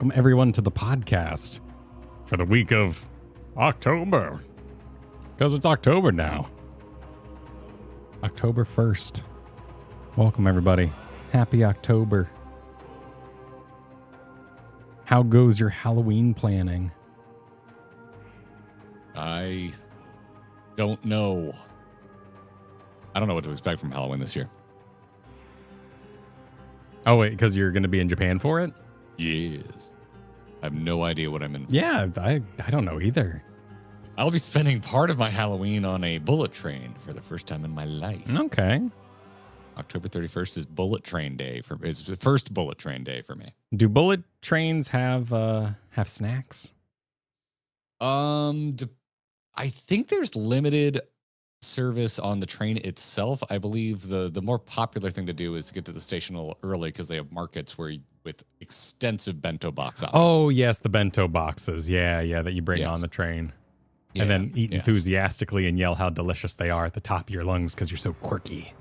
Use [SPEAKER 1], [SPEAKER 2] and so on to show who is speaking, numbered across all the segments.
[SPEAKER 1] Welcome everyone to the podcast for the week of October. Because it's October now. October 1st. Welcome everybody. Happy October. How goes your Halloween planning?
[SPEAKER 2] I don't know. I don't know what to expect from Halloween this year.
[SPEAKER 1] Oh wait, because you're going to be in Japan for it?
[SPEAKER 2] Yes. I have no idea what I'm in for.
[SPEAKER 1] Yeah, I don't know either.
[SPEAKER 2] I'll be spending part of my Halloween on a bullet train for the first time in my life.
[SPEAKER 1] Okay.
[SPEAKER 2] October 31st is bullet train day it's the first bullet train day for me.
[SPEAKER 1] Do bullet trains have snacks?
[SPEAKER 2] I think there's limited service on the train itself. I believe the more popular thing to do is to get to the station a little early because they have markets with extensive bento box options.
[SPEAKER 1] Oh yes, the bento boxes. Yeah, that you bring on the train.
[SPEAKER 2] Yeah,
[SPEAKER 1] and then eat enthusiastically and yell how delicious they are at the top of your lungs because you're so quirky.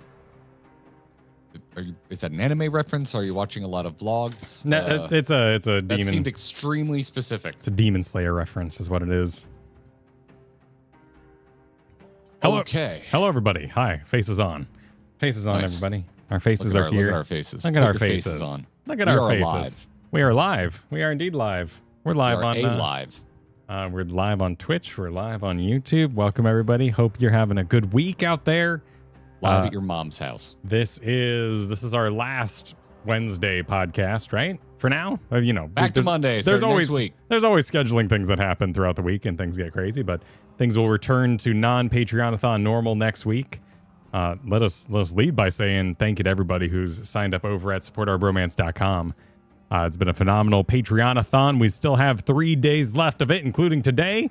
[SPEAKER 2] Is that an anime reference? Are you watching a lot of vlogs?
[SPEAKER 1] No, it's a
[SPEAKER 2] that
[SPEAKER 1] demon.
[SPEAKER 2] Seemed extremely specific.
[SPEAKER 1] It's a Demon Slayer reference, is what it is. Hello,
[SPEAKER 2] okay.
[SPEAKER 1] Hello, everybody. Hi, faces on. Faces on,
[SPEAKER 2] Nice.
[SPEAKER 1] everybody. Our faces are here.
[SPEAKER 2] Look at our faces.
[SPEAKER 1] Look at our
[SPEAKER 2] your
[SPEAKER 1] faces.
[SPEAKER 2] On.
[SPEAKER 1] Look at
[SPEAKER 2] We
[SPEAKER 1] our
[SPEAKER 2] are
[SPEAKER 1] faces.
[SPEAKER 2] live.
[SPEAKER 1] We are live. We are indeed live. We're live on
[SPEAKER 2] live.
[SPEAKER 1] We're live on Twitch. We're live on YouTube. Welcome, everybody. Hope you're having a good week out there.
[SPEAKER 2] Live at your mom's house.
[SPEAKER 1] This is our last Wednesday podcast, right? For now,
[SPEAKER 2] Back to Monday.
[SPEAKER 1] There's always
[SPEAKER 2] next week.
[SPEAKER 1] There's always scheduling things that happen throughout the week, and things get crazy. But things will return to non-Patreon-a-thon normal next week. Let us lead by saying thank you to everybody who's signed up over at supportourbromance.com. It's been a phenomenal Patreon-a-thon. We still have 3 days left of it, including today.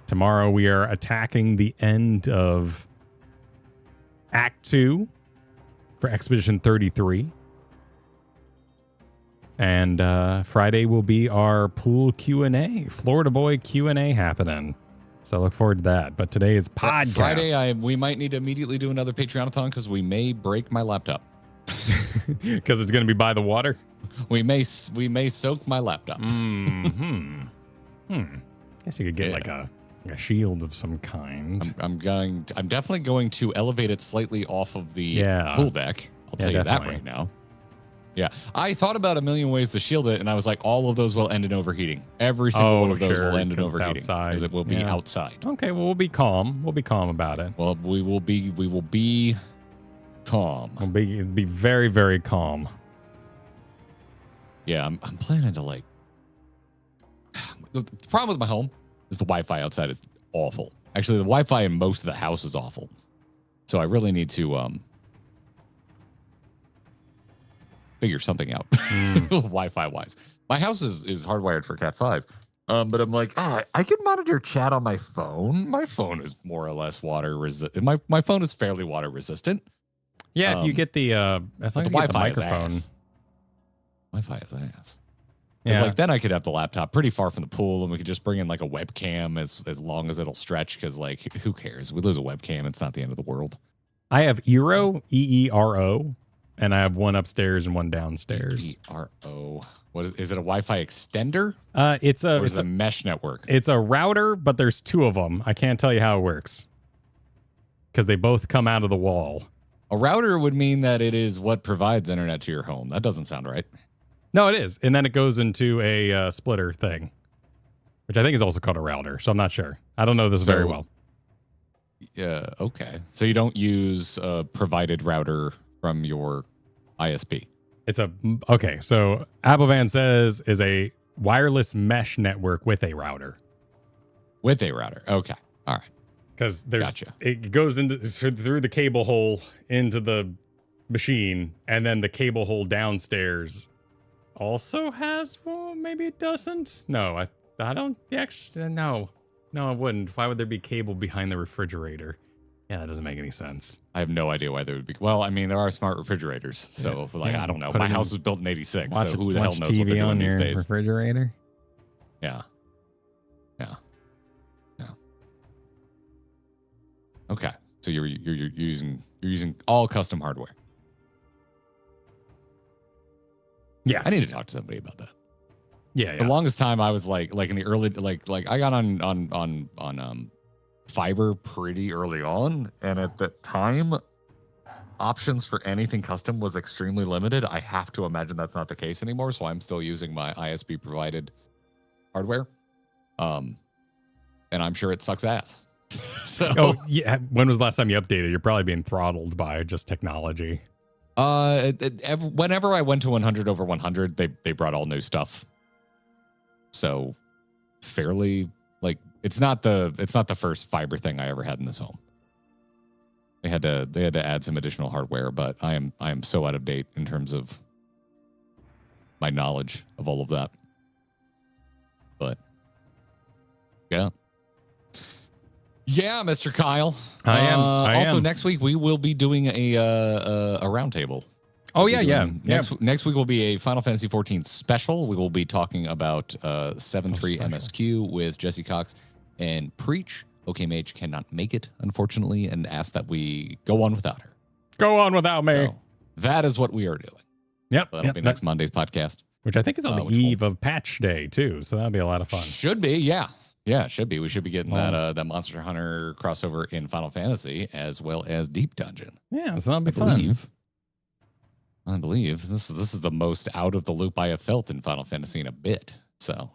[SPEAKER 1] Tomorrow we are attacking the end of Act 2 for Expedition 33. And Friday will be our pool Q&A, Florida Boy Q&A happening. So look forward to that. But today is podcast.
[SPEAKER 2] Friday, we might need to immediately do another Patreon-a-thon because we may break my laptop.
[SPEAKER 1] Because it's going to be by the water?
[SPEAKER 2] We may soak my laptop.
[SPEAKER 1] Guess you could get like a shield of some kind.
[SPEAKER 2] I'm definitely going to elevate it slightly off of the pool deck. I'll tell you
[SPEAKER 1] definitely.
[SPEAKER 2] that right now. Yeah, I thought about a million ways to shield it, and I was like, all of those will end in overheating. Every single one of those will end in overheating because it will be outside.
[SPEAKER 1] Okay, well, we'll be calm. We'll be calm about it.
[SPEAKER 2] Well, we will be calm.
[SPEAKER 1] We'll be very, very calm.
[SPEAKER 2] Yeah, I'm planning to the problem with my home is the Wi-Fi outside is awful. Actually, the Wi-Fi in most of the house is awful. So I really need to figure something out Wi-Fi wise. My house is hardwired for Cat 5. But I'm like, I can monitor chat on my phone. My phone is more or less water resistant. My phone is fairly water resistant.
[SPEAKER 1] Yeah, if you get the as long as you get the microphone.
[SPEAKER 2] Wi-Fi is ass.
[SPEAKER 1] Yeah.
[SPEAKER 2] It's then I could have the laptop pretty far from the pool, and we could just bring in a webcam as long as it'll stretch. Because who cares? We lose a webcam, it's not the end of the world.
[SPEAKER 1] I have Eero, EERO, and I have one upstairs and one downstairs.
[SPEAKER 2] EERO. What is it? A Wi-Fi extender?
[SPEAKER 1] It's a
[SPEAKER 2] mesh network.
[SPEAKER 1] It's a router, but there's two of them. I can't tell you how it works because they both come out of the wall.
[SPEAKER 2] A router would mean that it is what provides internet to your home. That doesn't sound right.
[SPEAKER 1] No, it is. And then it goes into a splitter thing, which I think is also called a router. So I'm not sure. I don't know this very well.
[SPEAKER 2] Yeah. Okay. So you don't use a provided router from your ISP.
[SPEAKER 1] Okay. So Applevan says is a wireless mesh network with a router.
[SPEAKER 2] With a router. Okay. All right.
[SPEAKER 1] Because it goes through the cable hole into the machine, and then the cable hole downstairs also has, well, maybe it doesn't. No, I don't actually. No, it wouldn't. Why would there be cable behind the refrigerator? Yeah, that doesn't make any sense.
[SPEAKER 2] I have no idea why there would be. Well, I mean, there are smart refrigerators, so I don't know. My house was built in '86, so who the hell knows what they're doing these days?
[SPEAKER 1] Refrigerator.
[SPEAKER 2] Yeah. Okay, so you're using all custom hardware.
[SPEAKER 1] Yes.
[SPEAKER 2] I need to talk to somebody about that.
[SPEAKER 1] Yeah,
[SPEAKER 2] The longest time I was like in the early, like I got on fiber pretty early on. And at that time, options for anything custom was extremely limited. I have to imagine that's not the case anymore. So I'm still using my ISP provided hardware. And I'm sure it sucks ass. So,
[SPEAKER 1] oh yeah. When was the last time you updated? You're probably being throttled by just technology.
[SPEAKER 2] whenever I went to 100 over 100, they brought all new stuff. So fairly, like, it's not the first fiber thing I ever had in this home. They had to add some additional hardware, but I am so out of date in terms of my knowledge of all of that. But yeah. Yeah, Mr. Kyle.
[SPEAKER 1] I am.
[SPEAKER 2] Also, next week we will be doing a roundtable.
[SPEAKER 1] Oh yeah.
[SPEAKER 2] Next week will be a Final Fantasy 14 special. We will be talking about 7.3 MSQ with Jesse Cox and Preach. OKMH cannot make it, unfortunately, and asked that we go on without her.
[SPEAKER 1] Go on without me.
[SPEAKER 2] So that is what we are doing.
[SPEAKER 1] Yep.
[SPEAKER 2] That'll be next Monday's podcast.
[SPEAKER 1] Which I think is on the eve of patch day too, so that'll be a lot of fun.
[SPEAKER 2] Should be, yeah. Yeah, it should be. We should be getting that Monster Hunter crossover in Final Fantasy as well as Deep Dungeon.
[SPEAKER 1] Yeah, so that'll be fun.
[SPEAKER 2] I believe this is the most out of the loop I have felt in Final Fantasy in a bit. So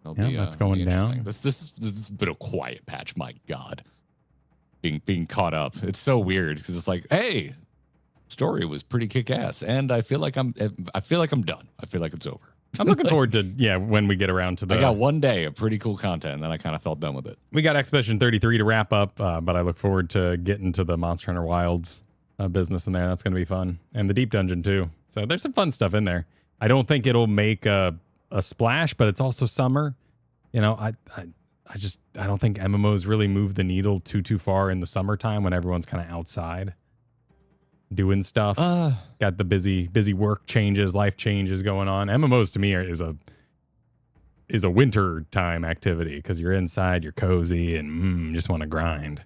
[SPEAKER 1] that's going down.
[SPEAKER 2] This has been a quiet patch. My God, being caught up. It's so weird because it's like, hey, story was pretty kick ass, and I feel like I'm done. I feel like it's over.
[SPEAKER 1] I'm looking forward to when we get around to the.
[SPEAKER 2] I got one day of pretty cool content, and then I kind of felt done with it.
[SPEAKER 1] We got Expedition 33 to wrap up, but I look forward to getting to the Monster Hunter Wilds business in there. That's going to be fun, and the Deep Dungeon too. So there's some fun stuff in there. I don't think it'll make a splash, but it's also summer. You know, I don't think MMOs really move the needle too far in the summertime when everyone's kind of outside doing stuff. Got the busy work changes, life changes going on. MMOs to me is a winter time activity because you're inside, you're cozy, and just want to grind.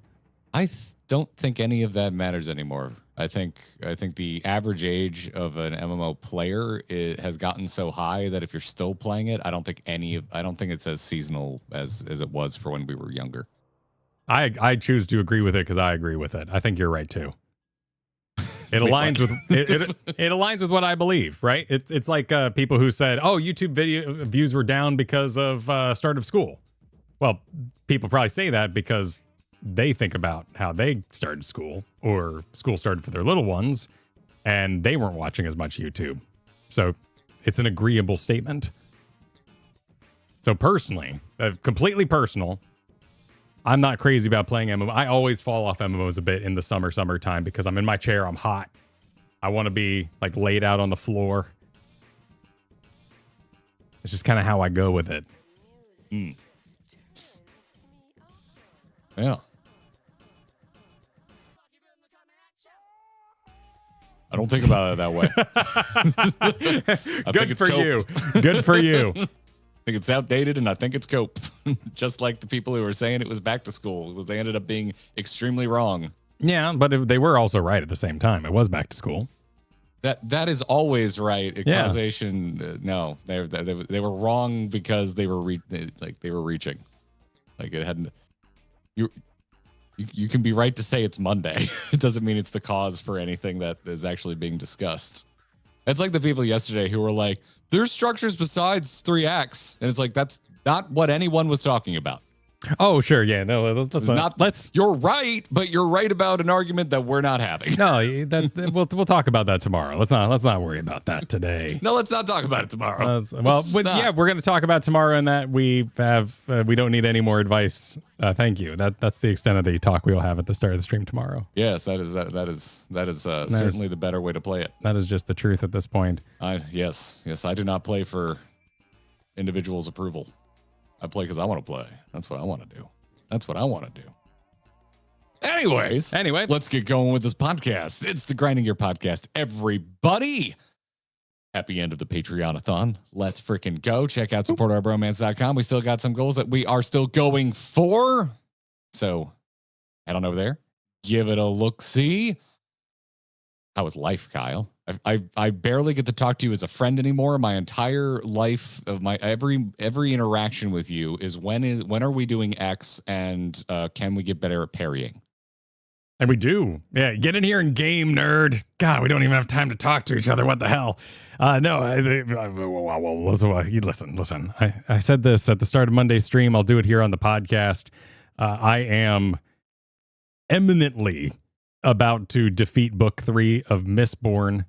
[SPEAKER 2] I don't think any of that matters anymore. I think the average age of an MMO player has gotten so high that if you're still playing it, I don't think it's as seasonal as it was for when we were younger. I
[SPEAKER 1] choose to agree with it because I agree with it. I think you're right too. It aligns with it aligns with what I believe, right? It's like people who said, "Oh, YouTube video views were down because of start of school." Well, people probably say that because they think about how they started school or school started for their little ones, and they weren't watching as much YouTube. So it's an agreeable statement. So personally, completely personal, I'm not crazy about playing MMO. I always fall off MMOs a bit in the summertime because I'm in my chair. I'm hot. I want to be like laid out on the floor. It's just kind of how I go with it.
[SPEAKER 2] Yeah. I don't think about it that way.
[SPEAKER 1] Good for you. Good for you.
[SPEAKER 2] I think it's outdated, and I think it's cope. Just like the people who were saying it was back to school, because they ended up being extremely wrong.
[SPEAKER 1] Yeah, but they were also right at the same time. It was back to school.
[SPEAKER 2] That is always right. Causation, no, they were wrong because they were reaching. Like it hadn't. You can be right to say it's Monday. It doesn't mean it's the cause for anything that is actually being discussed. It's like the people yesterday who were like, there's structures besides 3X. And it's like, that's not what anyone was talking about.
[SPEAKER 1] Oh, sure. Yeah. No, let's.
[SPEAKER 2] You're right, but you're right about an argument that we're not having.
[SPEAKER 1] No, we'll talk about that tomorrow. Let's not worry about that today.
[SPEAKER 2] No, let's not talk about it tomorrow.
[SPEAKER 1] We're going to talk about tomorrow, and that we don't need any more advice. Thank you. That's the extent of the talk we will have at the start of the stream tomorrow.
[SPEAKER 2] Yes, that is certainly the better way to play it.
[SPEAKER 1] That is just the truth at this point.
[SPEAKER 2] Yes, I do not play for individuals' approval. I play because I want to play. That's what I want to do. Anyway, let's get going with this podcast. It's the Grinding Gear Podcast, everybody. Happy end of the Patreon-a-thon. Let's freaking go. Check out supportourbromance.com. We still got some goals that we are still going for. So head on over there. Give it a look-see. How is life, Kyle? I barely get to talk to you as a friend anymore. My entire life of my every interaction with you is when are we doing X, and can we get better at parrying?
[SPEAKER 1] And we do. Yeah, get in here and game, nerd. God, we don't even have time to talk to each other. What the hell? Listen. I said this at the start of Monday's stream. I'll do it here on the podcast. I am eminently about to defeat book 3 of Mistborn,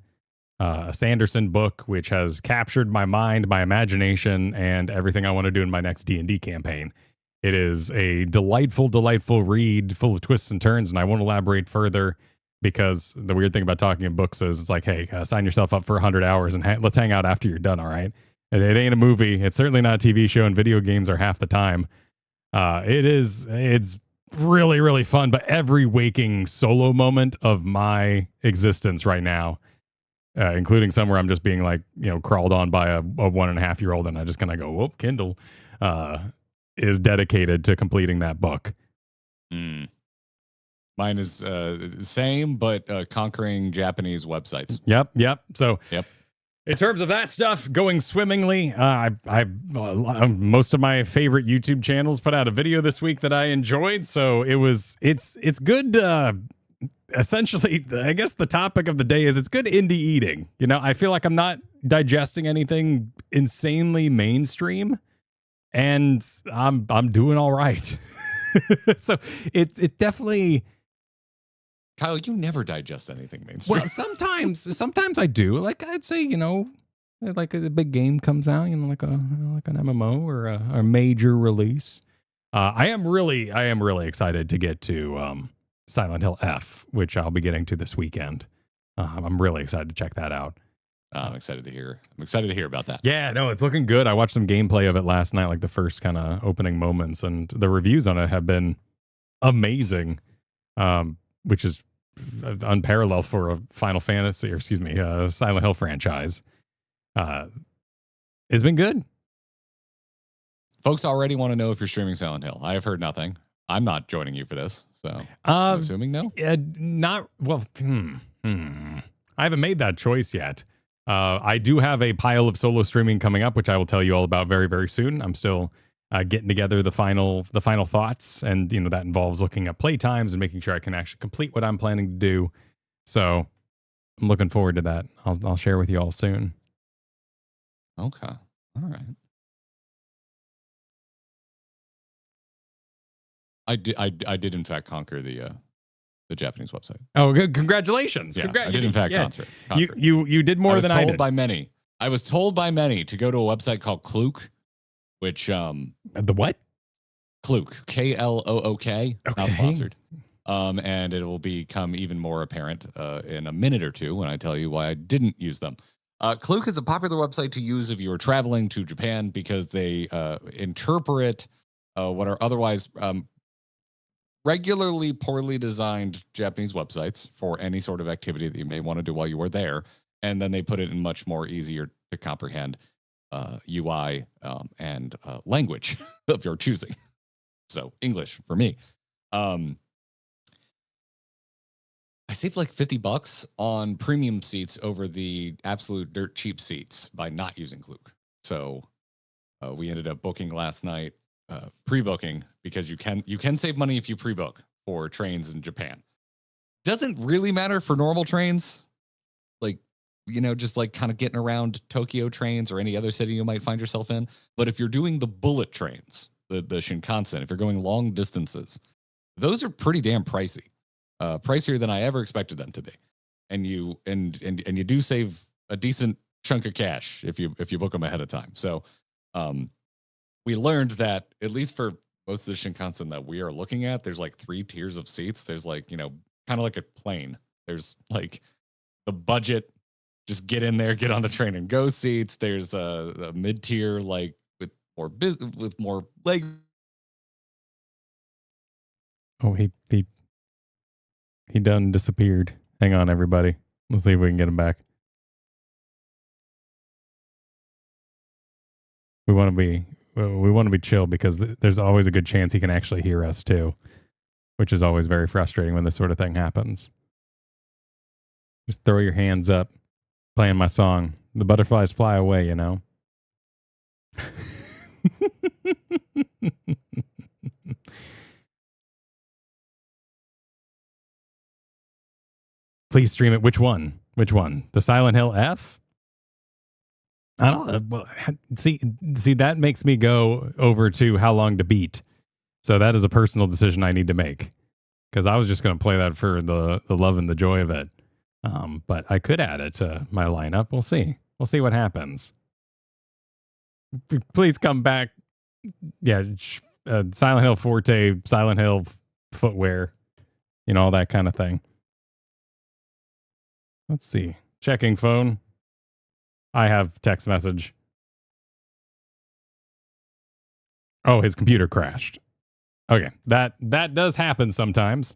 [SPEAKER 1] a Sanderson book, which has captured my mind, my imagination, and everything I want to do in my next D&D campaign. It is a delightful, delightful read full of twists and turns, and I won't elaborate further because the weird thing about talking in books is it's like, hey, sign yourself up for 100 hours and let's hang out after you're done, all right? It ain't a movie. It's certainly not a TV show, and video games are half the time. It's really, really fun, but every waking solo moment of my existence right now, including some where I'm just being like, crawled on by a 1.5-year-old, and I just kind of go, whoop, Kindle, is dedicated to completing that book.
[SPEAKER 2] Mine is same, but conquering Japanese websites.
[SPEAKER 1] Yep. So,
[SPEAKER 2] yep.
[SPEAKER 1] In terms of that stuff going swimmingly, most of my favorite YouTube channels put out a video this week that I enjoyed. So it's good. Essentially, I guess the topic of the day is it's good indie eating. I feel like I'm not digesting anything insanely mainstream, and I'm doing all right. So it definitely.
[SPEAKER 2] Kyle, you never digest anything mainstream.
[SPEAKER 1] Well, sometimes I do. Like I'd say, like a big game comes out, like an MMO or a major release. I am really excited to get to Silent Hill F, which I'll be getting to this weekend. I'm really excited to check that out.
[SPEAKER 2] I'm excited to hear about that.
[SPEAKER 1] Yeah, no, it's looking good. I watched some gameplay of it last night, like the first kind of opening moments, and the reviews on it have been amazing, which is unparalleled for a Silent Hill franchise. It's been good.
[SPEAKER 2] Folks already want to know if you're streaming Silent Hill. I have heard nothing. I'm not joining you for this, so I'm assuming no.
[SPEAKER 1] Not well. I haven't made that choice yet. I do have a pile of solo streaming coming up, which I will tell you all about very, very soon. I'm still getting together the final thoughts, and that involves looking at play times and making sure I can actually complete what I'm planning to do. So I'm looking forward to that. I'll share with you all soon.
[SPEAKER 2] Okay, all right. I did in fact conquer the Japanese website.
[SPEAKER 1] Oh, good! Congratulations!
[SPEAKER 2] Yeah, I did in fact conquer.
[SPEAKER 1] You did more than I did.
[SPEAKER 2] I was told by many to go to a website called Klook, which
[SPEAKER 1] the what?
[SPEAKER 2] Klook, Klook,
[SPEAKER 1] okay.
[SPEAKER 2] Not sponsored. And it will become even more apparent in a minute or two when I tell you why I didn't use them. Klook is a popular website to use if you are traveling to Japan because they interpret what are otherwise regularly poorly designed Japanese websites for any sort of activity that you may want to do while you are there, and then they put it in much more easier to comprehend UI and language of your choosing. So English for me. I saved like $50 on premium seats over the absolute dirt cheap seats by not using Klook. So we ended up booking last night, pre-booking, because you can save money if you pre-book for trains in Japan. Doesn't really matter for normal trains, like, just like kind of getting around Tokyo trains or any other city you might find yourself in. But if you're doing the bullet trains, the Shinkansen, if you're going long distances, those are pretty damn pricey. Pricier than I ever expected them to be, and you do save a decent chunk of cash if you book them ahead of time. So, we learned that at least for most of the Shinkansen that we are looking at, there's like 3 tiers of seats. There's like kind of like a plane. There's like the budget, just get in there, get on the train and go seats. There's a mid tier like with more business, with more leg.
[SPEAKER 1] Oh, he done disappeared. Hang on, everybody. Let's see if we can get him back. We want to be chill because there's always a good chance he can actually hear us too, which is always very frustrating when this sort of thing happens. Just throw your hands up. Playing my song. The butterflies fly away, you know? Please stream it. Which one? Which one? The Silent Hill F? I don't know. Well, see, that makes me go over to how long to beat. So that is a personal decision I need to make. Because I was just going to play that for the love and the joy of it. But I could add it to my lineup. We'll see. We'll see what happens. Please come back. Yeah, Silent Hill Forte, Silent Hill footwear, you know, all that kind of thing. Let's see. Checking phone. I have text message. Oh, his computer crashed. Okay, that does happen sometimes.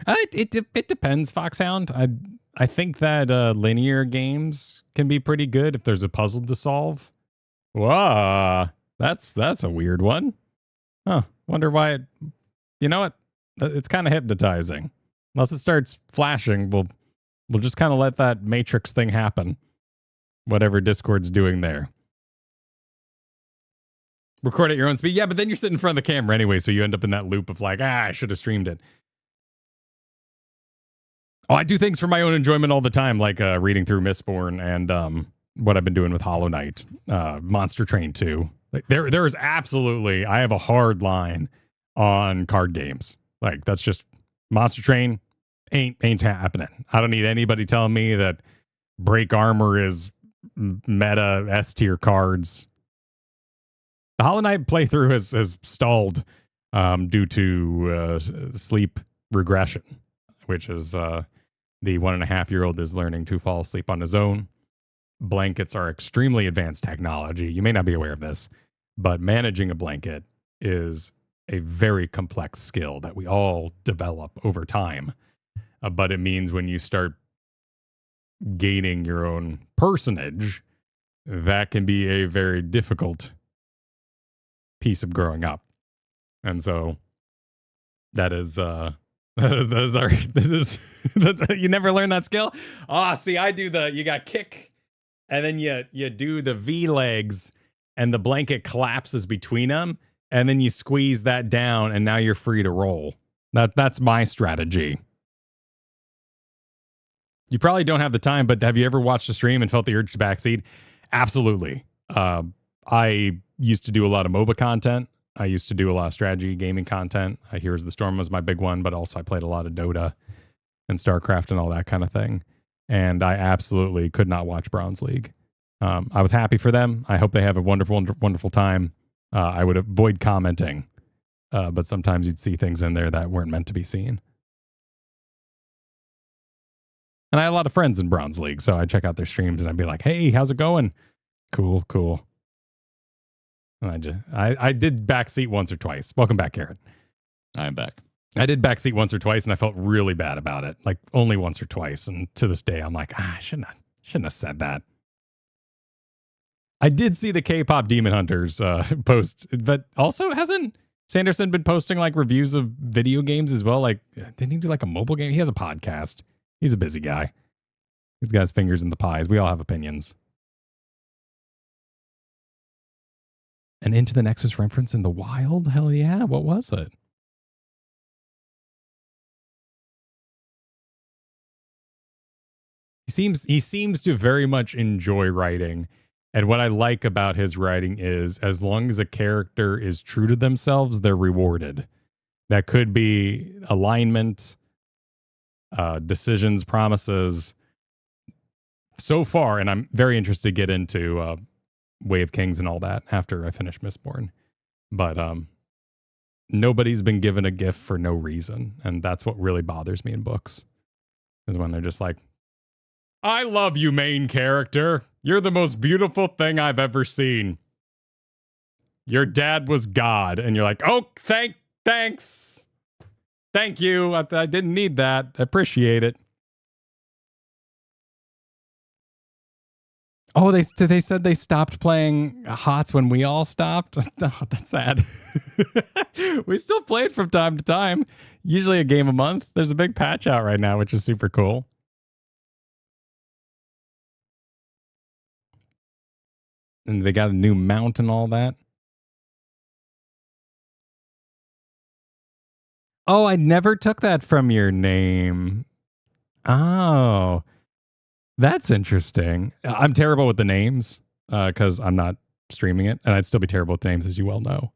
[SPEAKER 1] It depends, Foxhound. I think that linear games can be pretty good if there's a puzzle to solve. Wow, that's a weird one. Huh? Wonder why it. You know what? It's kind of hypnotizing. Unless it starts flashing, we'll just kind of let that Matrix thing happen. Whatever Discord's doing there. Record at your own speed. Yeah, but then you're sitting in front of the camera anyway, so you end up in that loop of like, I should have streamed it. Oh, I do things for my own enjoyment all the time, like reading through Mistborn and what I've been doing with Hollow Knight, Monster Train 2. Like there is absolutely, I have a hard line on card games. Like that's just Monster Train ain't happening. I don't need anybody telling me that Break Armor is meta S tier cards. The Hollow Knight playthrough has stalled due to sleep regression, which is the 1.5-year-old is learning to fall asleep on his own. Blankets are extremely advanced technology. You may not be aware of this, but managing a blanket is a very complex skill that we all develop over time. But it means when you start gaining your own personage, that can be a very difficult piece of growing up. And so that is you never learn that skill. See, I do you got kick, and then you do the V legs, and the blanket collapses between them, and then you squeeze that down, and now you're free to roll. That's my strategy. You probably don't have the time, but have you ever watched a stream and felt the urge to backseat? Absolutely. I used to do a lot of MOBA content. I used to do a lot of strategy gaming content. Here's the Storm was my big one, but also I played a lot of Dota and StarCraft and all that kind of thing. And I absolutely could not watch Bronze League. I was happy for them. I hope they have a wonderful, wonderful time. I would avoid commenting, but sometimes you'd see things in there that weren't meant to be seen. And I had a lot of friends in Bronze League, so I'd check out their streams and I'd be like, hey, how's it going? Cool. And I did backseat once or twice. Welcome back, Garrett.
[SPEAKER 2] I'm back.
[SPEAKER 1] I did backseat once or twice, and I felt really bad about it. Like only once or twice, and to this day, I'm like, I shouldn't have said that. I did see the K-pop Demon Hunters post, but also hasn't Sanderson been posting like reviews of video games as well? Like, didn't he do like a mobile game? He has a podcast. He's a busy guy. He's got his fingers in the pies. We all have opinions. An Into the Nexus reference in the wild? Hell yeah. What was it? He seems to very much enjoy writing. And what I like about his writing is as long as a character is true to themselves, they're rewarded. That could be alignment, decisions, promises. So far, and I'm very interested to get into Way of Kings and all that after I finish Mistborn. But nobody's been given a gift for no reason. And that's what really bothers me in books. Is when they're just like, I love you, main character. You're the most beautiful thing I've ever seen. Your dad was God. And you're like, oh, thanks. Thank you. I didn't need that. I appreciate it. Oh, they said they stopped playing HOTS when we all stopped. Oh, that's sad. We still play it from time to time. Usually a game a month. There's a big patch out right now, which is super cool. And they got a new mount and all that. Oh, I never took that from your name. Oh, that's interesting. I'm terrible with the names because I'm not streaming it, and I'd still be terrible with names, as you well know.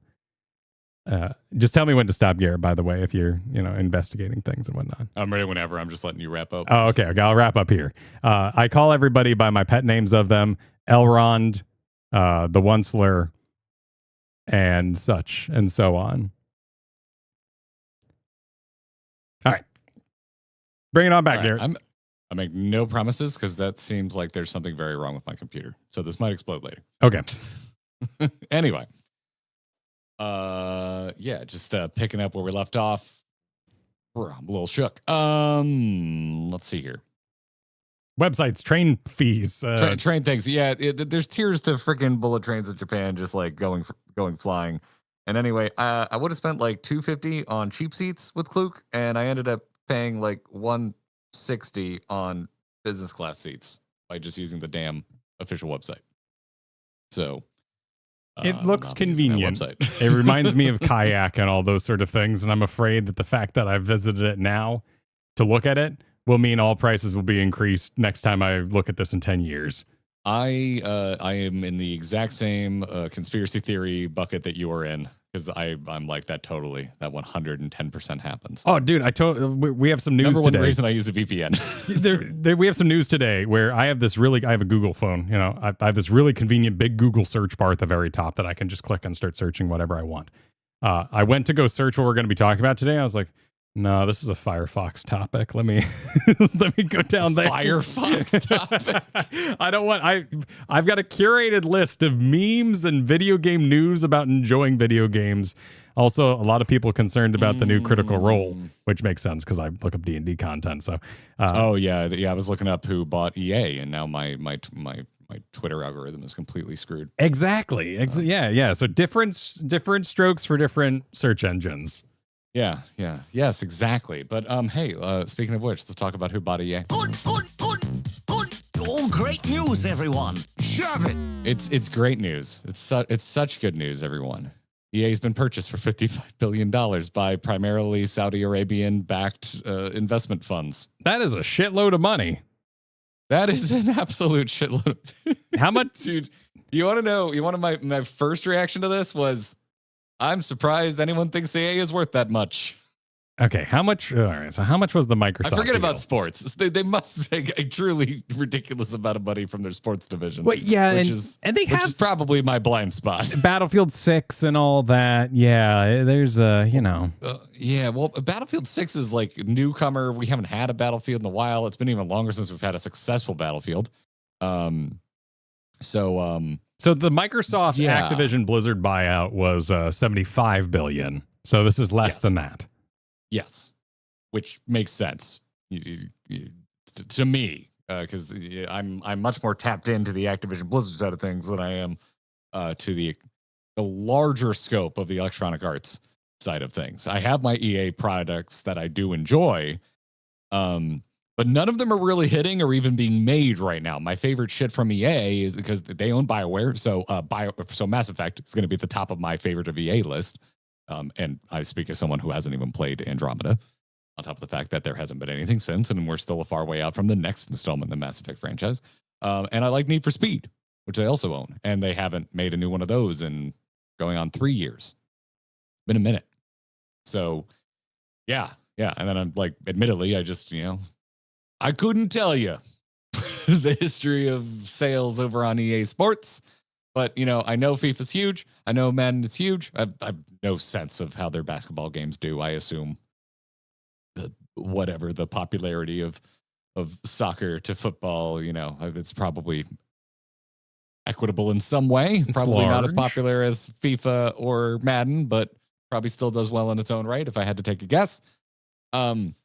[SPEAKER 1] Just tell me when to stop, Garrett, by the way, if you're, investigating things and whatnot.
[SPEAKER 2] I'm ready whenever. I'm just letting you wrap up.
[SPEAKER 1] Oh, okay. I'll wrap up here. I call everybody by my pet names of them: Elrond, the Onceler, and such, and so on. All right. Bring it on back, Garrett.
[SPEAKER 2] I make no promises because that seems like there's something very wrong with my computer. So this might explode later.
[SPEAKER 1] Okay.
[SPEAKER 2] Anyway. Just picking up where we left off. I'm a little shook. Let's see here.
[SPEAKER 1] Websites, train fees,
[SPEAKER 2] train things. Yeah, there's tiers to freaking bullet trains in Japan, just like going flying. And anyway, I would have spent like $250 on cheap seats with Klook, and I ended up paying like $160 on business class seats by just using the damn official website. So
[SPEAKER 1] it looks convenient. It reminds me of Kayak and all those sort of things, and I'm afraid that the fact that I've visited it now to look at it will mean all prices will be increased next time I look at this in 10 years.
[SPEAKER 2] I am in the exact same conspiracy theory bucket that you are in, because I'm like that totally. That 110% happens.
[SPEAKER 1] Oh, dude, we have some news
[SPEAKER 2] Number one
[SPEAKER 1] today.
[SPEAKER 2] reason I use a VPN.
[SPEAKER 1] We have some news today where I have a Google phone. I have this really convenient big Google search bar at the very top that I can just click and start searching whatever I want. I went to go search what we're going to be talking about today. I was like, no, this is a Firefox topic. Let me go down there.
[SPEAKER 2] Firefox topic.
[SPEAKER 1] I've got a curated list of memes and video game news about enjoying video games. Also, a lot of people concerned about the new Critical Role, which makes sense because I look up D&D content. So,
[SPEAKER 2] I was looking up who bought EA, and now my Twitter algorithm is completely screwed.
[SPEAKER 1] Exactly. Yeah. So different strokes for different search engines.
[SPEAKER 2] Yeah. Yes, exactly. But hey, speaking of which, let's talk about who bought EA.
[SPEAKER 3] Good. Oh, great news, everyone. Shove it.
[SPEAKER 2] It's great news. It's such good news, everyone. EA's been purchased for $55 billion by primarily Saudi Arabian-backed investment funds.
[SPEAKER 1] That is a shitload of money.
[SPEAKER 2] That is an absolute shitload.
[SPEAKER 1] How much?
[SPEAKER 2] Dude, you want to know, my first reaction to this was, I'm surprised anyone thinks EA is worth that much.
[SPEAKER 1] Okay, how much? All right, so how much was the Microsoft?
[SPEAKER 2] I forget
[SPEAKER 1] deal?
[SPEAKER 2] About sports. They must make a truly ridiculous amount of money from their sports division.
[SPEAKER 1] Well, yeah,
[SPEAKER 2] which is probably my blind spot.
[SPEAKER 1] Battlefield 6 and all that. Yeah, there's
[SPEAKER 2] Battlefield 6 is like newcomer. We haven't had a Battlefield in a while. It's been even longer since we've had a successful Battlefield.
[SPEAKER 1] So the Microsoft Activision Blizzard buyout was $75 billion. So this is less than that.
[SPEAKER 2] Yes, which makes sense to me because I'm much more tapped into the Activision Blizzard side of things than I am to the larger scope of the Electronic Arts side of things. I have my EA products that I do enjoy, but none of them are really hitting or even being made right now. My favorite shit from EA is because they own BioWare, so Mass Effect is going to be at the top of my favorite of EA list. And I speak as someone who hasn't even played Andromeda, on top of the fact that there hasn't been anything since, and we're still a far way out from the next installment in the Mass Effect franchise. And I like Need for Speed, which I also own, and they haven't made a new one of those in going on 3 years. Been a minute. So, yeah. And then I'm like, admittedly, I just, I couldn't tell you the history of sales over on EA Sports. But, I know FIFA's huge. I know Madden is huge. I have no sense of how their basketball games do. I assume whatever the popularity of soccer to football, it's probably equitable in some way.
[SPEAKER 1] It's
[SPEAKER 2] probably
[SPEAKER 1] large.
[SPEAKER 2] Not as popular as FIFA or Madden, but probably still does well in its own right if I had to take a guess. But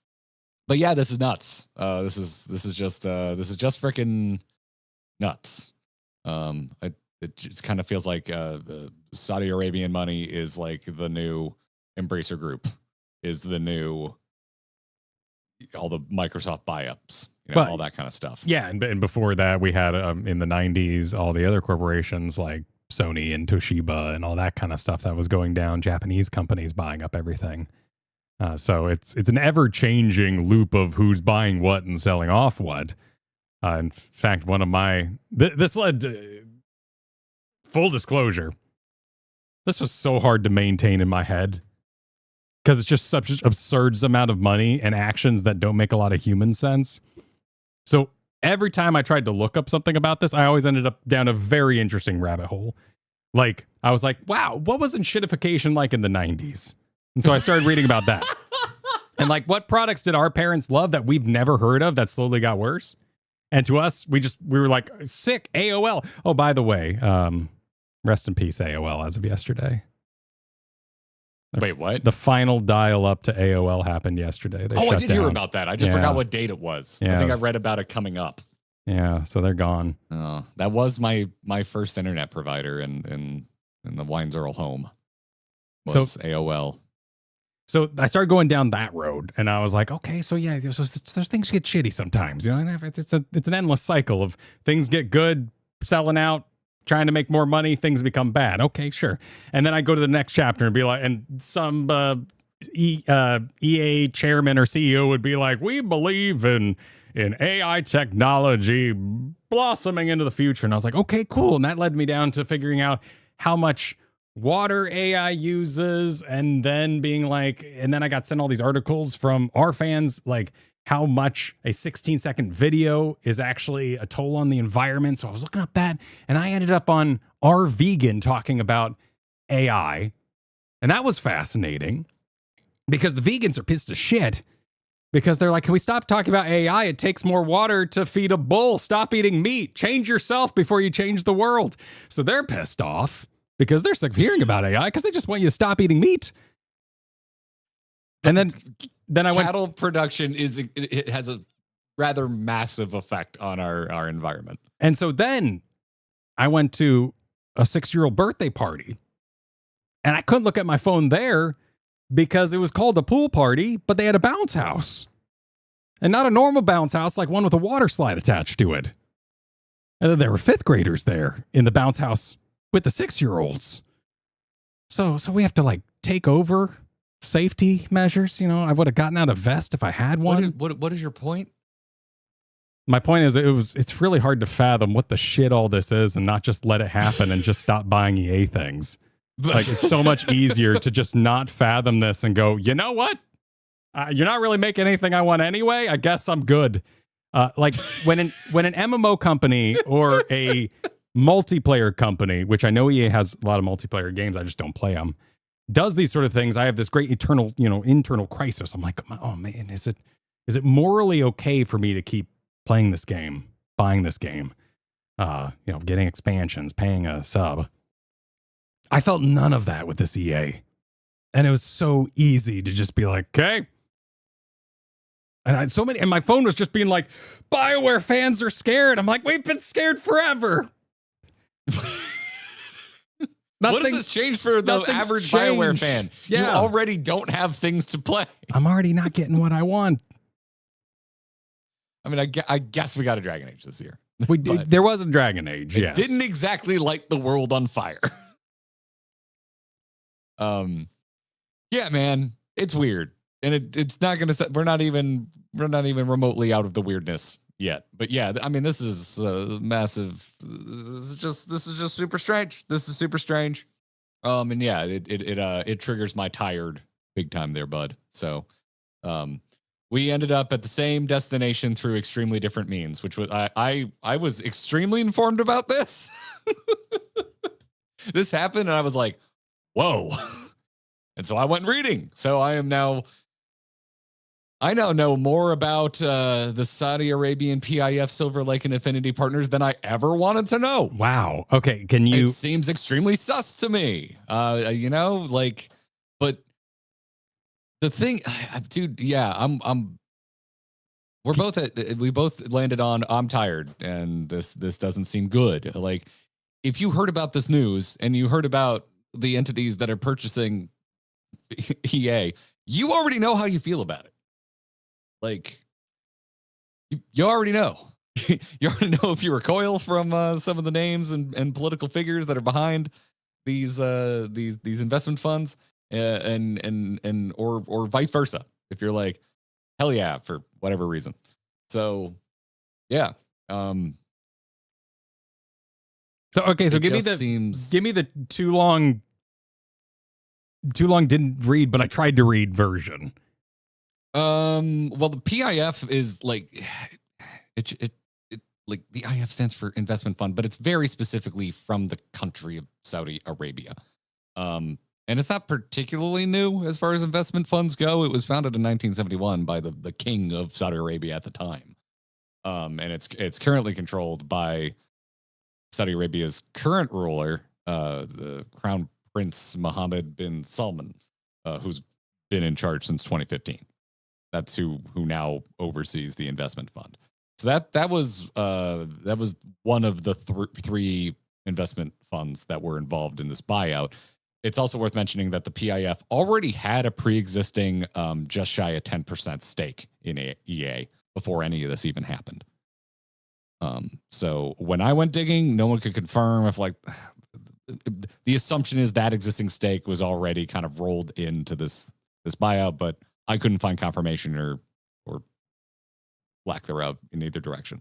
[SPEAKER 2] yeah, this is nuts. This is just freaking nuts. It just kind of feels like Saudi Arabian money is like the new Embracer Group, is the new all the Microsoft buy-ups.
[SPEAKER 1] Well,
[SPEAKER 2] all that kind of stuff.
[SPEAKER 1] Yeah, and before that, we had in the 90s all the other corporations like Sony and Toshiba and all that kind of stuff that was going down. Japanese companies buying up everything. So it's an ever-changing loop of who's buying what and selling off what. In fact, one of my this led to, full disclosure, this was so hard to maintain in my head because it's just such an absurd amount of money and actions that don't make a lot of human sense. So every time I tried to look up something about this, I always ended up down a very interesting rabbit hole. Like, I was like, wow, what was shitification like in the 90s? And so I started reading about that. And like, what products did our parents love that we've never heard of that slowly got worse? And to us, we were like, sick, AOL. Oh, by the way, rest in peace, AOL, as of yesterday.
[SPEAKER 2] Wait, what?
[SPEAKER 1] The final dial-up to AOL happened yesterday.
[SPEAKER 2] I did hear about that. I just forgot what date it was.
[SPEAKER 1] Yeah,
[SPEAKER 2] I think I read about it coming up.
[SPEAKER 1] Yeah, so they're gone.
[SPEAKER 2] Oh, that was my first internet provider in the Wines Earl home. Was AOL.
[SPEAKER 1] So I started going down that road, and I was like, okay, so yeah, so there's things get shitty sometimes. It's an endless cycle of things get good, selling out, trying to make more money, things become bad. Okay, sure. And then I go to the next chapter and be like, and some EA chairman or CEO would be like, we believe in AI technology blossoming into the future. And I was like, okay, cool. And that led me down to figuring out how much water AI uses, and then being like, and then I got sent all these articles from our fans, like how much a 16-second video is actually a toll on the environment. So I was looking up that, and I ended up on R Vegan talking about AI. And that was fascinating because the vegans are pissed as shit because they're like, can we stop talking about AI? It takes more water to feed a bull. Stop eating meat. Change yourself before you change the world. So they're pissed off because they're sick of hearing about AI because they just want you to stop eating meat. And then I went.
[SPEAKER 2] Cattle production it has a rather massive effect on our environment.
[SPEAKER 1] And so then I went to a 6-year-old birthday party, and I couldn't look at my phone there because it was called a pool party, but they had a bounce house, and not a normal bounce house, like one with a water slide attached to it. And then there were 5th graders there in the bounce house with the 6-year-olds. So we have to like take over safety measures. I would have gotten out a vest if I had one.
[SPEAKER 2] What is your point?
[SPEAKER 1] My point is it's really hard to fathom what the shit all this is and not just let it happen and just stop buying EA things. Like, it's so much easier to just not fathom this and go, you know what? You're not really making anything I want anyway. I guess I'm good. Like when an MMO company or a multiplayer company, which I know EA has a lot of multiplayer games, I just don't play them, does these sort of things, I have this great internal crisis. I'm like, oh man, is it morally okay for me to keep playing this game, buying this game, getting expansions, paying a sub? I felt none of that with this EA. And it was so easy to just be like, okay. And my phone was just being like, BioWare fans are scared. I'm like, we've been scared forever.
[SPEAKER 2] What does this change for the average BioWare fan? Yeah. You already don't have things to play.
[SPEAKER 1] I'm already not getting what I want.
[SPEAKER 2] I mean, I guess we got a Dragon Age this year.
[SPEAKER 1] There was a Dragon Age, yes.
[SPEAKER 2] It didn't exactly light the world on fire. Yeah, man, it's weird. And it's not going to, we're not even remotely out of the weirdness yet. But yeah, I mean, this is massive. This is just super strange. This is super strange. And yeah, it triggers my tired big time there, bud. So, we ended up at the same destination through extremely different means, which was I was extremely informed about this. This happened, and I was like, whoa. And so I went reading. So I now know more about the Saudi Arabian PIF Silver Lake and Affinity Partners than I ever wanted to know.
[SPEAKER 1] Wow. Okay. Can you?
[SPEAKER 2] It seems extremely sus to me. But the thing, dude, yeah, we both landed on, I'm tired and this doesn't seem good. Like, if you heard about this news and you heard about the entities that are purchasing EA, you already know how you feel about it. Like, you already know. You already know if you recoil from some of the names and political figures that are behind these investment funds, or vice versa. If you're like, hell yeah, for whatever reason. So yeah.
[SPEAKER 1] So okay, so give me the too long didn't read, but I tried to read version.
[SPEAKER 2] Well, the PIF is like it like the IF stands for investment fund, but it's very specifically from the country of Saudi Arabia. And it's not particularly new as far as investment funds go. It was founded in 1971 by the king of Saudi Arabia at the time. And it's currently controlled by Saudi Arabia's current ruler, the Crown Prince Mohammed bin Salman, who's been in charge since 2015. That's who now oversees the investment fund. So that was one of the three investment funds that were involved in this buyout. It's also worth mentioning that the PIF already had a pre-existing just shy of 10% stake in EA before any of this even happened. So when I went digging, no one could confirm if like the assumption is that existing stake was already kind of rolled into this buyout, but I couldn't find confirmation or lack thereof in either direction.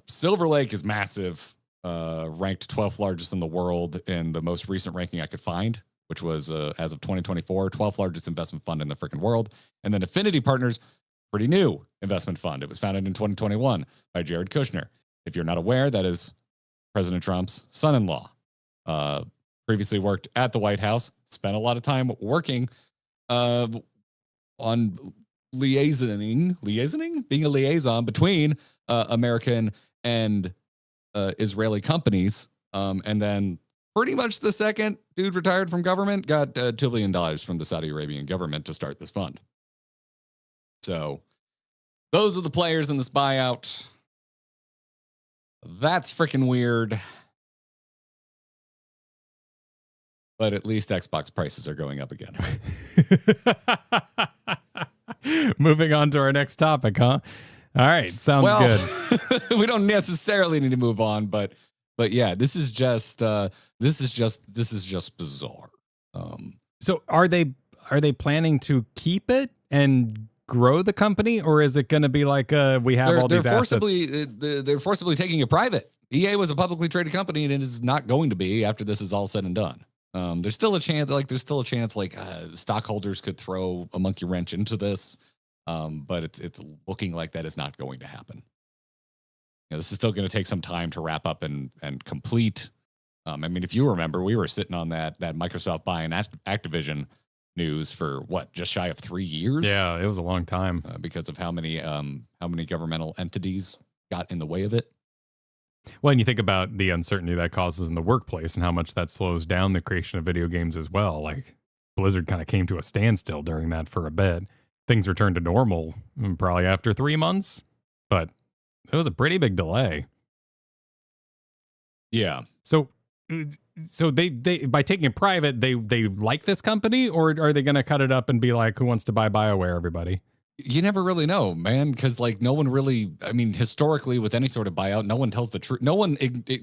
[SPEAKER 2] Silver Lake is massive, ranked 12th largest in the world in the most recent ranking I could find, which was as of 2024, 12th largest investment fund in the freaking world. And then Affinity Partners, pretty new investment fund. It was founded in 2021 by Jared Kushner. If you're not aware, that is President Trump's son-in-law. Previously worked at the White House, spent a lot of time working on liaisoning, being a liaison between American and Israeli companies. And then pretty much the second dude retired from government, got $2 billion from the Saudi Arabian government to start this fund. So those are the players in this buyout. That's freaking weird. But at least Xbox prices are going up again.
[SPEAKER 1] Moving on to our next topic, huh? All right, sounds good.
[SPEAKER 2] We don't necessarily need to move on, but yeah, this is just bizarre.
[SPEAKER 1] So are they planning to keep it and grow the company, or is it going to be like we have all these assets?
[SPEAKER 2] They're forcibly taking it private. EA was a publicly traded company, and it is not going to be after this is all said and done. There's still a chance, stockholders could throw a monkey wrench into this, but it's looking like that is not going to happen. This is still going to take some time to wrap up and complete. I mean, if you remember, we were sitting on that Microsoft buying Activision news for just shy of 3 years.
[SPEAKER 1] Yeah, it was a long time
[SPEAKER 2] because of how many governmental entities got in the way of it.
[SPEAKER 1] Well, and you think about the uncertainty that causes in the workplace and how much that slows down the creation of video games as well. Like Blizzard kind of came to a standstill during that for a bit. Things returned to normal probably after 3 months, but it was a pretty big delay.
[SPEAKER 2] Yeah.
[SPEAKER 1] So they by taking it private, they like this company, or are they going to cut it up and be like, who wants to buy BioWare, everybody?
[SPEAKER 2] You never really know, man, because like no one really, I mean, historically with any sort of buyout, no one tells the truth. No one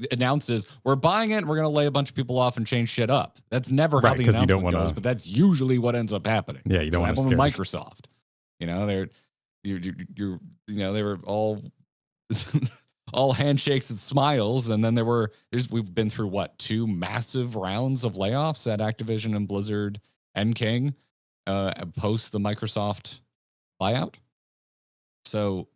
[SPEAKER 2] announces we're buying it and we're going to lay a bunch of people off and change shit up. That's never how the announcement goes, but that's usually what ends up happening.
[SPEAKER 1] Yeah, you don't want to scare
[SPEAKER 2] Microsoft. They were all all handshakes and smiles, and then we've been through 2 massive rounds of layoffs at Activision and Blizzard and King post the Microsoft buyout. So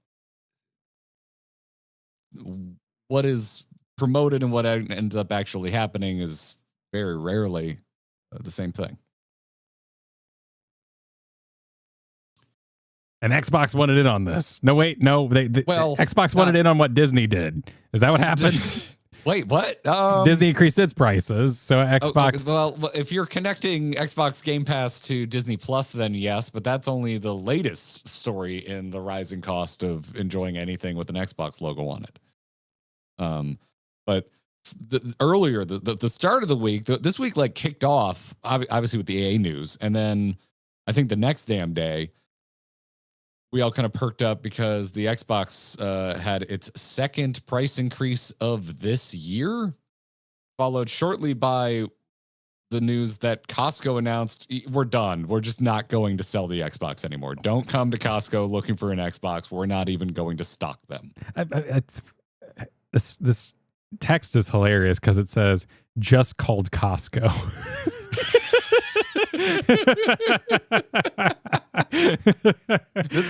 [SPEAKER 2] what is promoted and what ends up actually happening is very rarely the same thing.
[SPEAKER 1] And Xbox wanted in on this. No, Xbox wanted in on what Disney did. Is that what happened?
[SPEAKER 2] Wait, what?
[SPEAKER 1] Disney increased its prices, so Xbox...
[SPEAKER 2] Well, if you're connecting Xbox Game Pass to Disney Plus, then yes, but that's only the latest story in the rising cost of enjoying anything with an Xbox logo on it. But earlier, the start of the week, this week kicked off, obviously with the AA news, and then I think the next damn day, we all kind of perked up because the Xbox had its second price increase of this year, followed shortly by the news that Costco announced, we're done. We're just not going to sell the Xbox anymore. Don't come to Costco looking for an Xbox. We're not even going to stock them.
[SPEAKER 1] This text is hilarious because it says, just called Costco.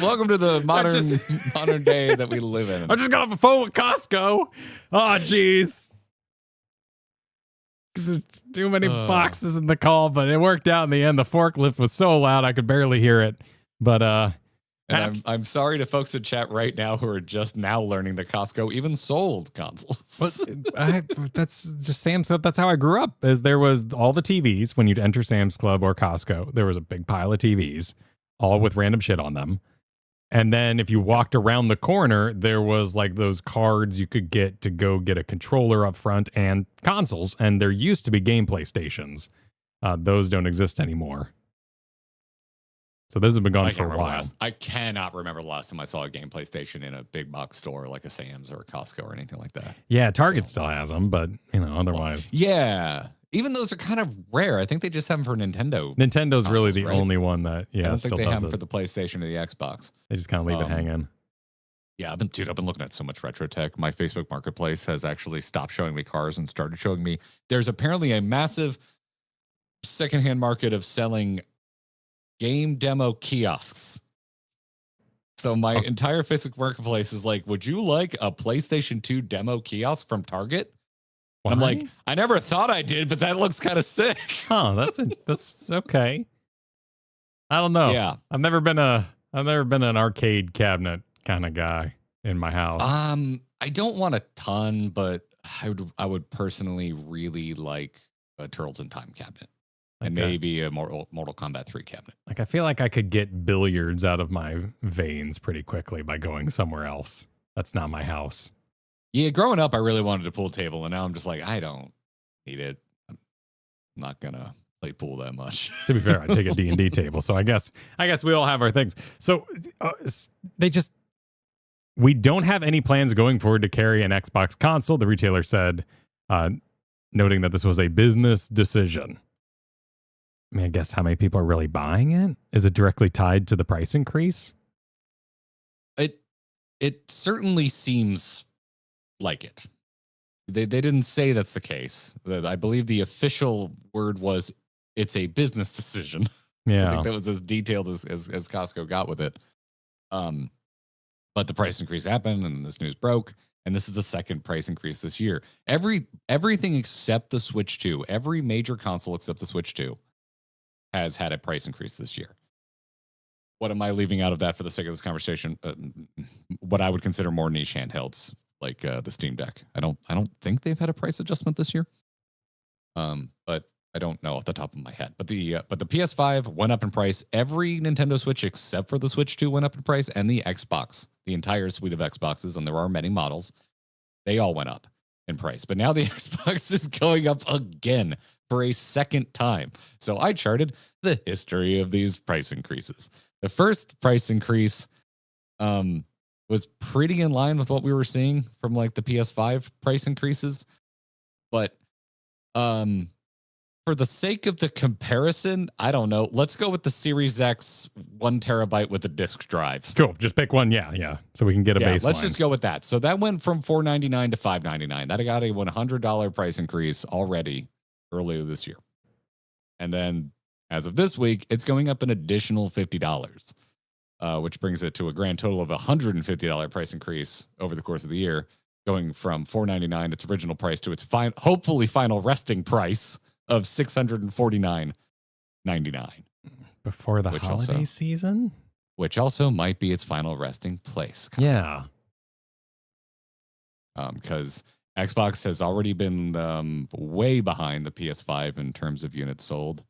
[SPEAKER 2] Welcome to the modern day that we live in.
[SPEAKER 1] I just got off the phone with Costco. Oh, jeez. Too many boxes in the call, but it worked out in the end. The forklift was so loud I could barely hear it. But
[SPEAKER 2] and I'm sorry to folks in chat right now who are just now learning that Costco even sold consoles.
[SPEAKER 1] That's just Sam's Club. That's how I grew up. As there was all the TVs when you'd enter Sam's Club or Costco. There was a big pile of TVs, all with random shit on them. And then if you walked around the corner, there was like those cards you could get to go get a controller up front and consoles. And there used to be gameplay stations. Those don't exist anymore. So those have been gone for a while.
[SPEAKER 2] I cannot remember the last time I saw a gameplay station in a big box store like a Sam's or a Costco or anything like that.
[SPEAKER 1] Yeah, Target still has them, but otherwise.
[SPEAKER 2] Yeah. Even those are kind of rare. I think they just have them for Nintendo.
[SPEAKER 1] Nintendo's
[SPEAKER 2] consoles,
[SPEAKER 1] really the
[SPEAKER 2] right?
[SPEAKER 1] only one that,
[SPEAKER 2] I don't
[SPEAKER 1] still
[SPEAKER 2] think they
[SPEAKER 1] does
[SPEAKER 2] have them
[SPEAKER 1] it.
[SPEAKER 2] for the PlayStation or the Xbox.
[SPEAKER 1] They just kind of leave it hanging.
[SPEAKER 2] Yeah, I've been looking at so much retro tech. My Facebook Marketplace has actually stopped showing me cars and started showing me. There's apparently a massive secondhand market of selling game demo kiosks. So my entire Facebook Marketplace is like, would you like a PlayStation 2 demo kiosk from Target?
[SPEAKER 1] Why?
[SPEAKER 2] I'm like, I never thought I did, but that looks kind of sick.
[SPEAKER 1] Huh, that's okay. I don't know.
[SPEAKER 2] Yeah.
[SPEAKER 1] I've never been an arcade cabinet kind of guy in my house.
[SPEAKER 2] I don't want a ton, but I would personally really like a Turtles in Time cabinet. And maybe a Mortal Kombat 3 cabinet.
[SPEAKER 1] Like, I feel like I could get billiards out of my veins pretty quickly by going somewhere else. That's not my house.
[SPEAKER 2] Yeah, growing up, I really wanted a pool table, and now I'm just like, I don't need it. I'm not gonna play pool that much.
[SPEAKER 1] To be fair, I take a D&D table, so I guess we all have our things. So we don't have any plans going forward to carry an Xbox console. The retailer said, noting that this was a business decision. I mean, I guess how many people are really buying it? Is it directly tied to the price increase?
[SPEAKER 2] It certainly seems like it. They didn't say that's the case. I believe the official word was it's a business decision.
[SPEAKER 1] Yeah.
[SPEAKER 2] I think that was as detailed as Costco got with it. But the price increase happened and this news broke. And this is the second price increase this year. Everything except the Switch 2, every major console except the Switch 2 has had a price increase this year. What am I leaving out of that for the sake of this conversation? What I would consider more niche handhelds, like the Steam Deck. I don't think they've had a price adjustment this year. But I don't know off the top of my head. But the PS5 went up in price. Every Nintendo Switch except for the Switch 2 went up in price, and the Xbox, the entire suite of Xboxes, and there are many models, they all went up in price. But now the Xbox is going up again for a second time. So I charted the history of these price increases. The first price increase was pretty in line with what we were seeing from like the PS5 price increases. But for the sake of the comparison, I don't know. Let's go with the Series X 1 terabyte with a disk drive.
[SPEAKER 1] Cool. Just pick one. Yeah. So we can get a baseline.
[SPEAKER 2] Let's just go with that. So that went from $499 to $599. That got a $100 price increase already earlier this year. And then as of this week, it's going up an additional $50, which brings it to a grand total of $150 price increase over the course of the year, going from $499, its original price, to its hopefully final resting price of $649.99
[SPEAKER 1] before the holiday season,
[SPEAKER 2] which also might be its final resting place.
[SPEAKER 1] Yeah,
[SPEAKER 2] because Xbox has already been way behind the PS5 in terms of units sold.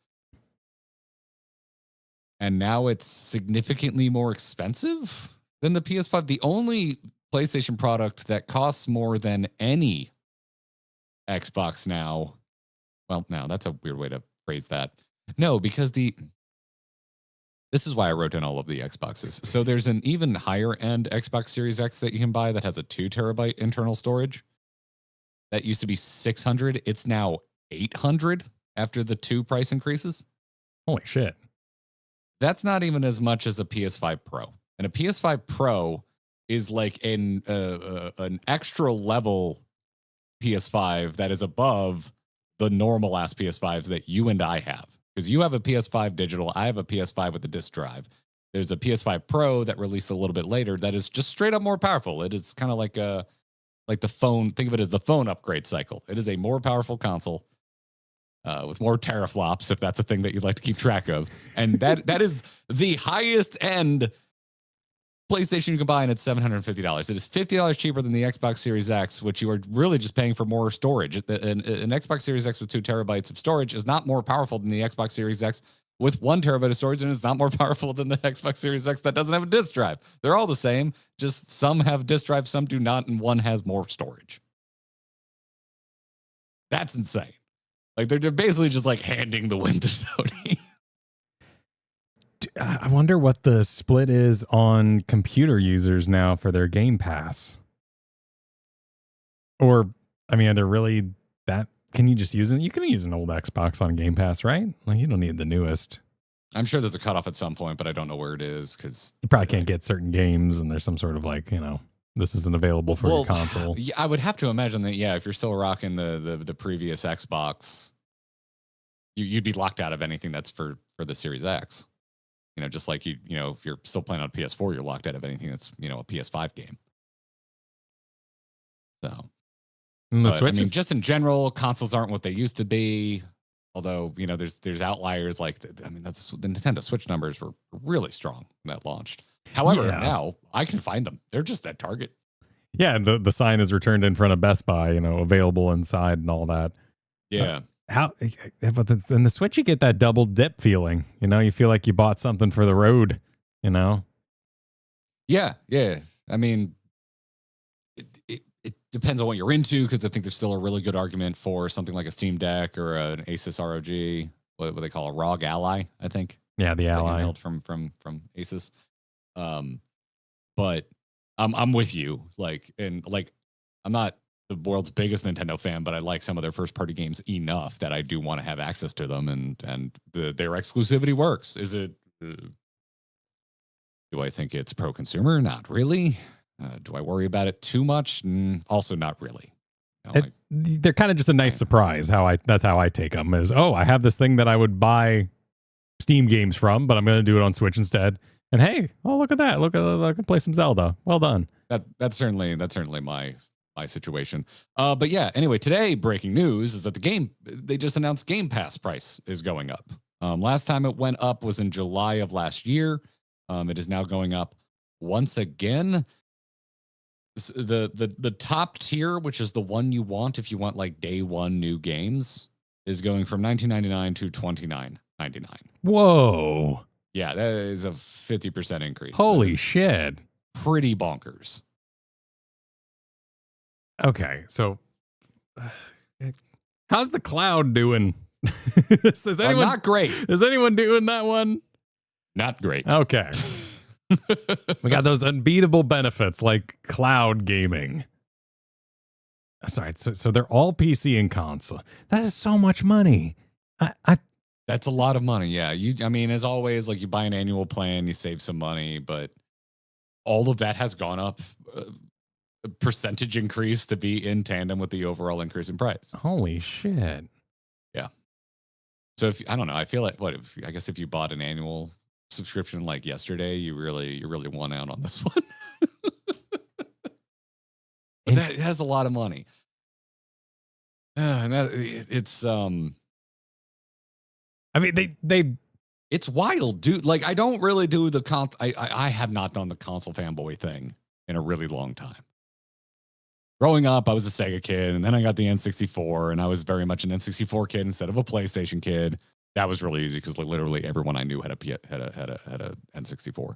[SPEAKER 2] And now it's significantly more expensive than the PS5. The only PlayStation product that costs more than any Xbox now. Well, no, that's a weird way to phrase that. No, because This is why I wrote down all of the Xboxes. So there's an even higher end Xbox Series X that you can buy that has a 2 terabyte internal storage. That used to be 600. It's now 800 after the 2 price increases.
[SPEAKER 1] Holy shit.
[SPEAKER 2] That's not even as much as a PS5 Pro. And a PS5 Pro is like an extra level PS5 that is above the normal ass PS5s that you and I have. Because you have a PS5 digital, I have a PS5 with a disk drive. There's a PS5 Pro that released a little bit later that is just straight up more powerful. It is kind of like the phone. Think of it as the phone upgrade cycle. It is a more powerful console with more teraflops, if that's a thing that you'd like to keep track of. And that is the highest end PlayStation you can buy, and it's $750. It is $50 cheaper than the Xbox Series X, which you are really just paying for more storage. An Xbox Series X with 2 terabytes of storage is not more powerful than the Xbox Series X with 1 terabyte of storage, and it's not more powerful than the Xbox Series X that doesn't have a disk drive. They're all the same, just some have disk drives, some do not, and one has more storage. That's insane. Like they're basically just like handing the win to Sony.
[SPEAKER 1] I wonder what the split is on computer users now for their Game Pass. Or, I mean, are there really that? Can you just use it? You can use an old Xbox on Game Pass, right? Like, you don't need the newest.
[SPEAKER 2] I'm sure there's a cutoff at some point, but I don't know where it is because
[SPEAKER 1] you probably can't get certain games, and there's some sort of like, this isn't available for your console.
[SPEAKER 2] Yeah, I would have to imagine that. Yeah, if you're still rocking the previous Xbox, you'd be locked out of anything that's for the Series X. Just like if you're still playing on PS4, you're locked out of anything that's a PS5 game. So, I mean, just in general, consoles aren't what they used to be. Although there's outliers like that's the Nintendo Switch numbers were really strong when that launched. However, now I can find them; they're just at Target.
[SPEAKER 1] Yeah, the sign is returned in front of Best Buy. Available inside and all that.
[SPEAKER 2] Yeah.
[SPEAKER 1] But in the Switch, you get that double dip feeling. You feel like you bought something for the road.
[SPEAKER 2] Yeah. I mean, it depends on what you're into, because I think there's still a really good argument for something like a Steam Deck or an Asus ROG, what they call a ROG Ally, I think.
[SPEAKER 1] Yeah, the Ally
[SPEAKER 2] from Asus. But I'm with you. I'm not the world's biggest Nintendo fan, but I like some of their first party games enough that I do want to have access to them, and their exclusivity works. Is it? Do I think it's pro consumer? Not really. Do I worry about it too much? Also, not really.
[SPEAKER 1] They're kind of just a nice surprise. That's how I take them. Is I have this thing that I would buy Steam games from, but I'm going to do it on Switch instead. And hey, look at that! I can play some Zelda. Well done.
[SPEAKER 2] That's certainly my situation. But yeah, anyway, today breaking news is that they just announced Game Pass price is going up. Last time it went up was in July of last year. It is now going up once again. The top tier, which is the one you want if you want like day one new games, is going from $19.99 to $29.99.
[SPEAKER 1] Whoa.
[SPEAKER 2] Yeah, that is a 50% increase.
[SPEAKER 1] Holy shit.
[SPEAKER 2] Pretty bonkers.
[SPEAKER 1] Okay, so how's the cloud doing? Is anyone,
[SPEAKER 2] not great.
[SPEAKER 1] Is anyone doing that one?
[SPEAKER 2] Not great.
[SPEAKER 1] Okay. We got those unbeatable benefits like cloud gaming. Sorry, so they're all PC and console. That is so much money.
[SPEAKER 2] That's a lot of money. Yeah. As always, like you buy an annual plan, you save some money, but all of that has gone up a percentage increase to be in tandem with the overall increase in price.
[SPEAKER 1] Holy shit.
[SPEAKER 2] Yeah. So I don't know, I feel like I guess if you bought an annual subscription like yesterday, you really won out on this one. But that has a lot of money. And it's it's wild, dude. Like I don't really do the I have not done the console fanboy thing in a really long time. Growing up, I was a Sega kid, and then I got the N64, and I was very much an N64 kid instead of a PlayStation kid. That was really easy because like literally everyone I knew had a N64.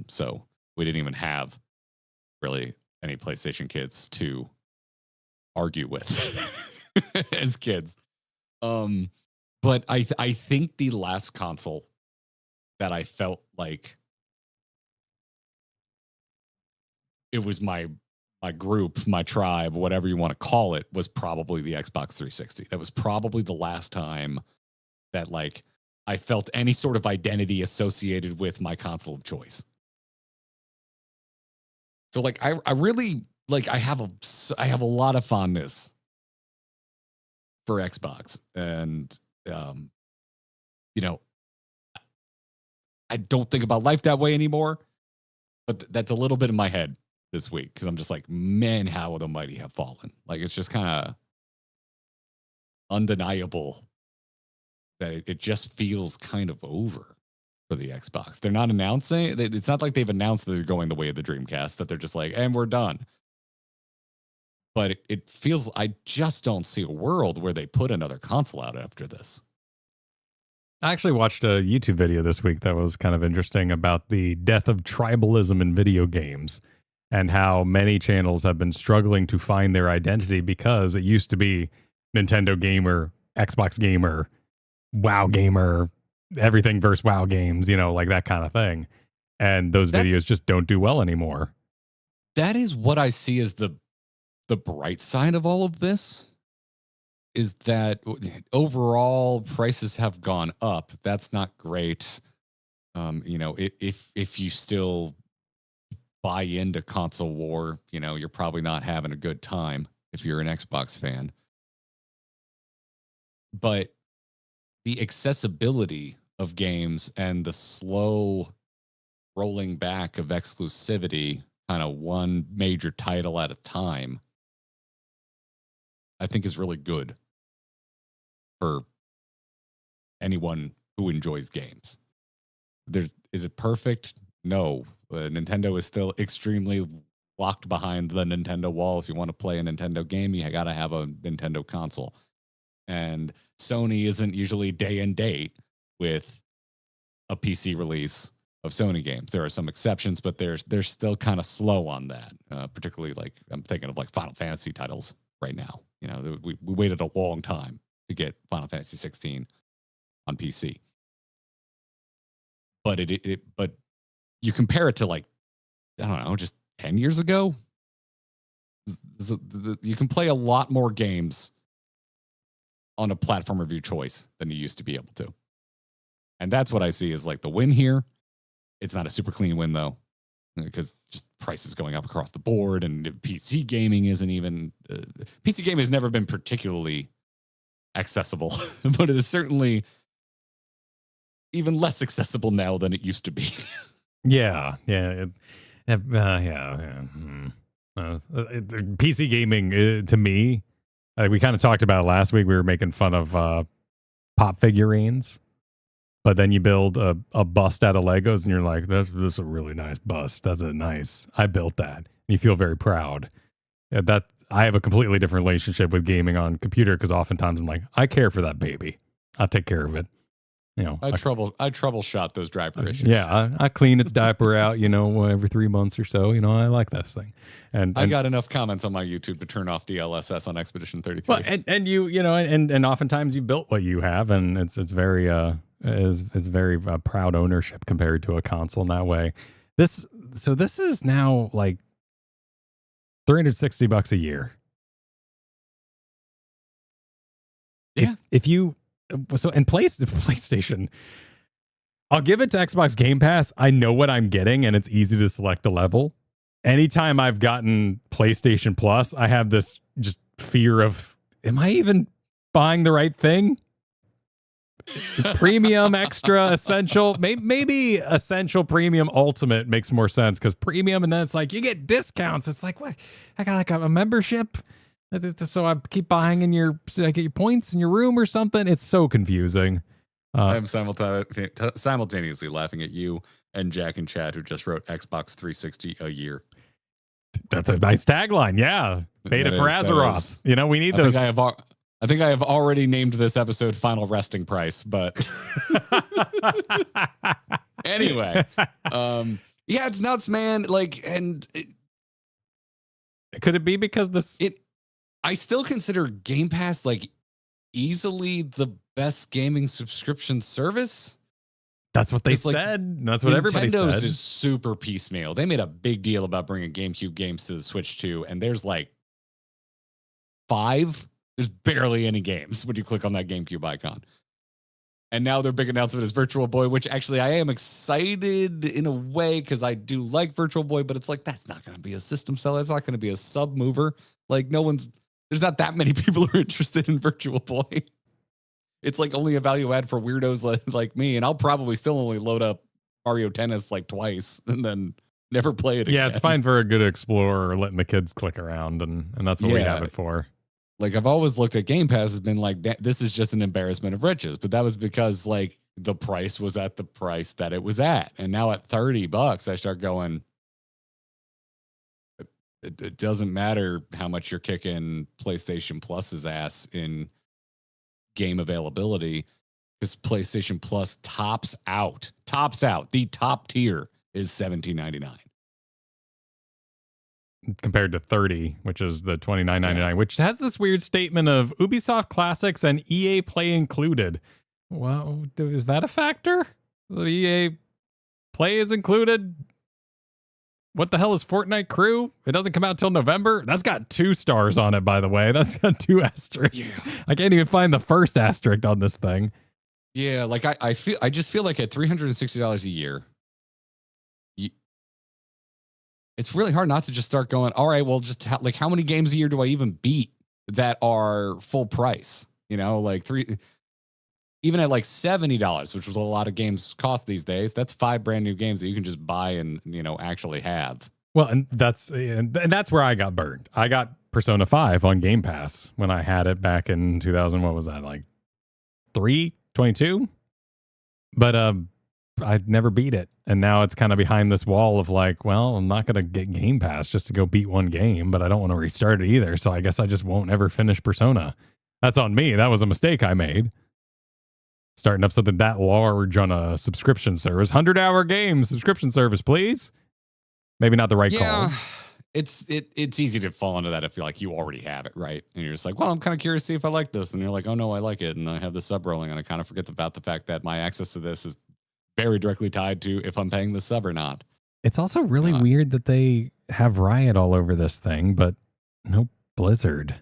[SPEAKER 2] So we didn't even have really any PlayStation kids to argue with as kids. But I think the last console that I felt like it was my group, my tribe, whatever you want to call it, was probably the Xbox 360. That was probably the last time that like I felt any sort of identity associated with my console of choice. So like I really like I have a lot of fondness for Xbox, and you know, I don't think about life that way anymore, but that's a little bit in my head this week because I'm just like, man, how the mighty have fallen. Like it's just kind of undeniable that it just feels kind of over for the Xbox. They're not announcing. It's not like they've announced that they're going the way of the Dreamcast, that they're just like, and we're done. But it feels, I just don't see a world where they put another console out after this.
[SPEAKER 1] I actually watched a YouTube video this week that was kind of interesting about the death of tribalism in video games and how many channels have been struggling to find their identity because it used to be Nintendo gamer, Xbox gamer, WoW gamer, everything versus WoW games, like that kind of thing. And those videos just don't do well anymore.
[SPEAKER 2] That is what I see as the bright side of all of this, is that overall prices have gone up. That's not great. If you still buy into console war, you're probably not having a good time if you're an Xbox fan. But the accessibility of games and the slow rolling back of exclusivity, kind of one major title at a time, I think is really good for anyone who enjoys games. Is it perfect? No. Nintendo is still extremely locked behind the Nintendo wall. If you want to play a Nintendo game, you got to have a Nintendo console. And Sony isn't usually day and date with a PC release of Sony games. There are some exceptions, but they're still kind of slow on that. Particularly like I'm thinking of like Final Fantasy titles right now. We waited a long time to get Final Fantasy 16 on PC. But but you compare it to like, I don't know, just 10 years ago, you can play a lot more games on a platform of your choice than you used to be able to. And that's what I see as like the win here. It's not a super clean win though, because just prices going up across the board, and PC gaming isn't even PC gaming has never been particularly accessible, but it is certainly even less accessible now than it used to be.
[SPEAKER 1] PC gaming to me, we kind of talked about it last week. We were making fun of pop figurines, but then you build a bust out of Legos and you're like, this is a really nice bust. That's a nice, I built that. And you feel very proud. That I have a completely different relationship with gaming on computer, because oftentimes I'm like, I care for that baby. I'll take care of it. I
[SPEAKER 2] troubleshot those driver issues.
[SPEAKER 1] Yeah, I clean its diaper out, every 3 months or so. I like this thing. And
[SPEAKER 2] I got enough comments on my YouTube to turn off DLSS on Expedition 33.
[SPEAKER 1] Well, and and oftentimes you built what you have, and it's very very proud ownership compared to a console in that way. This is now like $360 a year.
[SPEAKER 2] Yeah.
[SPEAKER 1] If you and PlayStation, I'll give it to Xbox Game Pass. I know what I'm getting, and it's easy to select a level. Anytime I've gotten PlayStation Plus, I have this just fear of, am I even buying the right thing? Premium, extra, essential. Maybe essential, premium, ultimate makes more sense, because premium, and then it's like you get discounts. It's like, what? I got like a membership, so I keep buying I get your points in your room or something. It's so confusing.
[SPEAKER 2] I'm simultaneously laughing at you and Jack and Chad, who just wrote Xbox 360 a year.
[SPEAKER 1] That's a nice tagline. Yeah. Beta for Azeroth. We need those.
[SPEAKER 2] I think I have already named this episode Final Resting Price, but anyway, yeah, it's nuts, man. Like, and
[SPEAKER 1] could it be because
[SPEAKER 2] I still consider Game Pass like easily the best gaming subscription service.
[SPEAKER 1] That's what they
[SPEAKER 2] It's like
[SPEAKER 1] said. That's what everybody
[SPEAKER 2] Nintendo's
[SPEAKER 1] said.
[SPEAKER 2] is super piecemeal. They made a big deal about bringing GameCube games to the Switch too, and there's like 5. There's barely any games when you click on that GameCube icon. And now their big announcement is Virtual Boy, which actually I am excited in a way because I do like Virtual Boy, but it's like, that's not going to be a system seller. It's not going to be a sub mover. Like there's not that many people who are interested in Virtual Boy. It's like only a value add for weirdos like me. And I'll probably still only load up Mario Tennis like twice and then never play it again.
[SPEAKER 1] Yeah, it's fine for a good explorer or letting the kids click around. And that's what we have it for.
[SPEAKER 2] Like I've always looked at Game Pass has been like, this is just an embarrassment of riches, but that was because like the price was at the price that it was at. And now at $30, I start going, it doesn't matter how much you're kicking PlayStation Plus's ass in game availability because PlayStation Plus tops out. The top tier is $17.99.
[SPEAKER 1] Compared to 30, which is the $29.99, which has this weird statement of Ubisoft Classics and EA Play included. Well, is that a factor? The EA Play is included? What the hell is Fortnite Crew? It doesn't come out till November? That's got 2 stars on it, by the way. That's got 2 asterisks. Yeah. I can't even find the first asterisk on this thing.
[SPEAKER 2] Yeah, like I just feel like at $360 a year, it's really hard not to just start going, all right, well, just like how many games a year do I even beat that are full price? You know, like even at like $70, which was a lot of games cost these days, that's 5 brand new games that you can just buy and, you know, actually have.
[SPEAKER 1] Well, and that's where I got burned. I got Persona 5 on Game Pass when I had it back in 2000. What was that, like 22? But I'd never beat it. And now it's kind of behind this wall of like, well, I'm not going to get Game Pass just to go beat one game, but I don't want to restart it either. So I guess I just won't ever finish Persona. That's on me. That was a mistake I made. Starting up something that large on a subscription service. 100-hour game subscription service, please. Maybe not the right call.
[SPEAKER 2] It's easy to fall into that if you're like, you already have it, right? And you're just like, well, I'm kind of curious to see if I like this. And you're like, oh no, I like it. And I have the sub rolling and I kind of forget about the fact that my access to this is very directly tied to if I'm paying the sub or not.
[SPEAKER 1] It's also really weird that they have Riot all over this thing, but no Blizzard.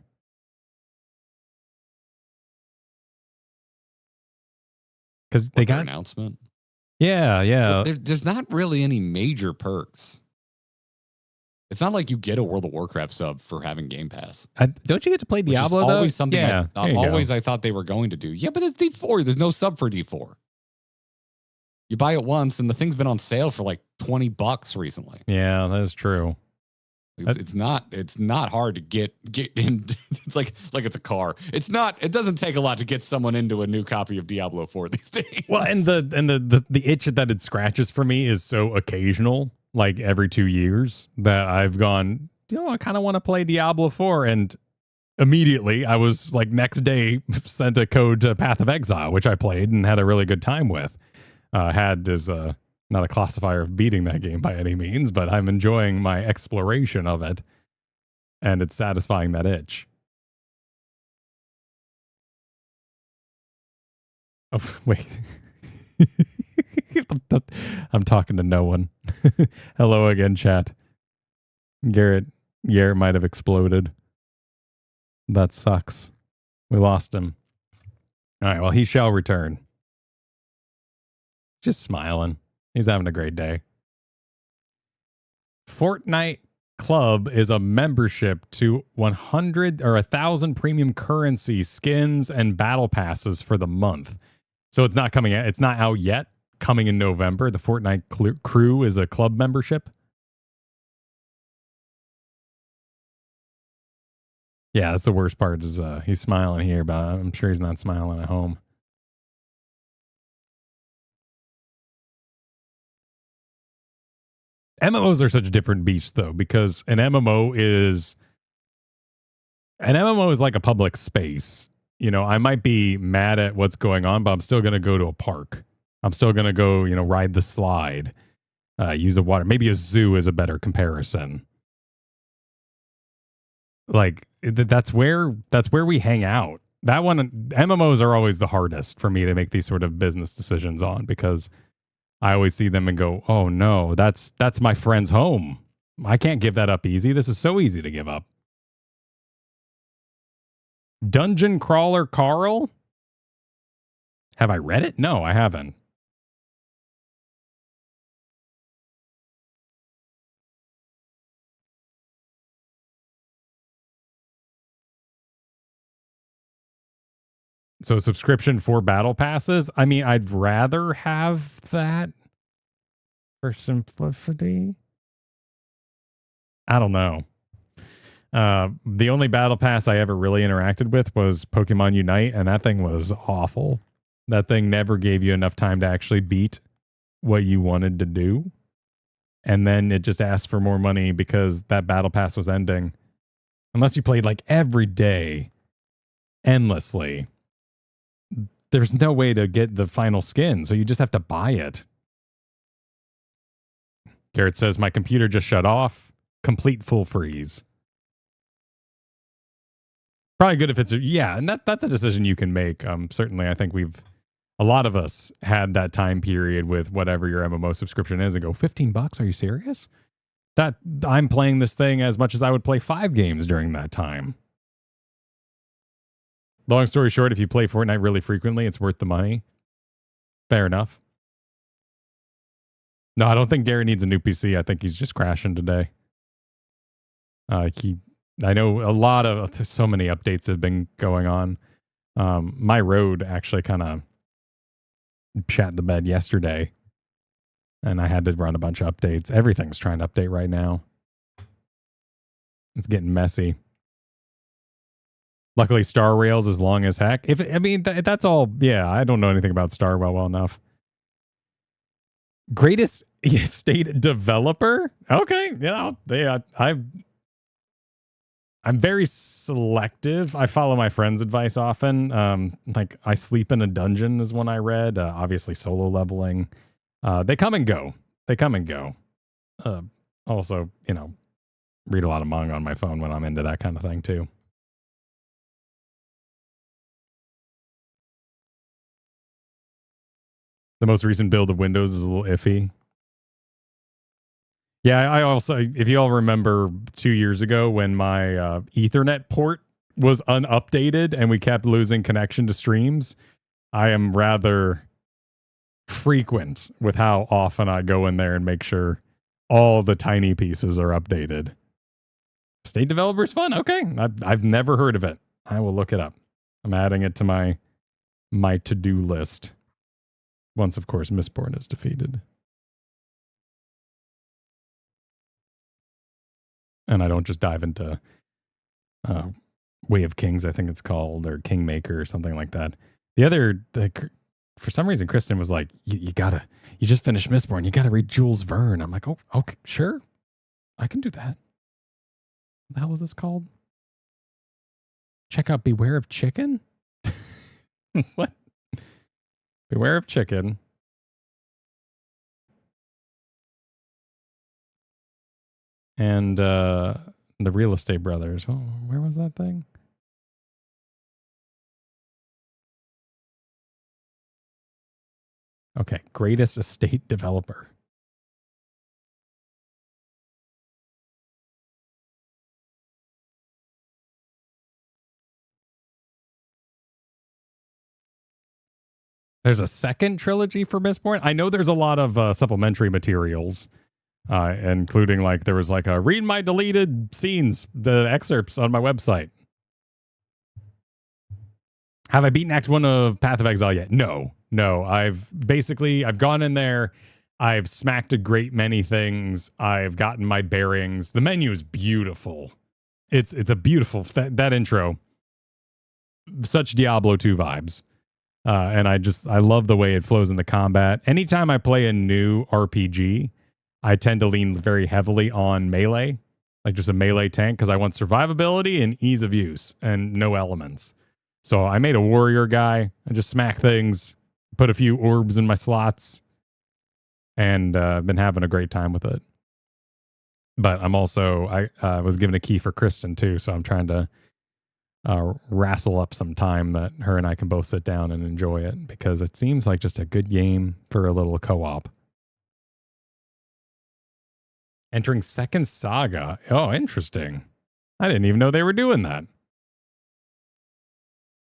[SPEAKER 1] Because they got
[SPEAKER 2] an announcement.
[SPEAKER 1] Yeah.
[SPEAKER 2] There's not really any major perks. It's not like you get a World of Warcraft sub for having Game Pass.
[SPEAKER 1] Don't you get to play Diablo?
[SPEAKER 2] Which is always something.
[SPEAKER 1] Yeah,
[SPEAKER 2] I thought they were going to do. Yeah, but it's D4. There's no sub for D4. You buy it once, and the thing's been on sale for like $20 recently.
[SPEAKER 1] Yeah, that is true.
[SPEAKER 2] It's not hard to get in. It's like it's a car. It doesn't take a lot to get someone into a new copy of Diablo 4 these days.
[SPEAKER 1] Well, and the itch that it scratches for me is so occasional, like every 2 years, that I've gone, I kind of want to play Diablo 4, and immediately I was like next day sent a code to Path of Exile, which I played and had a really good time with. Had is not a classifier of beating that game by any means, but I'm enjoying my exploration of it, and it's satisfying that itch. Oh, wait. I'm talking to no one. Hello again, chat. Garrett might have exploded. That sucks. We lost him. All right, well, he shall return. Just smiling. He's having a great day. Fortnite Club is a membership to 100 or 1,000 premium currency skins and battle passes for the month. So it's not coming out. It's not out yet. Coming in November. The Fortnite Crew is a club membership. Yeah, that's the worst part. Is he's smiling here, but I'm sure he's not smiling at home. MMOs are such a different beast, though, because an MMO is like a public space. I might be mad at what's going on, but I'm still going to go to a park. I'm still going to go, ride the slide, use a water. Maybe a zoo is a better comparison. Like that's where we hang out. That one, MMOs are always the hardest for me to make these sort of business decisions on, because I always see them and go, oh no, that's my friend's home. I can't give that up easy. This is so easy to give up. Dungeon Crawler Carl? Have I read it? No, I haven't. So subscription for battle passes? I mean, I'd rather have that for simplicity. I don't know. The only battle pass I ever really interacted with was Pokemon Unite, and that thing was awful. That thing never gave you enough time to actually beat what you wanted to do. And then it just asked for more money because that battle pass was ending. Unless you played like every day, endlessly, there's no way to get the final skin, so you just have to buy it. Garrett says, my computer just shut off. Complete full freeze. Probably good if it's, yeah, and that's a decision you can make. Certainly, I think a lot of us had that time period with whatever your MMO subscription is and go, $15? Are you serious? That I'm playing this thing as much as I would play 5 games during that time. Long story short, if you play Fortnite really frequently, it's worth the money. Fair enough. No, I don't think Garrett needs a new PC. I think he's just crashing today. I know so many updates have been going on. My road actually kind of shat the bed yesterday, and I had to run a bunch of updates. Everything's trying to update right now. It's getting messy. Luckily, Star Rails is long as heck. That's all. Yeah, I don't know anything about Star well enough. Greatest state developer? Okay, I'm very selective. I follow my friends' advice often. Like I Sleep in a Dungeon is one I read. Obviously, Solo Leveling. They come and go. Also, read a lot of manga on my phone when I'm into that kind of thing too. The most recent build of Windows is a little iffy. Yeah, I also, if you all remember 2 years ago when my Ethernet port was unupdated and we kept losing connection to streams, I am rather frequent with how often I go in there and make sure all the tiny pieces are updated. State developer's fun. Okay, I've never heard of it. I will look it up. I'm adding it to my to-do list. Once, of course, Mistborn is defeated. And I don't just dive into Way of Kings, I think it's called, or Kingmaker or something like that. For some reason, Kristen was like, you just finished Mistborn. You got to read Jules Verne. I'm like, oh, okay, sure. I can do that. What the hell is this called? Check out Beware of Chicken? What? Beware of Chicken. And the Real Estate Brothers. Oh, where was that thing? Okay, greatest estate developer. There's a second trilogy for Mistborn. I know there's a lot of supplementary materials, including there was a read my deleted scenes, the excerpts on my website. Have I beaten Act 1 of Path of Exile yet? No. I've gone in there. I've smacked a great many things. I've gotten my bearings. The menu is beautiful. It's a beautiful, that intro. Such Diablo 2 vibes. And I love the way it flows into combat. Anytime I play a new RPG, I tend to lean very heavily on melee, like just a melee tank, because I want survivability and ease of use and no elements. So I made a warrior guy. I just smack things, put a few orbs in my slots, and been having a great time with it. But I'm also, I was given a key for Kristen too, so I'm trying to wrestle up some time that her and I can both sit down and enjoy it, because it seems like just a good game for a little co-op. Entering second saga. Oh, interesting. I didn't even know they were doing that.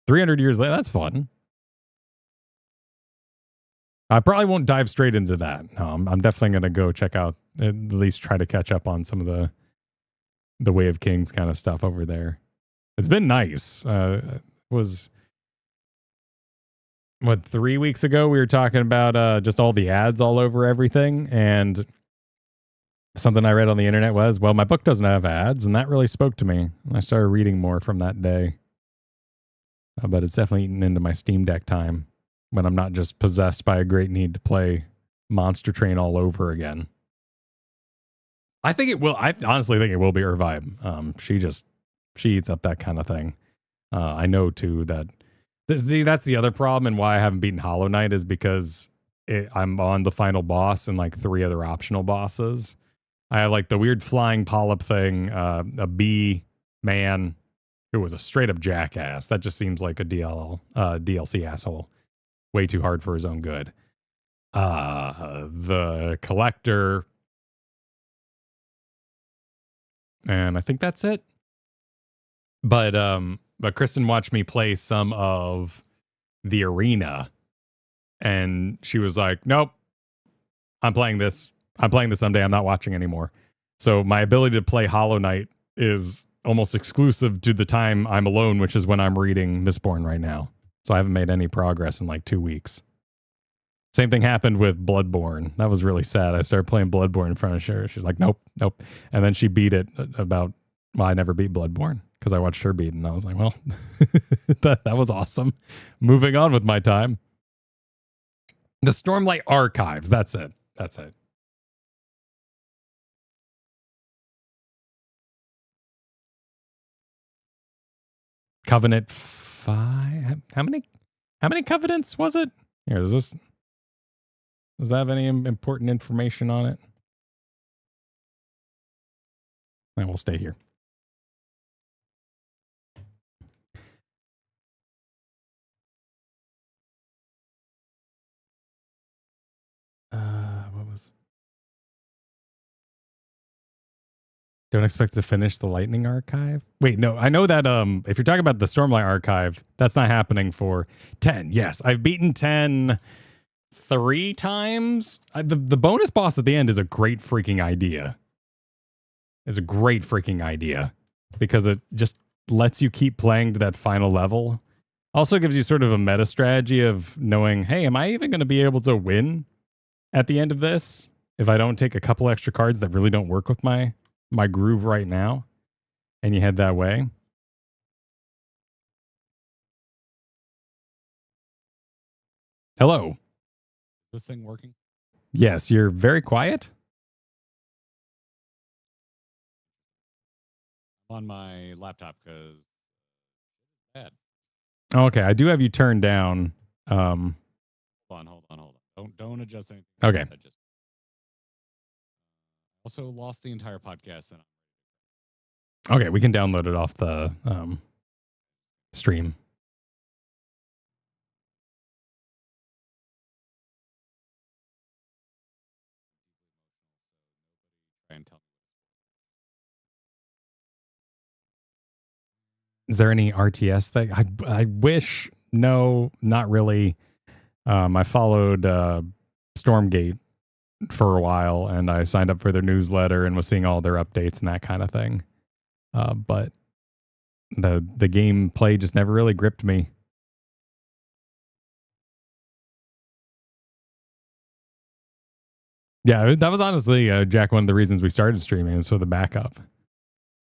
[SPEAKER 1] 300 years later, that's fun. I probably won't dive straight into that. No, I'm definitely going to go check out, at least try to catch up on some of the Way of Kings kind of stuff over there. It's been nice. Was, what, 3 weeks ago we were talking about just all the ads all over everything, and something I read on the internet was, well, my book doesn't have ads, and that really spoke to me. And I started reading more from that day. But it's definitely eaten into my Steam Deck time when I'm not just possessed by a great need to play Monster Train all over again. I think it will. I honestly think it will be her vibe. She eats up that kind of thing. I know too that that's the other problem, and why I haven't beaten Hollow Knight is because I'm on the final boss and like 3 other optional bosses. I have like the weird flying polyp thing, a bee man who was a straight up jackass. That just seems like a DLC asshole. Way too hard for his own good. The collector. And I think that's it. But Kristen watched me play some of the arena, and she was like, nope, I'm playing this someday. I'm not watching anymore. So my ability to play Hollow Knight is almost exclusive to the time I'm alone, which is when I'm reading Mistborn right now. So I haven't made any progress in like 2 weeks. Same thing happened with Bloodborne. That was really sad. I started playing Bloodborne in front of her. She's like, nope. And then she beat it I never beat Bloodborne because I watched her beat it, and I was like, well, that was awesome. Moving on with my time. The Stormlight Archives. That's it. Covenant 5. How many covenants was it? Here, does that have any important information on it? And we'll stay here. What was? Don't expect to finish the Lightning Archive? Wait, no. I know that if you're talking about the Stormlight Archive, that's not happening for 10. Yes, I've beaten 10 3 times. The bonus boss at the end is a great freaking idea. Because it just lets you keep playing to that final level. Also gives you sort of a meta strategy of knowing, hey, am I even going to be able to win at the end of this if I don't take a couple extra cards that really don't work with my groove right now, and you head that way. Hello.
[SPEAKER 2] Is this thing working?
[SPEAKER 1] Yes, you're very quiet.
[SPEAKER 2] On my laptop because bad.
[SPEAKER 1] Okay, I do have you turned down.
[SPEAKER 2] Hold on. Don't adjust anything.
[SPEAKER 1] Okay.
[SPEAKER 2] I just also lost the entire podcast.
[SPEAKER 1] Okay, we can download it off the stream.
[SPEAKER 2] Try and tell.
[SPEAKER 1] Is there any RTS thing? I wish. No, not really. I followed Stormgate for a while, and I signed up for their newsletter and was seeing all their updates and that kind of thing. But the gameplay just never really gripped me. Yeah, that was honestly, Jack, one of the reasons we started streaming is for the backup.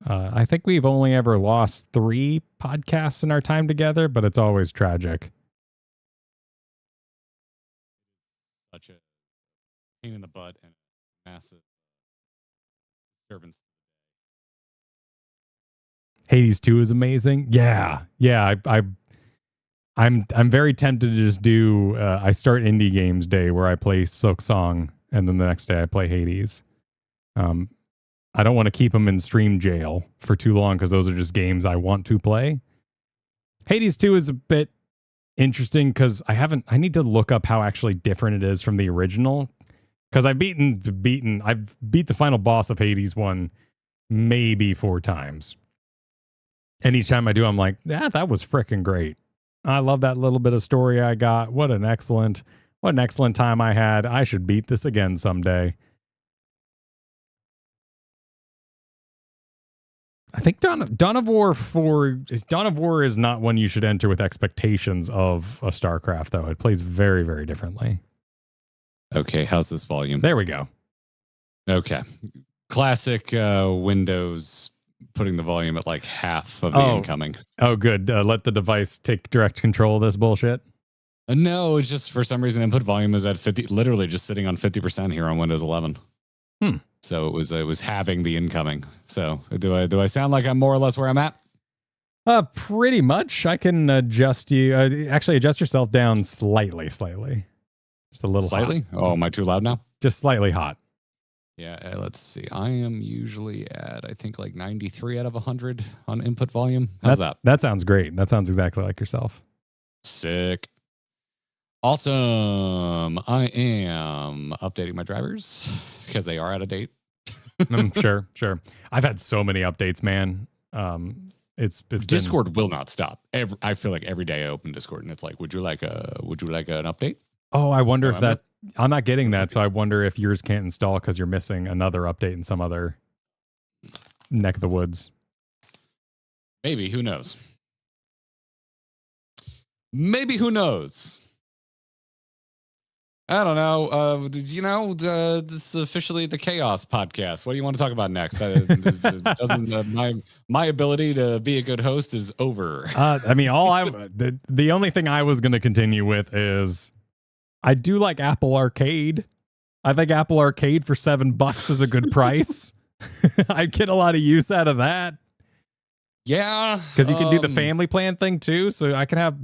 [SPEAKER 1] I think we've only ever lost 3 podcasts in our time together, but it's always tragic.
[SPEAKER 2] Such a pain in the butt and massive disturbance.
[SPEAKER 1] Hades 2 is amazing. Yeah. I'm very tempted to just do. I start indie games day where I play Silk Song, and then the next day I play Hades. I don't want to keep them in stream jail for too long because those are just games I want to play. Hades 2 is a bit interesting because I need to look up how actually different it is from the original. Because I've beat the final boss of Hades 1 maybe 4 times. And each time I do, I'm like, that was freaking great. I love that little bit of story I got. What an excellent time I had. I should beat this again someday. I think Dawn of War is not one you should enter with expectations of a StarCraft, though. It plays very, very differently.
[SPEAKER 2] Okay, how's this volume?
[SPEAKER 1] There we go.
[SPEAKER 2] Okay. Classic Windows putting the volume at like half of the incoming.
[SPEAKER 1] Oh, good. Let the device take direct control of this bullshit.
[SPEAKER 2] No, it's just for some reason input volume is at 50, literally just sitting on 50% here on Windows 11. So it was having the incoming. So do I sound like I'm more or less where I'm at?
[SPEAKER 1] Pretty much. I can adjust you. Actually, adjust yourself down slightly. Just a little
[SPEAKER 2] slightly.
[SPEAKER 1] Hot.
[SPEAKER 2] Oh, am I too loud now?
[SPEAKER 1] Just slightly hot.
[SPEAKER 2] Yeah, let's see. I am usually at, I think, like 93 out of 100 on input volume. How's that?
[SPEAKER 1] That sounds great. That sounds exactly like yourself.
[SPEAKER 2] Sick. Awesome. I am updating my drivers because they are out of date.
[SPEAKER 1] Sure. I've had so many updates, man. It's
[SPEAKER 2] Discord will not stop. I feel like every day I open Discord and it's like, would you like an update?
[SPEAKER 1] Oh, I wonder if that. I'm not getting that, so I wonder if yours can't install because you're missing another update in some other neck of the woods.
[SPEAKER 2] Maybe. Who knows? I don't know. This is officially the Chaos Podcast. What do you want to talk about next? My ability to be a good host is over.
[SPEAKER 1] I mean, the only thing I was going to continue with is I do like Apple Arcade. I think Apple Arcade for $7 is a good price. I get a lot of use out of that.
[SPEAKER 2] Yeah,
[SPEAKER 1] because you can do the family plan thing too. So I can have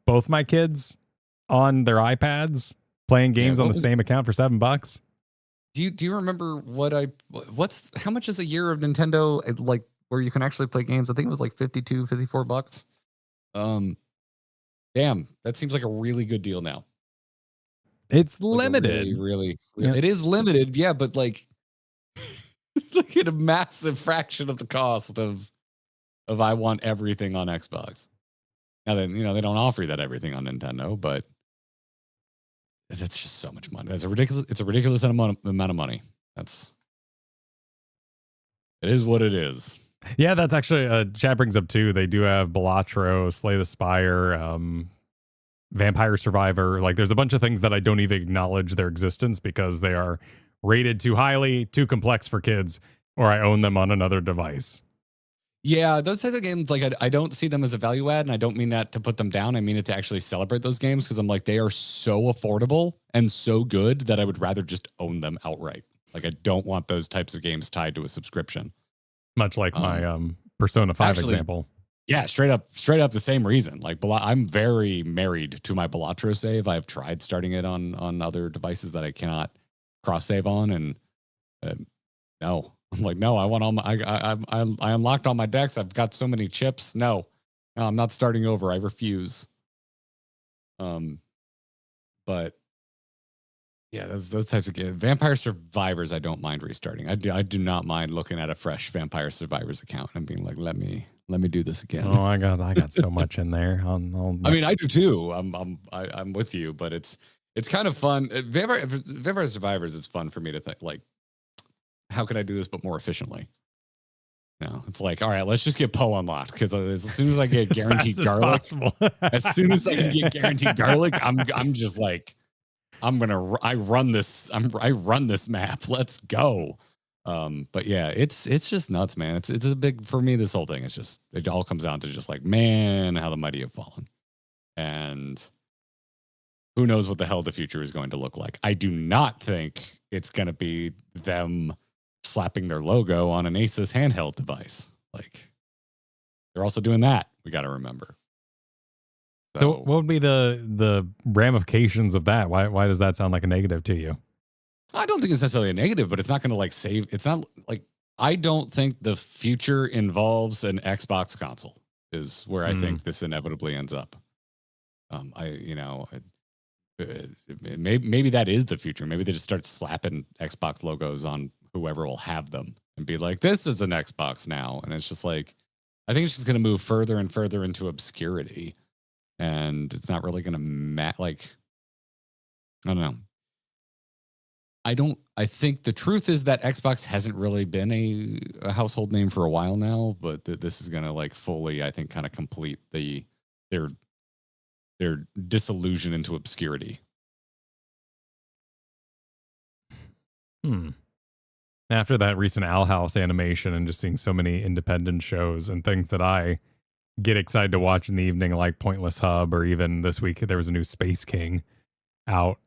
[SPEAKER 1] both my kids on their iPads playing games on the same account for $7.
[SPEAKER 2] Do you remember how much is a year of Nintendo like where you can actually play games? I think it was like $54. Damn, that seems like a really good deal now.
[SPEAKER 1] It's limited.
[SPEAKER 2] Really, it is limited. Yeah, but like at a massive fraction of the cost of I want everything on Xbox. Now then, they don't offer you that everything on Nintendo, but that's just so much money. It's a ridiculous amount of money. It is what it is.
[SPEAKER 1] Yeah, that's actually chat brings up too. They do have Balatro, Slay the Spire, Vampire Survivor. Like there's a bunch of things that I don't even acknowledge their existence because they are rated too highly, too complex for kids, or I own them on another device.
[SPEAKER 2] Yeah, those type of games, like I don't see them as a value add, and I don't mean that to put them down. I mean it to actually celebrate those games because I'm like, they are so affordable and so good that I would rather just own them outright. Like I don't want those types of games tied to a subscription.
[SPEAKER 1] Much like my Persona 5 example.
[SPEAKER 2] Yeah, straight up the same reason. Like I'm very married to my Balatro save. I've tried starting it on other devices that I cannot cross save on, and no. I'm like, no, I want all my, I unlocked all my decks. I've got so many chips. No, I'm not starting over. I refuse. But yeah, those types of games. Vampire Survivors, I don't mind restarting. I do not mind looking at a fresh Vampire Survivors account and being like, let me do this again.
[SPEAKER 1] Oh, I got so much in there. I
[SPEAKER 2] mean, I do too. I'm with you, but it's kind of fun. Vampire Survivors is fun for me to think like, how could I do this but more efficiently? It's like, all right, let's just get Poe unlocked because as soon as I get guaranteed garlic, as soon as I can get guaranteed garlic, I'm just like, I run this map. Let's go. But yeah, it's just nuts, man. It's a big, for me, this whole thing is just, it all comes down to just like, man, how the mighty have fallen. And who knows what the hell the future is going to look like. I do not think it's going to be them slapping their logo on an Asus handheld device. Like they're also doing that. We got to remember.
[SPEAKER 1] So what would be the ramifications of that? Why does that sound like a negative to you?
[SPEAKER 2] I don't think it's necessarily a negative, but it's not going to like save. It's not like, I don't think the future involves an Xbox console is where I think this inevitably ends up. maybe that is the future. Maybe they just start slapping Xbox logos on whoever will have them and be like, this is an Xbox now. And it's just like, I think it's just going to move further and further into obscurity. And it's not really going to like, I don't know. I think the truth is that Xbox hasn't really been a household name for a while now, but this is going to like fully, I think, kind of complete their disillusion into obscurity.
[SPEAKER 1] After that recent Owl House animation and just seeing so many independent shows and things that I get excited to watch in the evening, like Pointless Hub, or even this week there was a new Space King out.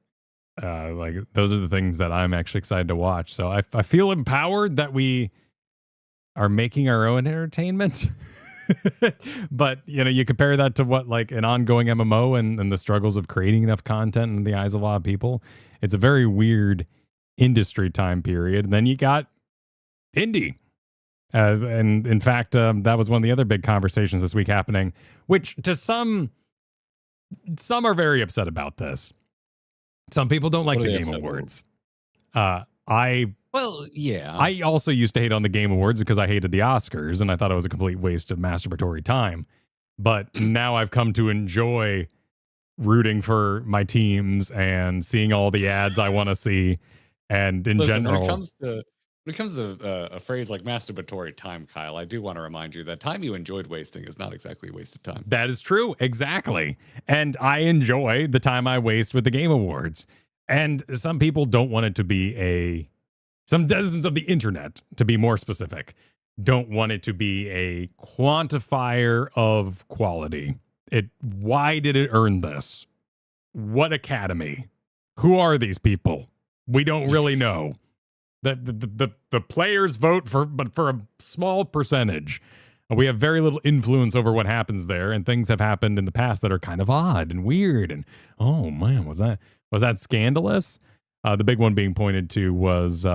[SPEAKER 1] Like those are the things that I'm actually excited to watch. So I feel empowered that we are making our own entertainment. But you compare that to what like an ongoing MMO and the struggles of creating enough content in the eyes of a lot of people. It's a very weird industry time period. And then you got indie. And in fact, that was one of the other big conversations this week happening, which to some are very upset about this. Some people don't like the Game Awards. I also used to hate on the Game Awards because I hated the Oscars and I thought it was a complete waste of masturbatory time. But now I've come to enjoy rooting for my teams and seeing all the ads I want to see. And in general,
[SPEAKER 2] when it comes to a phrase like masturbatory time, Kyle, I do want to remind you that time you enjoyed wasting is not exactly a waste of time.
[SPEAKER 1] That is true. Exactly. And I enjoy the time I waste with the Game Awards. And some people don't want it to be some denizens of the internet, to be more specific, don't want it to be a quantifier of quality. Why did it earn this? What academy? Who are these people? We don't really know. The players vote but for a small percentage. We have very little influence over what happens there, and things have happened in the past that are kind of odd and weird. And oh man, was that scandalous? The big one being pointed to was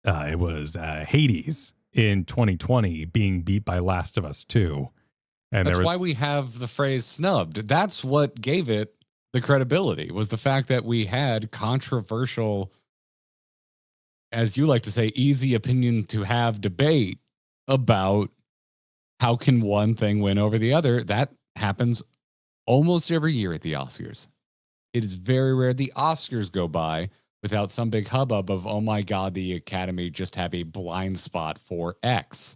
[SPEAKER 1] Hades in 2020 being beat by Last of Us 2. And
[SPEAKER 2] that's why we have the phrase snubbed. That's what gave it the credibility, was the fact that we had controversial, as you like to say, easy opinion to have debate about how can one thing win over the other. That happens almost every year at the Oscars. It is very rare the Oscars go by without some big hubbub of, oh my God, the Academy just have a blind spot for X.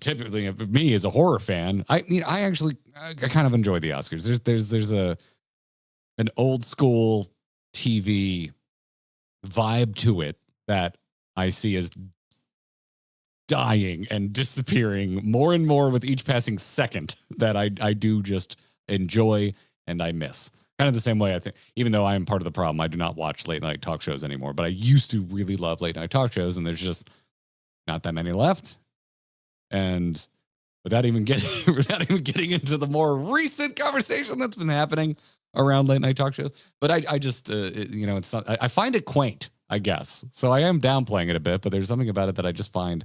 [SPEAKER 2] Typically, me as a horror fan, I kind of enjoy the Oscars. There's an old school TV vibe to it that I see as dying and disappearing more and more with each passing second that I do just enjoy and I miss. Kind of the same way, I think, even though I am part of the problem, I do not watch late night talk shows anymore, but I used to really love late night talk shows, and there's just not that many left. And without even getting into the more recent conversation that's been happening around late night talk shows, but I just it's not, I find it quaint, I guess. So I am downplaying it a bit, but there's something about it that I just find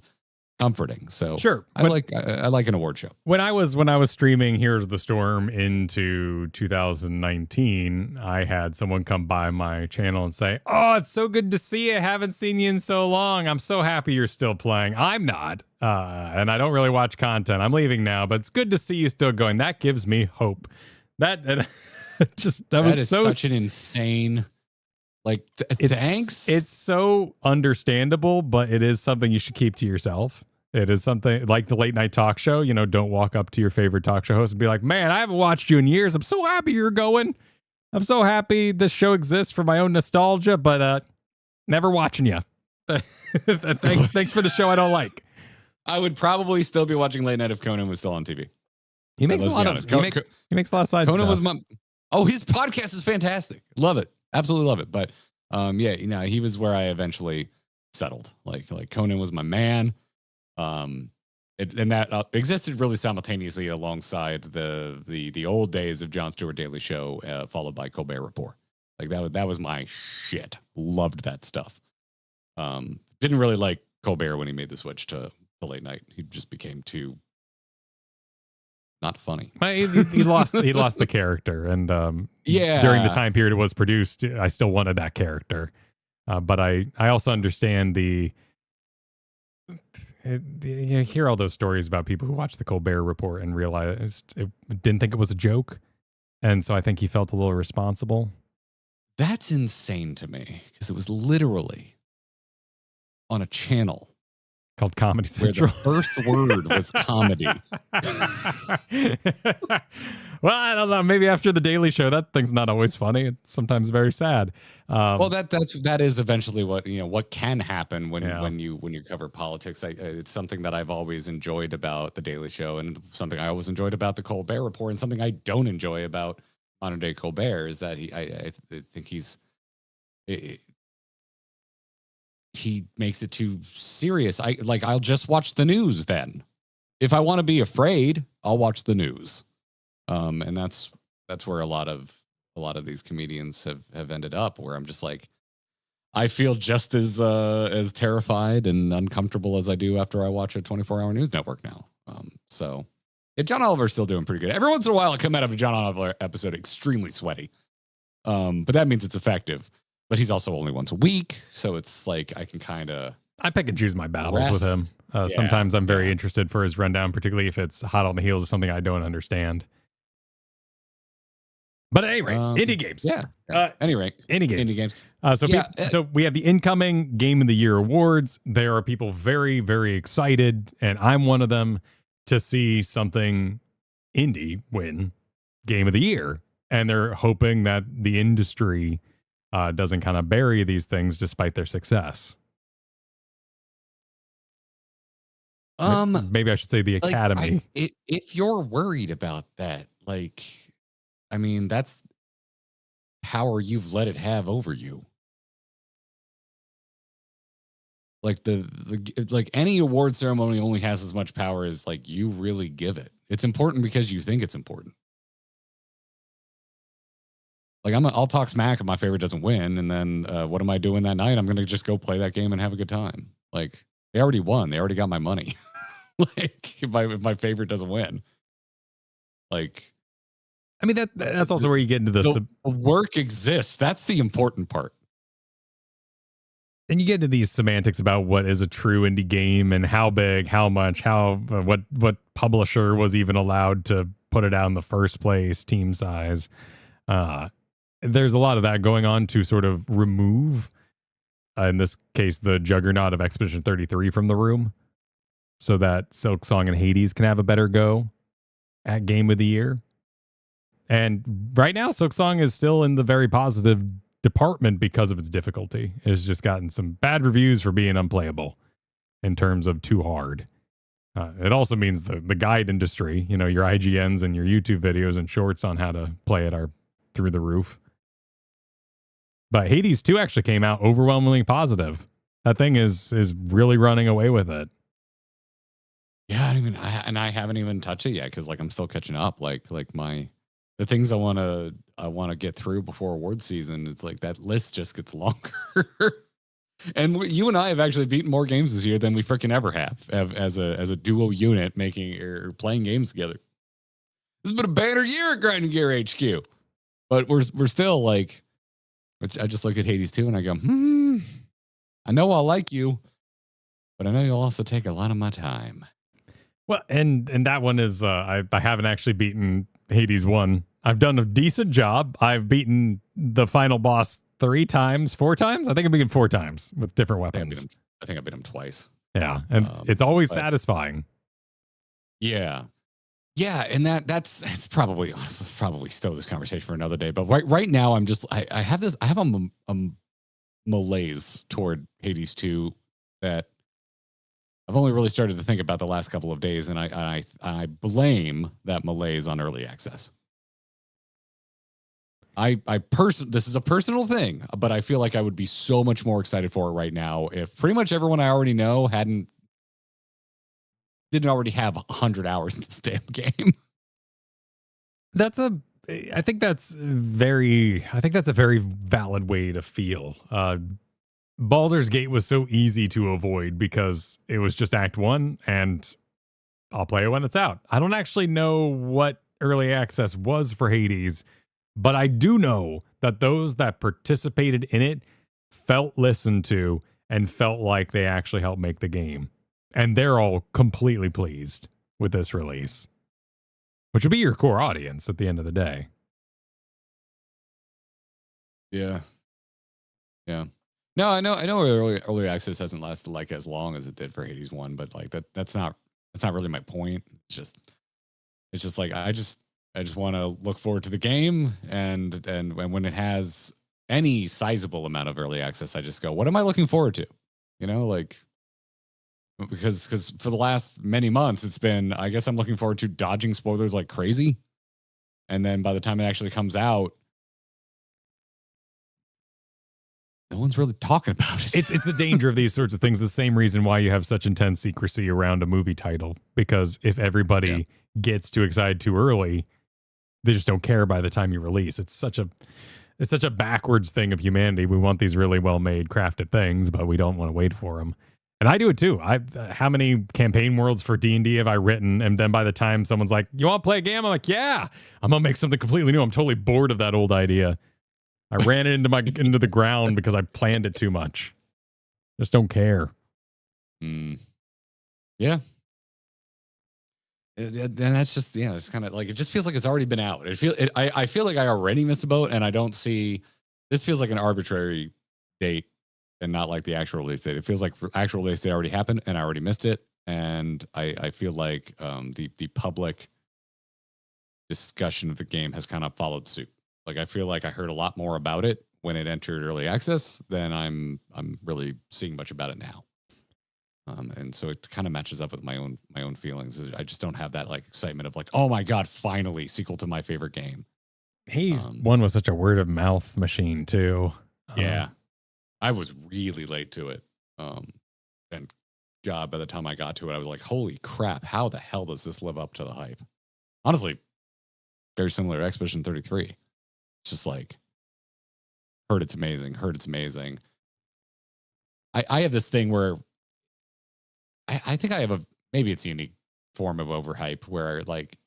[SPEAKER 2] comforting. So
[SPEAKER 1] sure,
[SPEAKER 2] I like an award show.
[SPEAKER 1] When I was streaming Here's the Storm into 2019, I had someone come by my channel and say, "Oh, it's so good to see you. Haven't seen you in so long. I'm so happy you're still playing." I'm not, and I don't really watch content. I'm leaving now, but it's good to see you still going. That gives me hope. That was so
[SPEAKER 2] such an insane. Like, thanks.
[SPEAKER 1] It's so understandable, but it is something you should keep to yourself. It is something like the late night talk show. Don't walk up to your favorite talk show host and be like, "Man, I haven't watched you in years. I'm so happy you're going. I'm so happy this show exists for my own nostalgia, but never watching you." Thanks for the show I don't like.
[SPEAKER 2] I would probably still be watching late night if Conan was still on TV.
[SPEAKER 1] He makes a lot of side
[SPEAKER 2] Conan
[SPEAKER 1] stuff.
[SPEAKER 2] His podcast is fantastic. Love it. Absolutely love it. But he was where I eventually settled. Like Conan was my man. And that existed really simultaneously alongside the old days of Jon Stewart Daily Show, followed by Colbert Report. Like that was my shit. Loved that stuff. Didn't really like Colbert when he made the switch to the late night. He just became too not funny.
[SPEAKER 1] He lost the character, and during the time period it was produced, I still wanted that character. But I also understand you hear all those stories about people who watch the Colbert Report and realized didn't think it was a joke, and so I think he felt a little responsible.
[SPEAKER 2] That's insane to me because it was literally on a channel
[SPEAKER 1] called Comedy Central,
[SPEAKER 2] where the first word was comedy.
[SPEAKER 1] Well, I don't know. Maybe after the Daily Show, that thing's not always funny. It's sometimes very sad.
[SPEAKER 2] Well, that is eventually what can happen when you cover politics. It's something that I've always enjoyed about the Daily Show, and something I always enjoyed about the Colbert Report, and something I don't enjoy about modern day Colbert is that I think he makes it too serious. I'll just watch the news then. If I want to be afraid, I'll watch the news. And that's where a lot of these comedians have ended up, where I'm just like, I feel just as terrified and uncomfortable as I do after I watch a 24-hour news network now. So John Oliver's still doing pretty good. Every once in a while I come out of a John Oliver episode extremely sweaty. But that means it's effective. But he's also only once a week, so it's like I can I
[SPEAKER 1] pick and choose my battles with him. Sometimes I'm very interested for his rundown, particularly if it's hot on the heels of something I don't understand. But at any rate, indie games.
[SPEAKER 2] Yeah. Indie games.
[SPEAKER 1] So we have the incoming Game of the Year awards. There are people very, very excited, and I'm one of them, to see something indie win Game of the Year. And they're hoping that the industry doesn't kind of bury these things despite their success. Maybe I should say the Academy.
[SPEAKER 2] If you're worried about that, that's power you've let it have over you. Any award ceremony only has as much power as you really give it. It's important because you think it's important. I'll talk smack if my favorite doesn't win, and then what am I doing that night? I'm gonna just go play that game and have a good time. They already won. They already got my money. If my favorite doesn't win,
[SPEAKER 1] that's also where you get into
[SPEAKER 2] the work exists. That's the important part.
[SPEAKER 1] And you get into these semantics about what is a true indie game and how big, how much, what publisher was even allowed to put it out in the first place, team size. There's a lot of that going on to sort of remove, in this case, the juggernaut of Expedition 33 from the room, so that Silksong and Hades can have a better go at Game of the Year. And right now, Silksong is still in the very positive department because of its difficulty. It's just gotten some bad reviews for being unplayable in terms of too hard. It also means the guide industry, your IGNs and your YouTube videos and shorts on how to play it are through the roof. But Hades 2 actually came out overwhelmingly positive. That thing is really running away with it.
[SPEAKER 2] Yeah, I haven't even touched it yet because I'm still catching up. The things I want to get through before award season. It's that list just gets longer. And you and I have actually beaten more games this year than we freaking ever have as a duo unit making or playing games together. This has been a banner year at Grinding Gear HQ. But we're still I just look at Hades 2 and I go, I know I'll like you, but I know you'll also take a lot of my time.
[SPEAKER 1] Well, and that one is, I haven't actually beaten Hades 1. I've done a decent job. I've beaten the final boss 4 times. I think I've beaten 4 times with different weapons.
[SPEAKER 2] I think I beat him twice.
[SPEAKER 1] Yeah, and it's always satisfying.
[SPEAKER 2] Yeah. Yeah, and it's probably still this conversation for another day. But right now, I have a malaise toward Hades 2 that I've only really started to think about the last couple of days, and I blame that malaise on early access. This is a personal thing, but I feel like I would be so much more excited for it right now if pretty much everyone I already know didn't already have 100 hours in this damn game.
[SPEAKER 1] I think that's a very valid way to feel. Baldur's Gate was so easy to avoid because it was just Act 1, and I'll play it when it's out. I don't actually know what early access was for Hades, but I do know that those that participated in it felt listened to and felt like they actually helped make the game. And they're all completely pleased with this release, which would be your core audience at the end of the day.
[SPEAKER 2] Yeah. Yeah. No, I know early access hasn't lasted like as long as it did for Hades 1, but like that's not really my point. It's just like I just want to look forward to the game, and when it has any sizable amount of early access, I just go, what am I looking forward to? You know, like, because for the last many months it's been, I guess I'm looking forward to dodging spoilers like crazy. And then by the time it actually comes out, no one's really talking about it.
[SPEAKER 1] It's the danger of these sorts of things. The same reason why you have such intense secrecy around a movie title, because if everybody gets too excited too early, they just don't care by the time you release. It's such a backwards thing of humanity. We want these really well made, crafted things, but we don't want to wait for them. And I do it too. How many campaign worlds for D&D have I written? And then by the time someone's like, "You want to play a game?" I'm like, "Yeah, I'm gonna make something completely new. I'm totally bored of that old idea. I ran it into the ground because I planned it too much. Just don't care."
[SPEAKER 2] Yeah. And that's just, it's kind of like, it just feels like it's already been out. I feel like I already missed a boat, and I don't see, this feels like an arbitrary date and not like the actual release date. It feels like actual release date already happened and I already missed it. And I feel like the public discussion of the game has kind of followed suit. Like, I feel like I heard a lot more about it when it entered early access than I'm really seeing much about it now. And so it kind of matches up with my own feelings. I just don't have that like excitement of like, oh my God, finally sequel to my favorite game.
[SPEAKER 1] Hades 1 was such a word of mouth machine too.
[SPEAKER 2] Yeah. I was really late to it. And God, by the time I got to it, I was like, holy crap, how the hell does this live up to the hype? Honestly, very similar to Expedition 33. It's just like, heard it's amazing. I have this thing where I think I have maybe it's a unique form of overhype where like,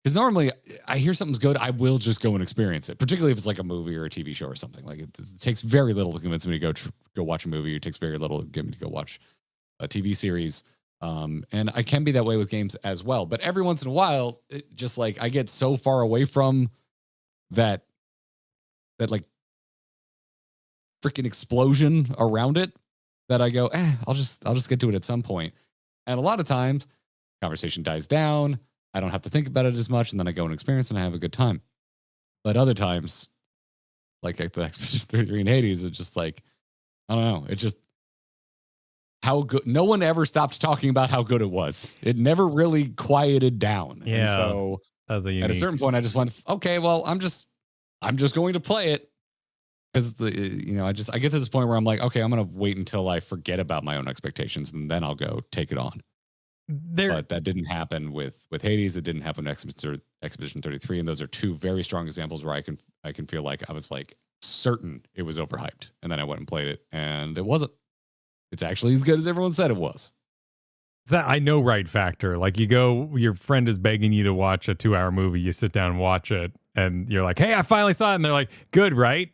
[SPEAKER 2] because normally I hear something's good, I will just go and experience it, particularly if it's like a movie or a TV show or something. Like it takes very little to convince me to go watch a movie. It takes very little to get me to go watch a TV series. And I can be that way with games as well. But every once in a while, it just like I get so far away from that like freaking explosion around it that I go, I'll just get to it at some point. And a lot of times, conversation dies down. I don't have to think about it as much, and then I go and experience it and I have a good time. But other times, like the Expedition 33 and Hades, it's just like, I don't know. It's just how good. No one ever stopped talking about how good it was. It never really quieted down.
[SPEAKER 1] Yeah.
[SPEAKER 2] And so
[SPEAKER 1] at
[SPEAKER 2] a certain point, I just went, okay, well, I'm just going to play it. Because I get to this point where I'm like, okay, I'm gonna wait until I forget about my own expectations, and then I'll go take it on. But that didn't happen with Hades. It didn't happen with Expedition 33, and those are two very strong examples where I can feel like I was like certain it was overhyped, and then I went and played it, and it wasn't. It's actually as good as everyone said it was.
[SPEAKER 1] It's that I know right factor. Like you go, your friend is begging you to watch a 2-hour movie. You sit down and watch it, and you're like, "Hey, I finally saw it," and they're like, "Good, right?"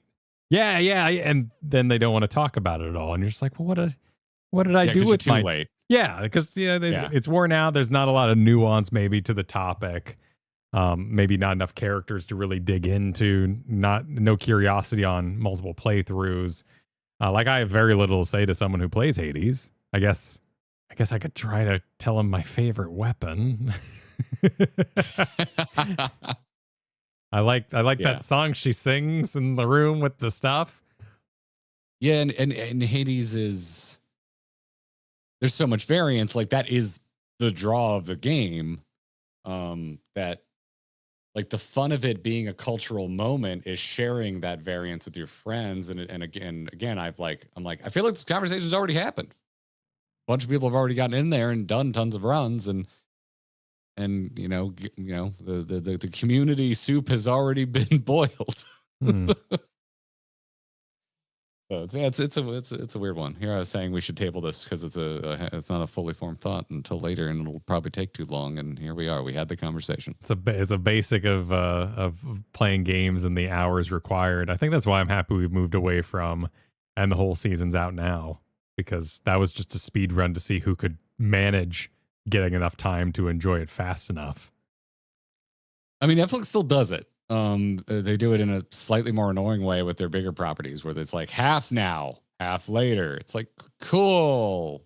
[SPEAKER 1] Yeah, and then they don't want to talk about it at all, and you're just like, "Well, what did I do with my?"
[SPEAKER 2] Late.
[SPEAKER 1] Yeah, because it's worn out. There's not a lot of nuance maybe to the topic. Maybe not enough characters to really dig into. No curiosity on multiple playthroughs. Like I have very little to say to someone who plays Hades. I guess I could try to tell him my favorite weapon. I like that song she sings in the room with the stuff.
[SPEAKER 2] Yeah, and Hades is, there's so much variance. Like that is the draw of the game. That like the fun of it being a cultural moment is sharing that variance with your friends. And again, I'm like, I feel like this conversation's already happened. A bunch of people have already gotten in there and done tons of runs, and the community soup has already been boiled. So it's a weird one. Here I was saying we should table this because it's not a fully formed thought until later, and it'll probably take too long. And here we are. We had the conversation.
[SPEAKER 1] It's a basic of playing games and the hours required. I think that's why I'm happy we've moved away from, and the whole season's out now, because that was just a speed run to see who could manage getting enough time to enjoy it fast enough.
[SPEAKER 2] I mean, Netflix still does it. They do it in a slightly more annoying way with their bigger properties, where it's like half now, half later. It's like, cool.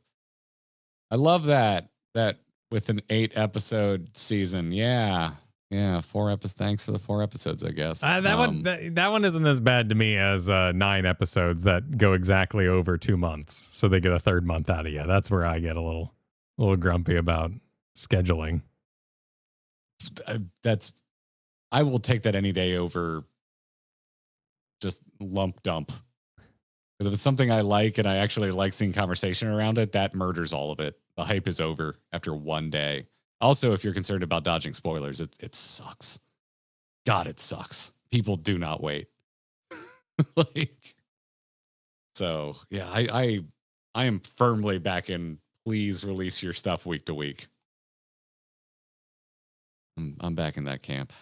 [SPEAKER 2] I love that. That with an 8-episode season. Yeah. 4 episodes. Thanks for the 4 episodes, I guess.
[SPEAKER 1] That one isn't as bad to me as 9 episodes that go exactly over 2 months, so they get a third month out of you. That's where I get a little grumpy about scheduling.
[SPEAKER 2] I will take that any day over just lump dump. Because if it's something I like and I actually like seeing conversation around it, that murders all of it. The hype is over after one day. Also, if you're concerned about dodging spoilers, it sucks. God, it sucks. People do not wait. So yeah, I am firmly back in. Please release your stuff week to week. I'm back in that camp.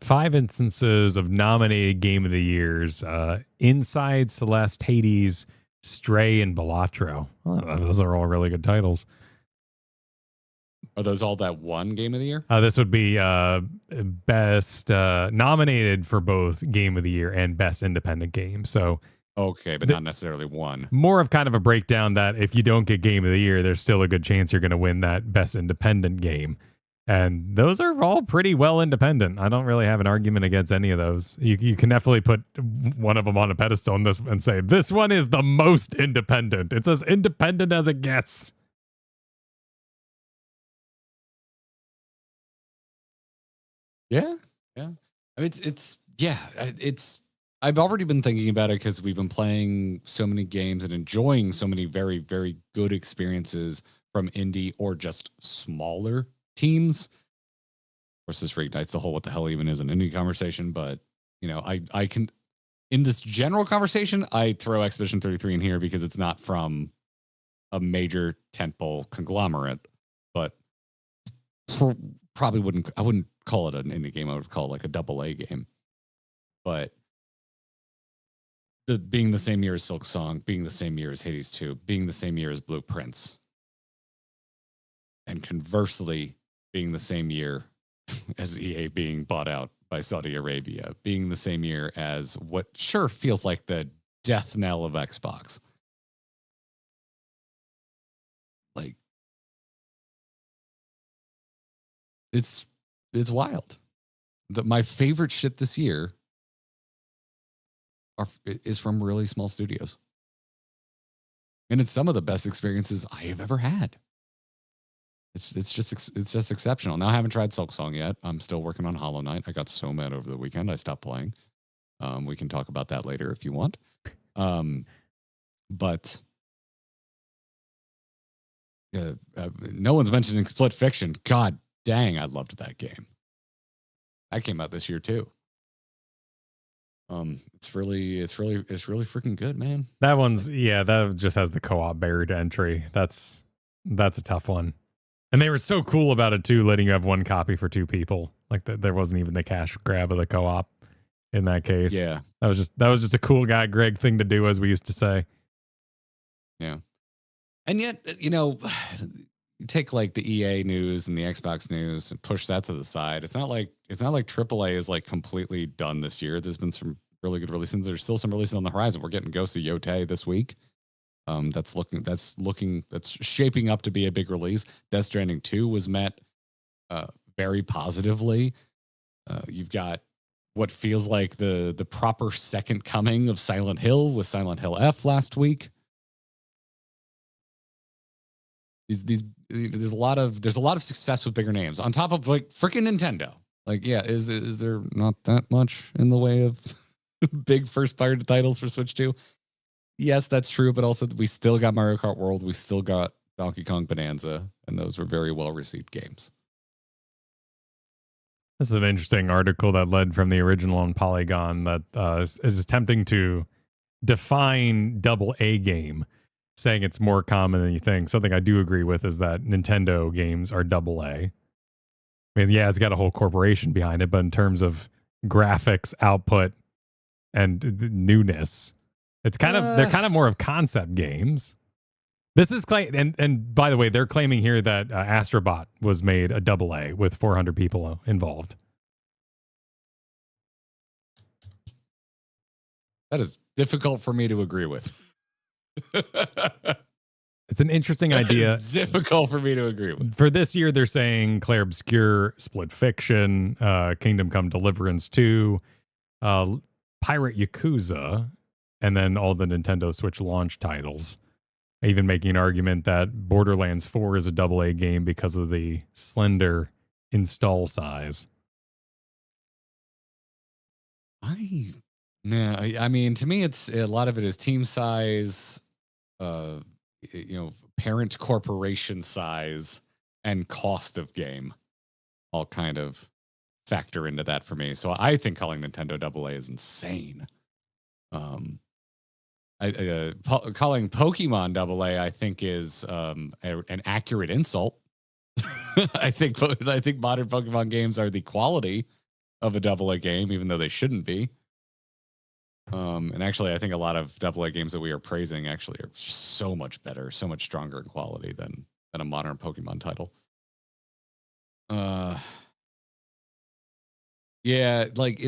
[SPEAKER 1] 5 instances of nominated Game of the Years: Inside, Celeste, Hades, Stray, and Balatro. Oh, those are all really good titles.
[SPEAKER 2] Are those all that one Game of the Year?
[SPEAKER 1] This would be best nominated for both Game of the Year and Best Independent Game. So
[SPEAKER 2] okay, but not necessarily one.
[SPEAKER 1] More of kind of a breakdown that if you don't get Game of the Year, there's still a good chance you're going to win that Best Independent Game. And those are all pretty well independent. I don't really have an argument against any of those. You can definitely put one of them on a pedestal and say, this one is the most independent. It's as independent as it gets.
[SPEAKER 2] Yeah. I mean, I've already been thinking about it because we've been playing so many games and enjoying so many very, very good experiences from indie or just smaller teams. Of course, this reignites the whole what the hell even is an indie conversation, but I can, in this general conversation, I throw Expedition 33 in here because it's not from a major tentpole conglomerate, but probably I wouldn't call it an indie game. I would call it like a AA game. But being the same year as Silk Song, being the same year as Hades 2, being the same year as Blueprints, and conversely, being the same year as EA being bought out by Saudi Arabia, being the same year as what sure feels like the death knell of Xbox. Like, it's wild. My favorite shit this year is from really small studios. And it's some of the best experiences I have ever had. It's just exceptional. Now I haven't tried Silk Song yet. I'm still working on Hollow Knight. I got so mad over the weekend I stopped playing. We can talk about that later if you want. But no one's mentioning Split Fiction. God dang, I loved that game. That came out this year too. It's really freaking good, man.
[SPEAKER 1] That just has the co-op barrier to entry. That's a tough one. And they were so cool about it too, letting you have one copy for 2 people. Like there wasn't even the cash grab of the co-op in that case.
[SPEAKER 2] Yeah,
[SPEAKER 1] that was just a cool guy Greg thing to do, as we used to say.
[SPEAKER 2] Yeah, and yet you take like the EA news and the Xbox news and push that to the side. It's not like AAA is like completely done this year. There's been some really good releases. There's still some releases on the horizon. We're getting Ghost of Yotei this week. That's shaping up to be a big release. Death Stranding 2 was met very positively. You've got what feels like the proper second coming of Silent Hill with Silent Hill F last week. There's a lot of success with bigger names on top of like freaking Nintendo. Like, yeah, is there not that much in the way of big first party titles for Switch 2? Yes, that's true, but also we still got Mario Kart World, we still got Donkey Kong Bonanza, and those were very well received games.
[SPEAKER 1] This is an interesting article that led from the original on Polygon that is attempting to define double A game, saying it's more common than you think. Something I do agree with is that Nintendo games are double A. I mean, yeah, it's got a whole corporation behind it, but in terms of graphics, output, and newness, it's kind of they're kind of more of concept games. This is and by the way, they're claiming here that Astrobot was made a double A with 400 people involved.
[SPEAKER 2] That is difficult for me to agree with.
[SPEAKER 1] It's an interesting idea.
[SPEAKER 2] It's difficult for me to agree with.
[SPEAKER 1] For this year, they're saying Claire Obscure, Split Fiction, Kingdom Come Deliverance 2, Pirate Yakuza, and then all the Nintendo Switch launch titles. Even making an argument that Borderlands 4 is a double A game because of the slender install size.
[SPEAKER 2] I mean, to me, it's a lot of it is team size, parent corporation size, and cost of game, all kind of factor into that for me. So I think calling Nintendo double A is insane. Calling Pokemon double A, I think, is an accurate insult. I think modern Pokemon games are the quality of a double A game, even though they shouldn't be. And actually, I think a lot of double A games that we are praising actually are so much better, so much stronger in quality than a modern Pokemon title. Yeah, like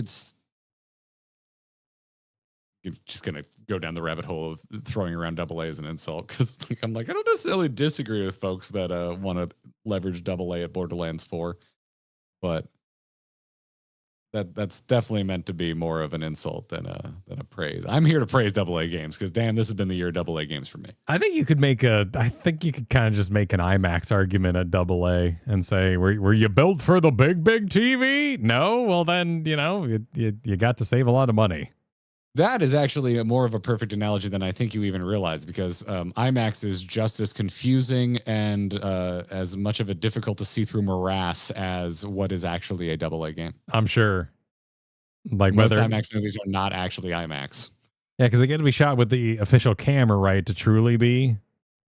[SPEAKER 2] you're just gonna go down the rabbit hole of throwing around double A as an insult, because I'm like, I don't necessarily disagree with folks that want to leverage double A at Borderlands 4, but that's definitely meant to be more of an insult than a praise. I'm here to praise double A games because damn, this has been the year of double A games for me.
[SPEAKER 1] I think you could kind of just make an IMAX argument at double A and say, were you built for the big TV? No? Well then, you got to save a lot of money.
[SPEAKER 2] That is actually more of a perfect analogy than I think you even realize, because IMAX is just as confusing and as much of a difficult to see through morass as what is actually a double A game.
[SPEAKER 1] I'm sure. Like
[SPEAKER 2] most IMAX movies are not actually IMAX.
[SPEAKER 1] Yeah, because they got to be shot with the official camera, right, to truly be.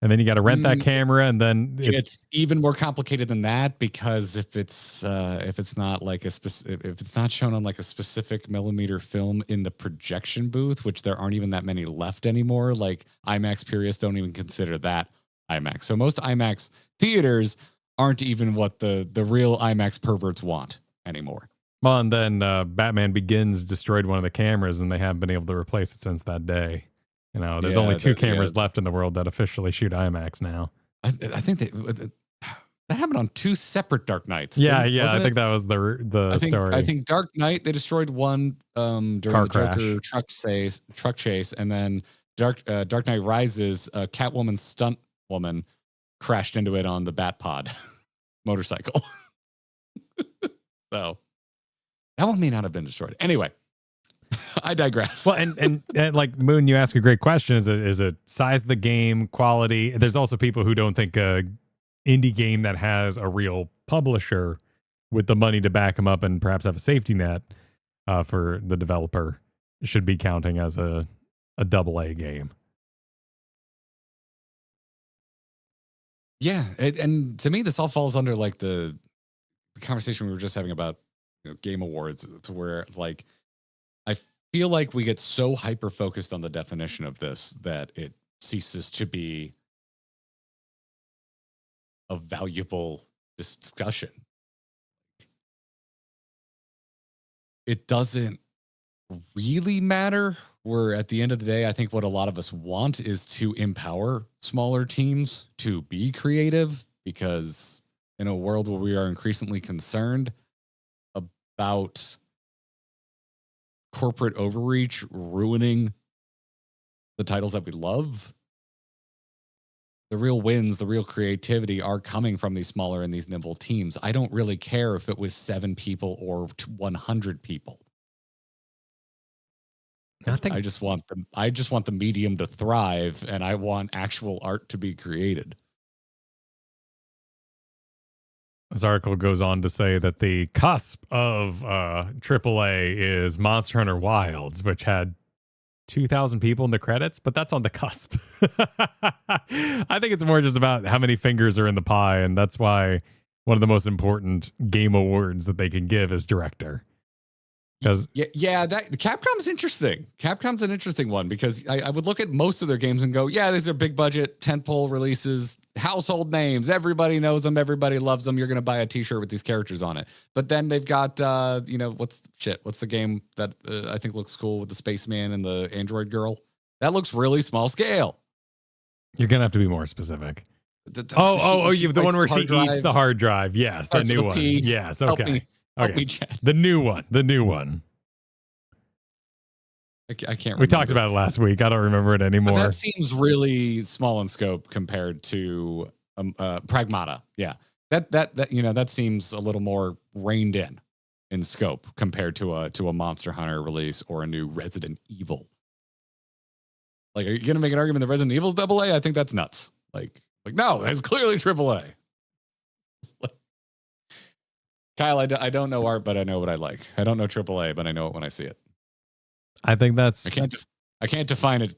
[SPEAKER 1] And then you got to rent that camera, and then
[SPEAKER 2] it's even more complicated than that, because if it's not like if it's not shown on like a specific millimeter film in the projection booth, which there aren't even that many left anymore, like IMAX purists don't even consider that IMAX. So most IMAX theaters aren't even what the real IMAX perverts want anymore.
[SPEAKER 1] Well, and then Batman Begins destroyed one of the cameras, and they haven't been able to replace it since that day. There's only 2 cameras left in the world that officially shoot IMAX now.
[SPEAKER 2] I think that happened on 2 separate Dark Knights.
[SPEAKER 1] Yeah. I think that was the story.
[SPEAKER 2] I think Dark Knight, they destroyed one during
[SPEAKER 1] Car
[SPEAKER 2] the Joker truck chase, and then Dark Knight Rises, Catwoman stunt woman crashed into it on the Batpod motorcycle. So that one may not have been destroyed. Anyway. I digress.
[SPEAKER 1] Well, and like Moon, you ask a great question. Is it size of the game, quality? There's also people who don't think a indie game that has a real publisher with the money to back them up and perhaps have a safety net for the developer should be counting as a double A game.
[SPEAKER 2] Yeah, and to me, this all falls under like the conversation we were just having about game awards, to where like I feel like we get so hyper focused on the definition of this that it ceases to be a valuable discussion. It doesn't really matter. Where at the end of the day, I think what a lot of us want is to empower smaller teams to be creative, because in a world where we are increasingly concerned about corporate overreach ruining the titles that we love, the real wins, the real creativity are coming from these smaller and these nimble teams. I don't really care if it was 7 people or 100 people. I just want the medium to thrive, and I want actual art to be created.
[SPEAKER 1] This article goes on to say that the cusp of AAA is Monster Hunter Wilds, which had 2,000 people in the credits, but that's on the cusp. I think it's more just about how many fingers are in the pie, and that's why one of the most important game awards that they can give is director. Because
[SPEAKER 2] that Capcom's interesting. Capcom's an interesting one because I would look at most of their games and go, yeah, these are big budget tentpole releases, household names. Everybody knows them. Everybody loves them. You're going to buy a T-shirt with these characters on it. But then they've got, what's the game that I think looks cool with the spaceman and the android girl? That looks really small scale.
[SPEAKER 1] You're gonna have to be more specific. The one where she eats the hard drive. Yes, the new one. Yes, okay.
[SPEAKER 2] Help me, Chad.
[SPEAKER 1] The new one.
[SPEAKER 2] I can't remember.
[SPEAKER 1] We talked about it last week. I don't remember it anymore.
[SPEAKER 2] But that seems really small in scope compared to Pragmata. Yeah. That seems a little more reined in scope compared to a Monster Hunter release or a new Resident Evil. Like, are you going to make an argument that Resident Evil's AA? I think that's nuts. Like no, that's clearly AAA. Kyle, I don't know art, but I know what I like. I don't know AAA, but I know it when I see it.
[SPEAKER 1] I think that's...
[SPEAKER 2] I can't define it.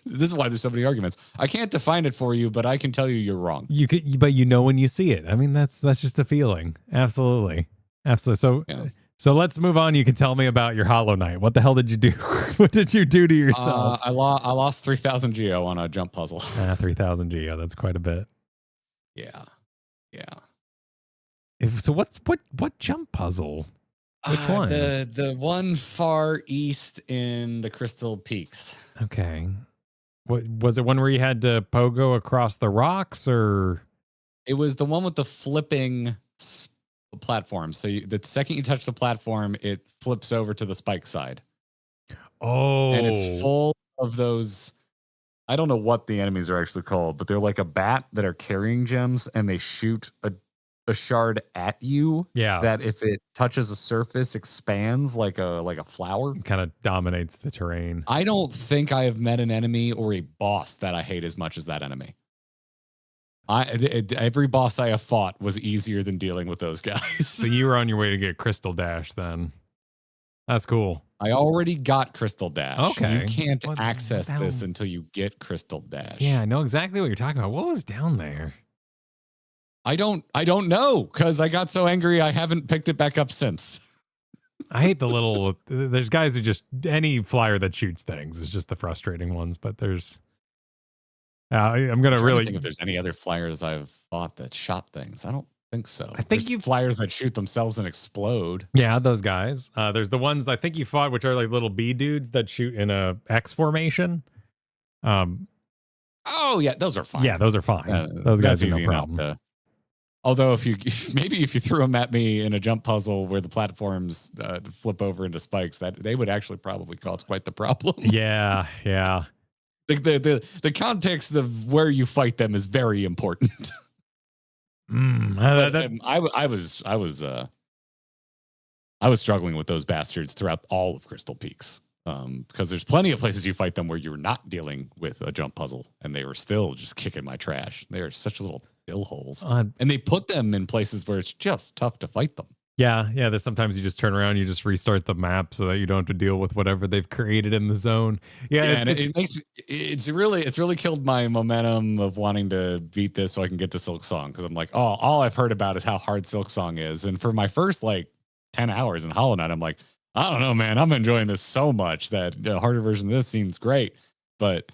[SPEAKER 2] This is why there's so many arguments. I can't define it for you, but I can tell you you're wrong.
[SPEAKER 1] You could, but you know when you see it. I mean, that's just a feeling. Absolutely. So let's move on. You can tell me about your Hollow Knight. What the hell did you do? What did you do to yourself?
[SPEAKER 2] I lost 3,000 Geo on a jump puzzle.
[SPEAKER 1] 3,000 Geo. That's quite a bit.
[SPEAKER 2] Yeah.
[SPEAKER 1] So what jump puzzle? Which one?
[SPEAKER 2] The one far east in the Crystal Peaks.
[SPEAKER 1] Okay. What was it? One where you had to pogo across the rocks, or?
[SPEAKER 2] It was the one with the flipping platform. So the second you touch the platform, it flips over to the spike side.
[SPEAKER 1] Oh.
[SPEAKER 2] And it's full of those. I don't know what the enemies are actually called, but they're like a bat that are carrying gems, and they shoot a shard at you.
[SPEAKER 1] Yeah.
[SPEAKER 2] That if it touches a surface, expands like a flower.
[SPEAKER 1] Kind of dominates the terrain.
[SPEAKER 2] I don't think I have met an enemy or a boss that I hate as much as that enemy. Every boss I have fought was easier than dealing with those guys.
[SPEAKER 1] So you were on your way to get Crystal Dash then. That's cool.
[SPEAKER 2] I already got Crystal Dash.
[SPEAKER 1] Okay.
[SPEAKER 2] You can't access this until you get Crystal Dash.
[SPEAKER 1] Yeah, I know exactly what you're talking about. What was down there?
[SPEAKER 2] I don't know, because I got so angry I haven't picked it back up since.
[SPEAKER 1] I hate the little... There's guys who just... Any flyer that shoots things is just the frustrating ones, but there's... I'm going to really...
[SPEAKER 2] think if there's any other flyers I've fought that shot things. I don't think so.
[SPEAKER 1] I think
[SPEAKER 2] there's flyers that shoot themselves and explode.
[SPEAKER 1] Yeah, those guys. There's the ones I think you fought, which are like little bee dudes that shoot in a X formation.
[SPEAKER 2] Oh, yeah, those are fine.
[SPEAKER 1] Yeah, those are fine. Those guys are no problem.
[SPEAKER 2] Although if you threw them at me in a jump puzzle where the platforms flip over into spikes, that they would actually probably cause quite the problem.
[SPEAKER 1] Yeah.
[SPEAKER 2] The context of where you fight them is very important. I was struggling with those bastards throughout all of Crystal Peaks. Because there's plenty of places you fight them where you're not dealing with a jump puzzle, and they were still just kicking my trash. They are such little bill holes, and they put them in places where it's just tough to fight them.
[SPEAKER 1] Yeah. There's sometimes you just turn around, you just restart the map so that you don't have to deal with whatever they've created in the zone.
[SPEAKER 2] And it's really killed my momentum of wanting to beat this so I can get to Silk Song, because I'm like, oh, all I've heard about is how hard Silk Song is, and for my first 10 hours in Hollow Knight, I'm like, I don't know, man. I'm enjoying this so much that the harder version of this seems great. But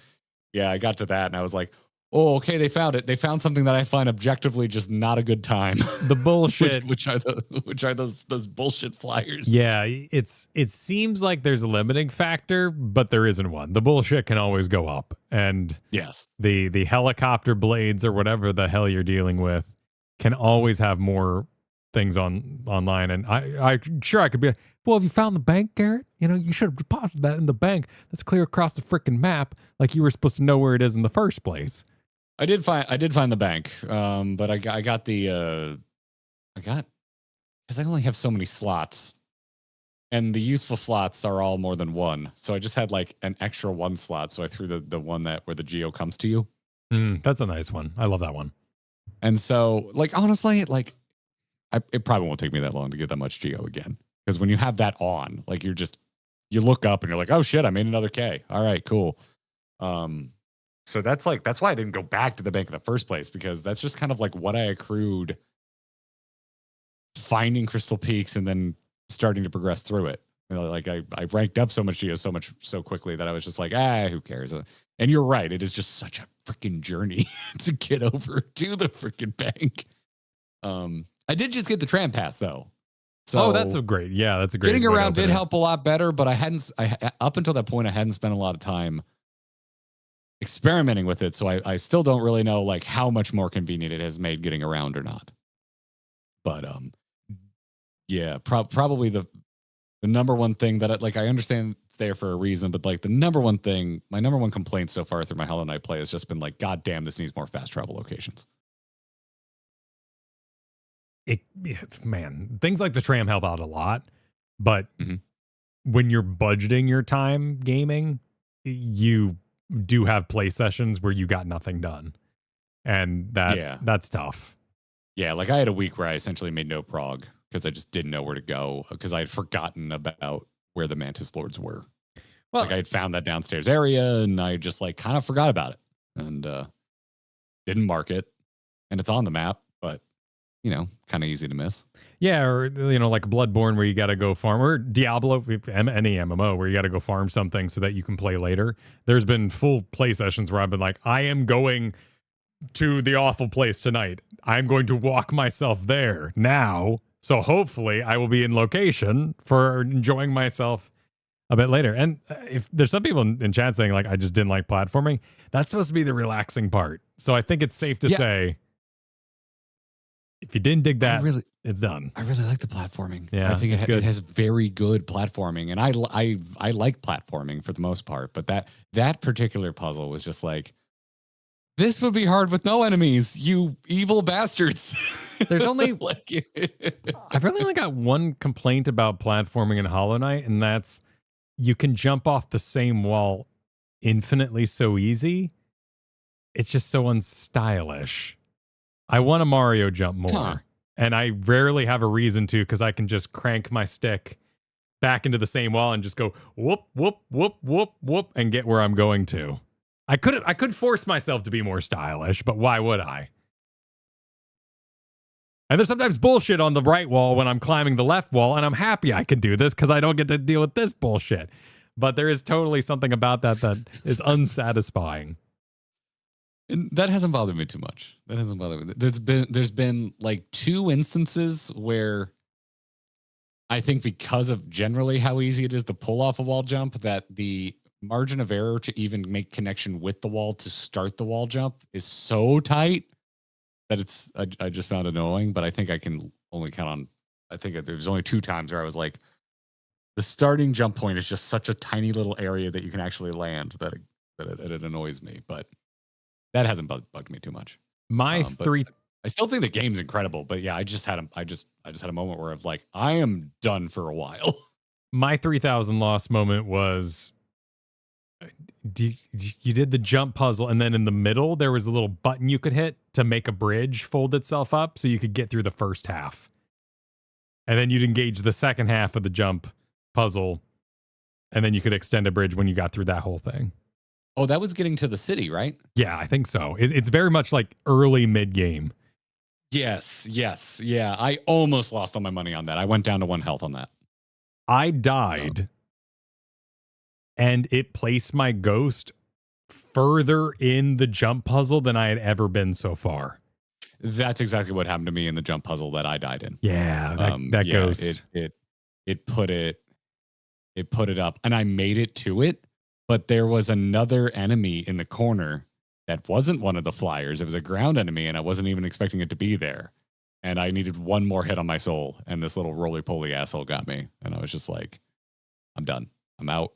[SPEAKER 2] yeah, I got to that and I was like, oh, okay, they found it. They found something that I find objectively just not a good time.
[SPEAKER 1] The bullshit.
[SPEAKER 2] which are those bullshit flyers.
[SPEAKER 1] Yeah, it seems like there's a limiting factor, but there isn't one. The bullshit can always go up. And
[SPEAKER 2] yes,
[SPEAKER 1] the helicopter blades or whatever the hell you're dealing with can always have more things online. And I'm sure I could be like, well, have you found the bank, Garrett? You should have deposited that in the bank. That's clear across the freaking map. Like you were supposed to know where it is in the first place.
[SPEAKER 2] I did find the bank. But I got because I only have so many slots, and the useful slots are all more than one. So I just had an extra one slot. So I threw the one where the Geo comes to you.
[SPEAKER 1] That's a nice one. I love that one.
[SPEAKER 2] And so honestly, it probably won't take me that long to get that much Geo again. Because when you have that on, you look up and you're like, oh shit, I made another K. All right, cool. So that's why I didn't go back to the bank in the first place, because that's just kind of like what I accrued finding crystal peaks and then starting to progress through it. Like I ranked up so much geo so quickly that I was just like, who cares? And you're right, it is just such a freaking journey to get over to the freaking bank. I did just get the tram pass though. So
[SPEAKER 1] that's great. Yeah, that's a great.
[SPEAKER 2] Getting around did help a lot better, but up until that point I hadn't spent a lot of time experimenting with it, so I still don't really know like how much more convenient it has made getting around or not. But yeah, probably the number one thing that I understand it's there for a reason, but like my number one complaint so far through my Hollow Knight play has just been like, God damn, this needs more fast travel locations.
[SPEAKER 1] Man, things like the tram help out a lot, but when you're budgeting your time gaming, you do have play sessions where you got nothing done, and that's tough.
[SPEAKER 2] Yeah, like I had a week where I essentially made no prog because I just didn't know where to go, because I had forgotten about where the Mantis Lords were. Well, like I had found that downstairs area and I just like kind of forgot about it and didn't mark it, and it's on the map, but kind of easy to miss.
[SPEAKER 1] Yeah, or like Bloodborne where you got to go farm, or Diablo, any MMO where you got to go farm something so that you can play later. There's been full play sessions where I've been like, I am going to the awful place tonight. I'm going to walk myself there now. So hopefully I will be in location for enjoying myself a bit later. And if there's some people in chat saying like, I just didn't like platforming, that's supposed to be the relaxing part. So I think it's safe to say, if you didn't dig that, it's done.
[SPEAKER 2] I really like the platforming.
[SPEAKER 1] Yeah,
[SPEAKER 2] I think it has very good platforming, and I like platforming for the most part. But that particular puzzle was just like, this would be hard with no enemies, you evil bastards.
[SPEAKER 1] There's only I've really only got one complaint about platforming in Hollow Knight, and that's you can jump off the same wall infinitely so easy. It's just so unstylish. I want a Mario jump more, and I rarely have a reason to, because I can just crank my stick back into the same wall and just go whoop, whoop, whoop, whoop, whoop, and get where I'm going to. I could force myself to be more stylish, but why would I? And there's sometimes bullshit on the right wall when I'm climbing the left wall, and I'm happy I can do this because I don't get to deal with this bullshit. But there is totally something about that is unsatisfying.
[SPEAKER 2] And that hasn't bothered me too much. That hasn't bothered me. There's been like 2 instances where I think because of generally how easy it is to pull off a wall jump, that the margin of error to even make connection with the wall to start the wall jump is so tight that I just found annoying. But I think I can only count on, I think there's only 2 times where I was like, the starting jump point is just such a tiny little area that you can actually land that it annoys me. But that hasn't bugged me too much.
[SPEAKER 1] I
[SPEAKER 2] still think the game's incredible, but yeah, I just had a moment where I was like, I am done for a while.
[SPEAKER 1] My 3,000 loss moment was you did the jump puzzle, and then in the middle there was a little button you could hit to make a bridge fold itself up so you could get through the first half, and then you'd engage the second half of the jump puzzle, and then you could extend a bridge when you got through that whole thing.
[SPEAKER 2] Oh, that was getting to the city, right?
[SPEAKER 1] Yeah, I think so. It's very much like early mid-game.
[SPEAKER 2] Yes. Yeah, I almost lost all my money on that. I went down to 1 health on that.
[SPEAKER 1] I died, and it placed my ghost further in the jump puzzle than I had ever been so far.
[SPEAKER 2] That's exactly what happened to me in the jump puzzle that I died in.
[SPEAKER 1] Yeah, that ghost.
[SPEAKER 2] It put it up, and I made it to it. But there was another enemy in the corner that wasn't one of the flyers. It was a ground enemy, and I wasn't even expecting it to be there. And I needed 1 more hit on my soul, and this little roly-poly asshole got me. And I was just like, I'm done. I'm out.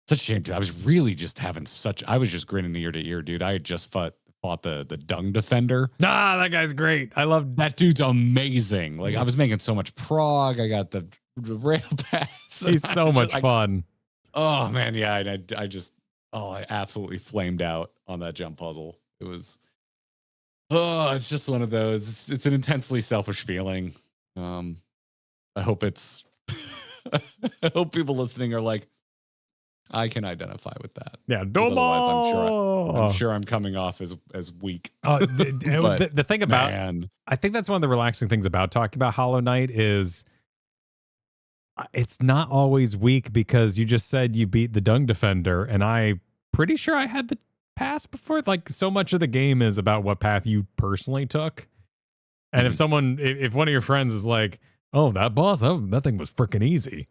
[SPEAKER 2] Such a shame, dude. I was really just I was just grinning ear to ear, dude. I had just fought the dung defender.
[SPEAKER 1] Nah, that guy's great. I love
[SPEAKER 2] that dude's amazing. Like, I was making so much prog. I got the rail pass.
[SPEAKER 1] He's so much fun.
[SPEAKER 2] Oh man, yeah, I absolutely flamed out on that jump puzzle. It was, it's just one of those. It's an intensely selfish feeling. I hope it's I hope people listening are like, I can identify with that.
[SPEAKER 1] Yeah,
[SPEAKER 2] 'Cause
[SPEAKER 1] Domo.
[SPEAKER 2] otherwise, I'm sure I'm coming off as weak.
[SPEAKER 1] But the thing about,
[SPEAKER 2] Man,
[SPEAKER 1] I think that's one of the relaxing things about talking about Hollow Knight is it's not always weak because you just said you beat the Dung Defender, and I pretty sure I had the pass before. Like, so much of the game is about what path you personally took. And if one of your friends is like, oh, that boss, that thing was freaking easy,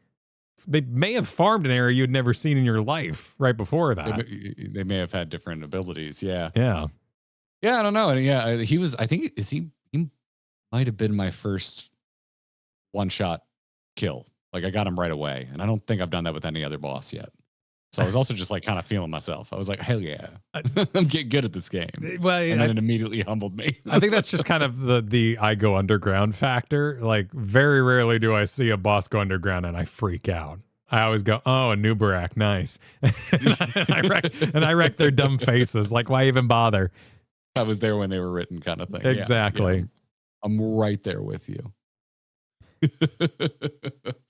[SPEAKER 1] they may have farmed an area you'd never seen in your life right before that.
[SPEAKER 2] they may have had different abilities. Yeah.
[SPEAKER 1] Yeah.
[SPEAKER 2] Yeah, I don't know. And yeah, he was, I think, he might have been my first one-shot kill. Like, I got him right away. And I don't think I've done that with any other boss yet. So I was also just like kind of feeling myself. I was like, hell yeah, I'm getting good at this game.
[SPEAKER 1] Well,
[SPEAKER 2] and then it immediately humbled me.
[SPEAKER 1] I think that's just kind of the I go underground factor. Like, very rarely do I see a boss go underground and I freak out. I always go, oh, a Nubarak, nice. and I wreck their dumb faces. Like, why even bother?
[SPEAKER 2] I was there when they were written, kind of thing.
[SPEAKER 1] Exactly.
[SPEAKER 2] Yeah. I'm right there with you.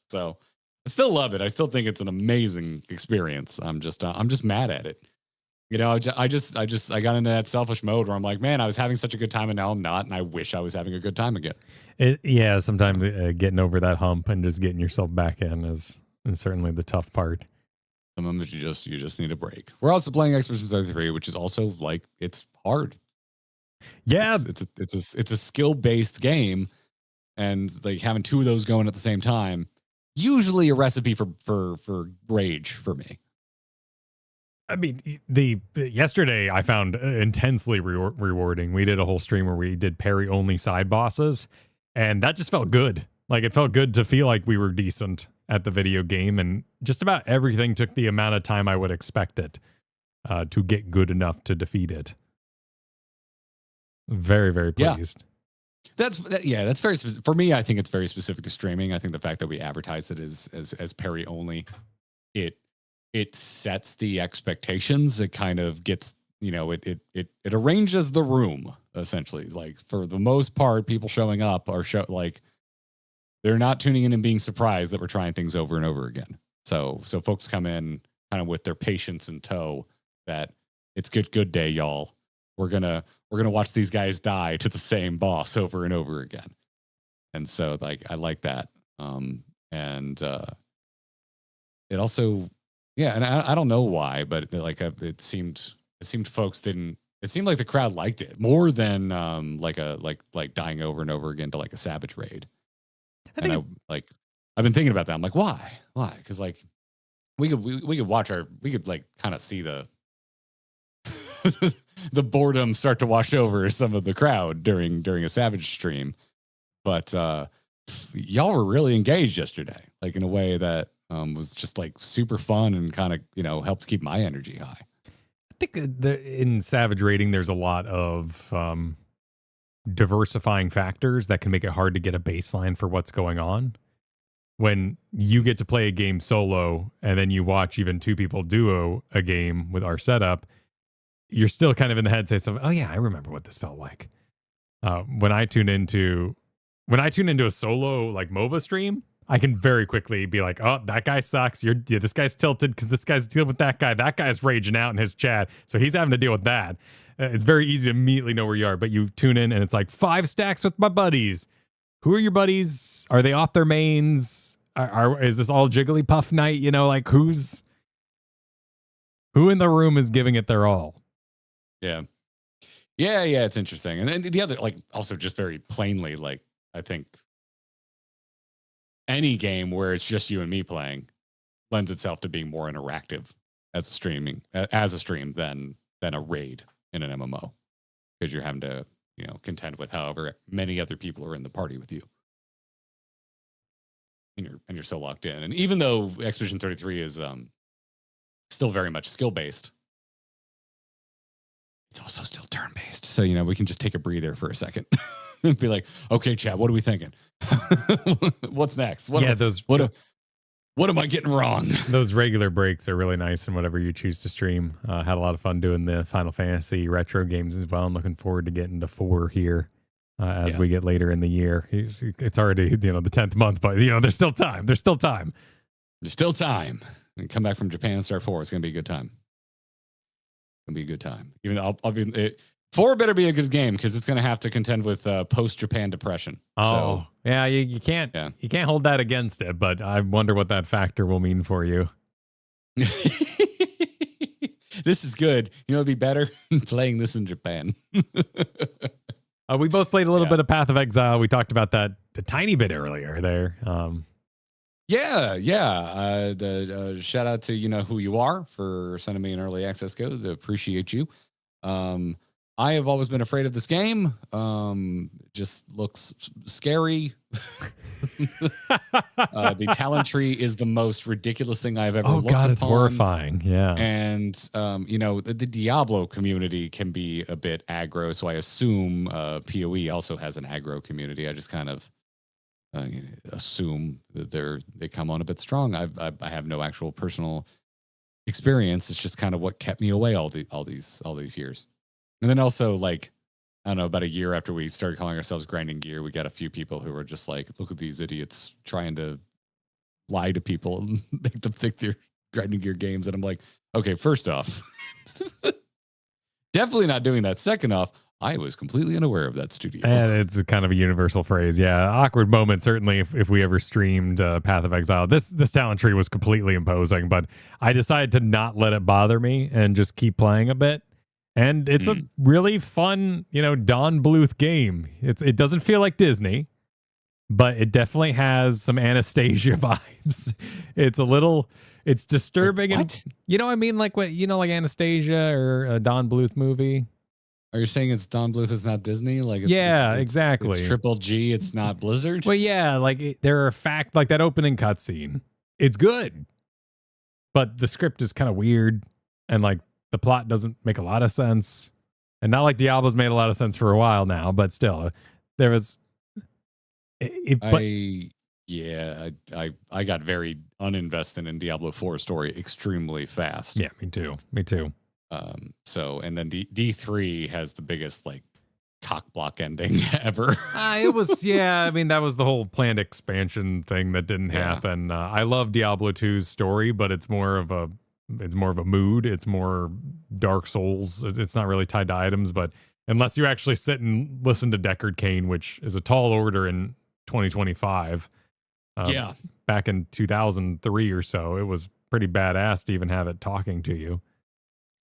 [SPEAKER 2] So I still love it. I still think it's an amazing experience. I'm just mad at it. You know, I got into that selfish mode where I'm like, man, I was having such a good time and now I'm not, and I wish I was having a good time again.
[SPEAKER 1] Sometimes getting over that hump and just getting yourself back in is certainly the tough part.
[SPEAKER 2] Some of them you just need a break. We're also playing Expedition 33, which is also like, it's hard.
[SPEAKER 1] Yeah,
[SPEAKER 2] it's a skill based game, and like having two of those going at the same time, usually a recipe for rage for me.
[SPEAKER 1] I mean, yesterday I found intensely rewarding. We did a whole stream where we did parry only side bosses, and that just felt good. Like, it felt good to feel like we were decent at the video game, and just about everything took the amount of time I would expect it to get good enough to defeat it. Very, very pleased.
[SPEAKER 2] That's very specific. For me, I think it's very specific to streaming. I think the fact that we advertise it as parry only, it sets the expectations. It kind of gets, it arranges the room, essentially. Like, for the most part, people showing up are like, they're not tuning in and being surprised that we're trying things over and over again. So folks come in kind of with their patience in tow that it's good day, y'all. We're gonna watch these guys die to the same boss over and over again. And so, like, I like that. And it also, yeah, and I don't know why, but like it seemed folks didn't. It seemed like the crowd liked it more than like dying over and over again to like a Savage raid. I've been thinking about that. I'm like, why? Because like we could like kind of see the the boredom start to wash over some of the crowd during a Savage stream, but y'all were really engaged yesterday, like in a way that was just like super fun and kind of helped keep my energy high.
[SPEAKER 1] I think in Savage raiding there's a lot of diversifying factors that can make it hard to get a baseline for what's going on. When you get to play a game solo and then you watch even two people duo a game with our setup, you're still kind of in the head say something, oh yeah, I remember what this felt like. When I tune into a solo like MOBA stream, I can very quickly be like, oh, that guy sucks. This guy's tilted because this guy's dealing with that guy. That guy's raging out in his chat, so he's having to deal with that. It's very easy to immediately know where you are, but you tune in and it's like 5 stacks with my buddies. Who are your buddies? Are they off their mains? Is this all Jigglypuff night? Like who in the room is giving it their all?
[SPEAKER 2] Yeah. It's interesting. And then the other, like, also just very plainly, like, I think any game where it's just you and me playing lends itself to being more interactive as a stream than a raid in an MMO, because you're having to contend with however many other people are in the party with you, and you're so locked in. And even though Expedition 33 is still very much skill based, it's also still turn based. So we can just take a breather for a second and be like, okay, chat, what are we thinking? What's next? What am I getting wrong?
[SPEAKER 1] Those regular breaks are really nice, and whatever you choose to stream. Had a lot of fun doing the Final Fantasy retro games as well. I'm looking forward to getting to 4 here as we get later in the year. It's already the 10th month, but there's still time.
[SPEAKER 2] There's still time. And come back from Japan and start 4. It's gonna be a good time. It's gonna be a good time. Even though I'll be 4 better be a good game because it's gonna have to contend with post Japan depression.
[SPEAKER 1] Oh,
[SPEAKER 2] So,
[SPEAKER 1] yeah, you can't you can't hold that against it. But I wonder what that factor will mean for you.
[SPEAKER 2] this is good. You know, it'd be better playing this in Japan.
[SPEAKER 1] We both played a little bit of Path of Exile. We talked about that a tiny bit earlier there.
[SPEAKER 2] Yeah. The shout out to you know who you are for sending me an early access code. I appreciate you. I have always been afraid of this game. Just looks scary. The talent tree is the most ridiculous thing I've ever looked
[SPEAKER 1] God, it's
[SPEAKER 2] upon.
[SPEAKER 1] horrifying. Yeah.
[SPEAKER 2] And you know, the Diablo community can be a bit aggro, so I assume PoE also has an aggro community. I just kind of assume that they come on a bit strong. I have no actual personal experience. It's just kind of what kept me away all these years. And then also, like, I don't know, about a year after we started calling ourselves Grinding Gear, we got a few people who were just like, look at these idiots trying to lie to people and make them think they're Grinding Gear games. And I'm like, okay, first off, definitely not doing that. Second off, I was completely unaware of that studio.
[SPEAKER 1] And it's a kind of a universal phrase. Yeah. Awkward moment, certainly, if we ever streamed Path of Exile. This talent tree was completely imposing, but I decided to not let it bother me and just keep playing a bit. And it's a really fun, you know, Don Bluth game. It doesn't feel like Disney, but it definitely has some Anastasia vibes. It's disturbing.
[SPEAKER 2] Like,
[SPEAKER 1] and you know, I mean, like what, you know, like Anastasia or a Don Bluth movie.
[SPEAKER 2] Are you saying it's Don Bluth? It's not Disney? Like,
[SPEAKER 1] exactly.
[SPEAKER 2] It's Triple G. It's not Blizzard.
[SPEAKER 1] Well, yeah, like there are like that opening cutscene. It's good, but the script is kind of weird, and like the plot doesn't make a lot of sense. And not like Diablo's made a lot of sense for a while now, but still, there was.
[SPEAKER 2] I got very uninvested in Diablo 4 story extremely fast.
[SPEAKER 1] Yeah, me too.
[SPEAKER 2] So, and then D3 has the biggest like cock block ending ever.
[SPEAKER 1] It was, I mean, that was the whole planned expansion thing that didn't happen. I love Diablo 2's story, but it's more of a mood. It's more Dark Souls. It's not really tied to items, but unless you actually sit and listen to Deckard Cain, which is a tall order in 2025. Back in 2003 or so, it was pretty badass to even have it talking to you.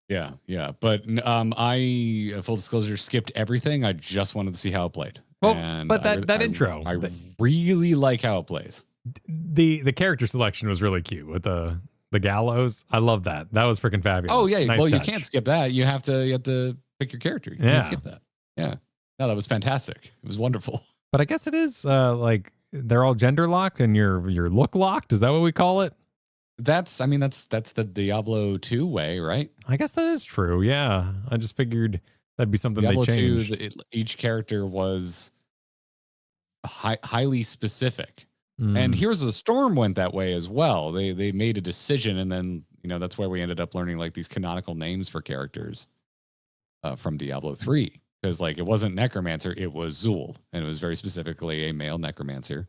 [SPEAKER 2] Yeah. But I, full disclosure, skipped everything. I just wanted to see how it played.
[SPEAKER 1] Well,
[SPEAKER 2] and
[SPEAKER 1] but that intro,
[SPEAKER 2] I really like how it plays.
[SPEAKER 1] The character selection was really cute with the gallows. I love that. That was freaking fabulous.
[SPEAKER 2] Oh yeah.
[SPEAKER 1] Nice
[SPEAKER 2] well,
[SPEAKER 1] touch.
[SPEAKER 2] you can't skip that. You have to pick your character. You can't skip that. Yeah. No, that was fantastic. It was wonderful.
[SPEAKER 1] But I guess it is like they're all gender locked and you're look locked. Is that what we call it?
[SPEAKER 2] That's the Diablo 2 way, right?
[SPEAKER 1] I guess that is true. Yeah. I just figured that'd be something
[SPEAKER 2] Diablo
[SPEAKER 1] they changed.
[SPEAKER 2] 2, each character was highly specific. And Heroes of the Storm went that way as well. They made a decision, and then, you know, that's where we ended up learning like these canonical names for characters from Diablo 3. Because like it wasn't Necromancer, it was Zool, and it was very specifically a male Necromancer.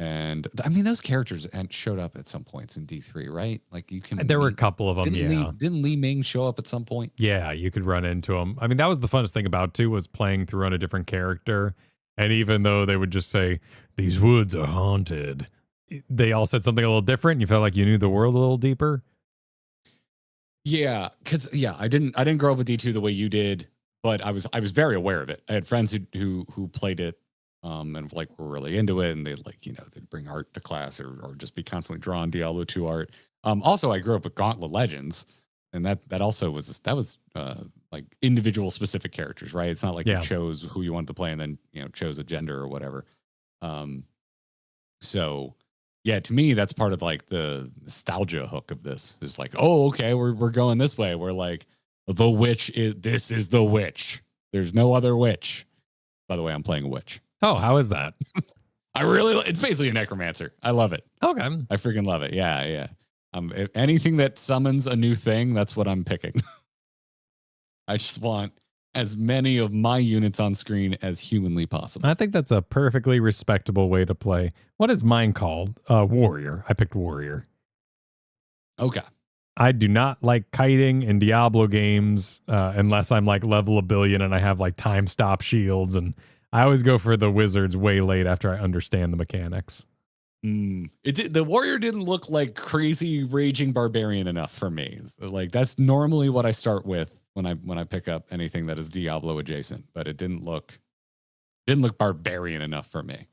[SPEAKER 2] And I mean, those characters showed up at some points in D3, right? Like you can.
[SPEAKER 1] There were a couple of them.
[SPEAKER 2] Didn't Li Ming show up at some point?
[SPEAKER 1] Yeah, you could run into them. I mean, that was the funnest thing about too, was playing through on a different character. And even though they would just say these woods are haunted, they all said something a little different. You felt like you knew the world a little deeper.
[SPEAKER 2] Yeah, because I didn't grow up with D2 the way you did, but I was very aware of it. I had friends who played it. And like were really into it, and they'd like, you know, they'd bring art to class or just be constantly drawing Diablo 2 art. Also I grew up with Gauntlet Legends, and that also was like individual specific characters, right? It's not like you chose who you wanted to play and then, you know, chose a gender or whatever. So yeah, to me that's part of like the nostalgia hook of this. Is like, oh, okay, we're going this way. We're like, this is the witch. There's no other witch. By the way, I'm playing a witch.
[SPEAKER 1] Oh, how is that?
[SPEAKER 2] It's basically a necromancer. I love it.
[SPEAKER 1] Okay.
[SPEAKER 2] I freaking love it. Yeah. If anything that summons a new thing, that's what I'm picking. I just want, as many of my units on screen as humanly possible.
[SPEAKER 1] I think that's a perfectly respectable way to play. What is mine called? Warrior. I picked Warrior.
[SPEAKER 2] Okay.
[SPEAKER 1] I do not like kiting in Diablo games unless I'm like level a billion and I have like time stop shields. And I always go for the wizards way late after I understand the mechanics.
[SPEAKER 2] The warrior didn't look like crazy raging barbarian enough for me. Like that's normally what I start with when I pick up anything that is Diablo adjacent, but it didn't look barbarian enough for me.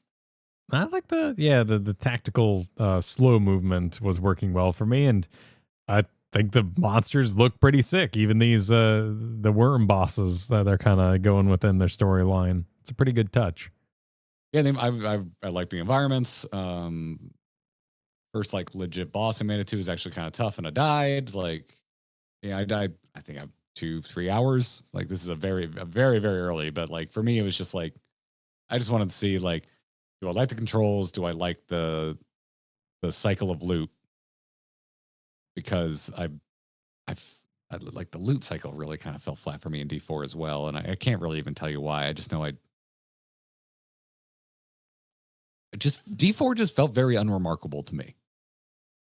[SPEAKER 1] I like the tactical slow movement was working well for me, and I think the monsters look pretty sick. Even these the worm bosses that they're kind of going within their storyline. It's a pretty good touch.
[SPEAKER 2] Yeah, I like the environments. First like legit boss I made it to was actually kind of tough, and I died. Like, yeah, I died. I think I have 2-3 hours. Like, this is a very very early, but like for me, it was just like I just wanted to see like, do I like the controls? Do I like the cycle of loot? Because I like the loot cycle really kind of fell flat for me in D4 as well, and I can't really even tell you why. I just know D4 just felt very unremarkable to me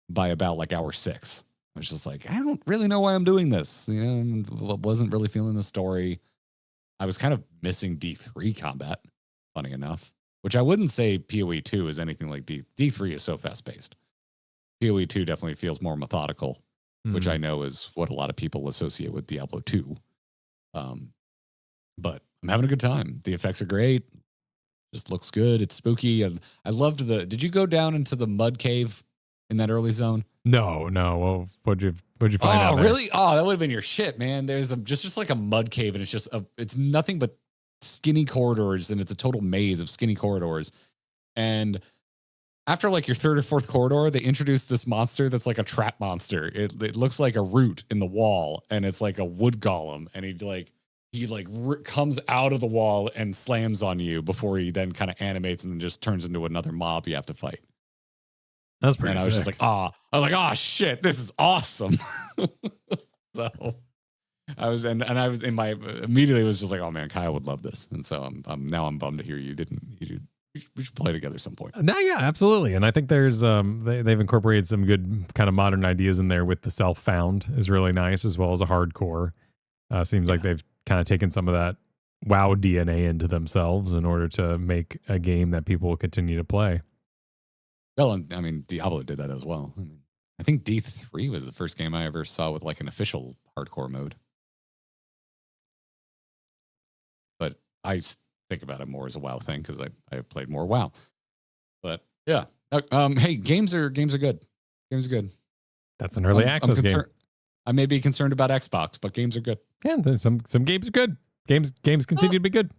[SPEAKER 2] by about like hour 6. I was just like, I don't really know why I'm doing this. You know, wasn't really feeling the story. I was kind of missing D3 combat, funny enough, which I wouldn't say PoE 2 is anything like D3 is so fast paced. PoE 2 definitely feels more methodical, which I know is what a lot of people associate with Diablo 2. But I'm having a good time. The effects are great. Just looks good. It's spooky. I loved did you go down into the mud cave in that early zone?
[SPEAKER 1] No. Well, what'd you find out?
[SPEAKER 2] Oh, really? Oh, that would have been your shit, man. There's just like a mud cave, and it's nothing but skinny corridors, and it's a total maze of skinny corridors. And after like your third or fourth corridor, they introduced this monster that's like a trap monster. It looks like a root in the wall, and it's like a wood golem, and he comes out of the wall and slams on you before he then kind of animates and then just turns into another mob you have to fight.
[SPEAKER 1] That's pretty.
[SPEAKER 2] And I was just like, shit, this is awesome. So immediately was just like, oh man, Kyle would love this. And so I'm bummed to hear you didn't. We should play together some point.
[SPEAKER 1] No, yeah, absolutely. And I think there's they've incorporated some good kind of modern ideas in there with the self-found is really nice, as well as a hardcore. Seems like they've kind of taken some of that WoW DNA into themselves in order to make a game that people will continue to play.
[SPEAKER 2] Well, and I mean, Diablo did that as well. I think D3 was the first game I ever saw with like an official hardcore mode. But I think about it more as a WoW thing because I have played more WoW. But yeah, hey, games are good. Games are good.
[SPEAKER 1] That's an early access game.
[SPEAKER 2] I may be concerned about Xbox, but games are good.
[SPEAKER 1] Yeah, some games are good. Games continue to be good.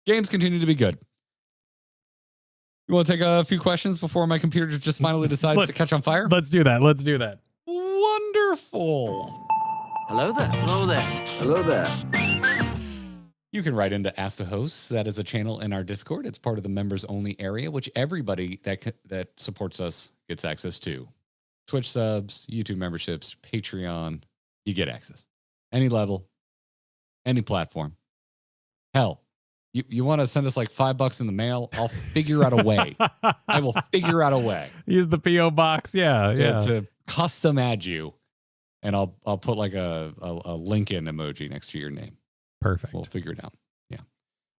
[SPEAKER 2] Games continue to be good. You want to take a few questions before my computer just finally decides to catch on fire?
[SPEAKER 1] Let's do that.
[SPEAKER 2] Wonderful.
[SPEAKER 3] Hello there. Hello there.
[SPEAKER 4] Hello there.
[SPEAKER 2] You can write into Ask the Hosts. That is a channel in our Discord. It's part of the members only area, which everybody that supports us gets access to. Twitch subs, YouTube memberships, Patreon, you get access. Any level, any platform. Hell, you want to send us like $5 in the mail? I'll figure out a way. I will figure out a way.
[SPEAKER 1] Use the P.O. box.
[SPEAKER 2] To custom add you. And I'll put like a Lincoln emoji next to your name.
[SPEAKER 1] Perfect.
[SPEAKER 2] We'll figure it out. Yeah.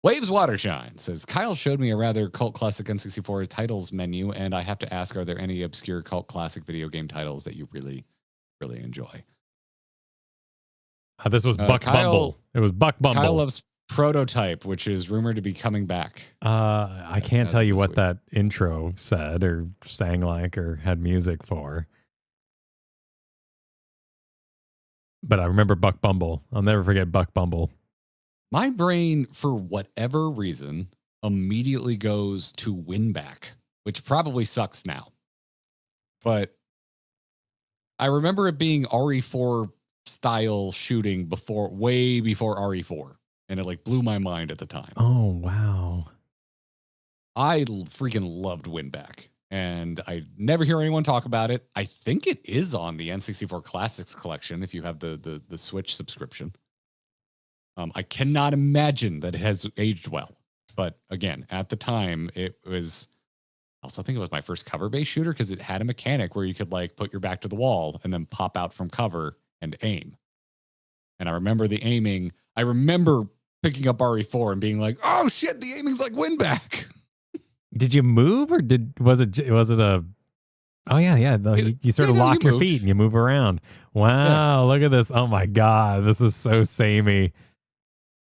[SPEAKER 2] Waves Watershine says, Kyle showed me a rather cult classic N64 titles menu, and I have to ask, are there any obscure cult classic video game titles that you really, really enjoy?
[SPEAKER 1] This was Buck Bumble. It was Buck Bumble.
[SPEAKER 2] Kyle loves Prototype, which is rumored to be coming back.
[SPEAKER 1] I can't tell you what that intro said or sang like or had music for. But I remember Buck Bumble. I'll never forget Buck Bumble.
[SPEAKER 2] My brain, for whatever reason, immediately goes to Winback, which probably sucks now. But I remember it being RE4 style shooting way before RE4. And it like blew my mind at the time.
[SPEAKER 1] Oh, wow.
[SPEAKER 2] I freaking loved Winback. And I never hear anyone talk about it. I think it is on the N64 Classics collection if you have the Switch subscription. I cannot imagine that it has aged well. But again, at the time, it was. Also, I think it was my first cover-based shooter because it had a mechanic where you could like put your back to the wall and then pop out from cover and aim. And I remember the aiming. I remember picking up RE4 and being like, "Oh shit, the aiming's like win back."
[SPEAKER 1] Did you move or was it a? Oh yeah. You sort of lock your feet and you move around. Wow, look at this! Oh my god, this is so samey.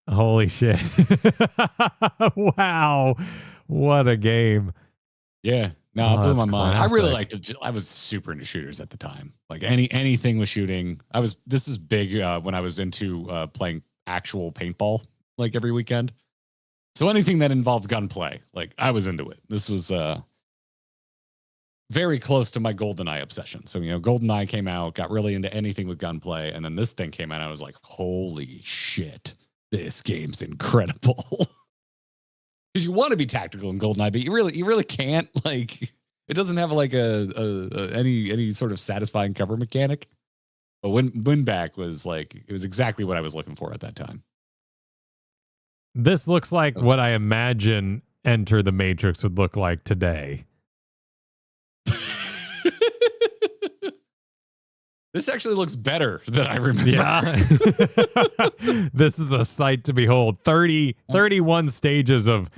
[SPEAKER 1] Holy shit! Wow, what a game!
[SPEAKER 2] Yeah, no, it blew my mind. I really
[SPEAKER 1] classic.
[SPEAKER 2] liked it. I was super into shooters at the time. Like anything with shooting. This is big when I was into playing actual paintball like every weekend. So anything that involves gunplay, like I was into it. This was very close to my GoldenEye obsession. So, GoldenEye came out, got really into anything with gunplay, and then this thing came out. I was like, holy shit, this game's incredible. Because you want to be tactical in GoldenEye, but you really can't. Like, it doesn't have like any sort of satisfying cover mechanic. But win back was like, it was exactly what I was looking for at that time.
[SPEAKER 1] This looks like what I imagine Enter the Matrix would look like today.
[SPEAKER 2] This actually looks better than I remember.
[SPEAKER 1] Yeah. This is a sight to behold. 31 stages of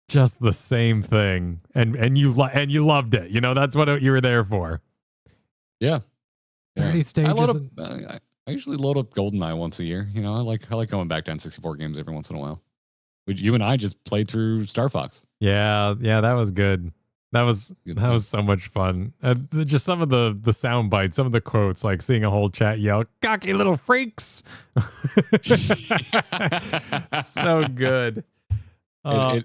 [SPEAKER 1] just the same thing. And you loved it. That's what you were there for.
[SPEAKER 2] Yeah.
[SPEAKER 1] 30 stages.
[SPEAKER 2] I usually load up GoldenEye once a year. I like going back to N64 games every once in a while. You and I just played through Star Fox.
[SPEAKER 1] Yeah, that was good. That was so much fun. Just some of the sound bites, some of the quotes, like seeing a whole chat yell, "Cocky little freaks!" So good.
[SPEAKER 2] It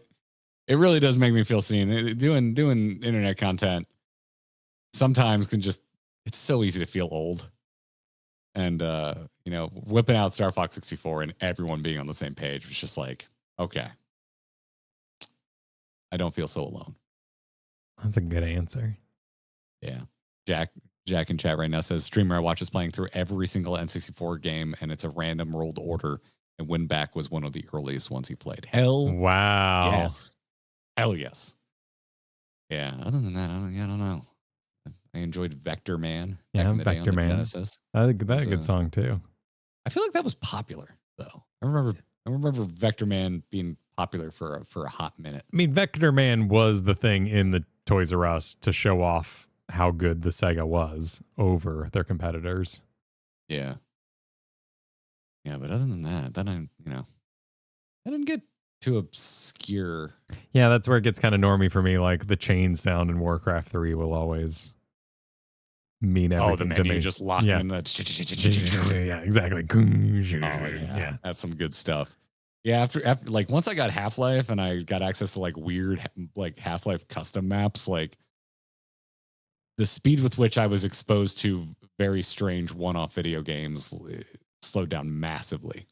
[SPEAKER 2] really does make me feel seen. Doing internet content sometimes can just, it's so easy to feel old. And whipping out Star Fox 64 and everyone being on the same page was just like, okay, I don't feel so alone.
[SPEAKER 1] That's a good answer.
[SPEAKER 2] Yeah. Jack in chat right now says, streamer I watch is playing through every single N64 game and it's a random rolled order. And Win Back was one of the earliest ones he played.
[SPEAKER 1] Wow.
[SPEAKER 2] Yes. Hell yes. Yeah. Other than that, I don't know. I enjoyed Vector Man.
[SPEAKER 1] Yeah, Vector Man.
[SPEAKER 2] Genesis.
[SPEAKER 1] I think that's a good song too.
[SPEAKER 2] I feel like that was popular though. I remember Vector Man being popular for a hot minute.
[SPEAKER 1] I mean, Vector Man was the thing in the Toys R Us to show off how good the Sega was over their competitors.
[SPEAKER 2] Yeah. Yeah, but other than that, then I didn't get too obscure.
[SPEAKER 1] Yeah, that's where it gets kind of normie for me. Like the chain sound in Warcraft 3 will always mean everything.
[SPEAKER 2] Oh, the menu
[SPEAKER 1] to me.
[SPEAKER 2] Just locking in the.
[SPEAKER 1] Yeah, exactly.
[SPEAKER 2] Yeah, that's some good stuff. Yeah, after like once I got Half-Life and I got access to like weird like Half-Life custom maps, like the speed with which I was exposed to very strange one-off video games slowed down massively.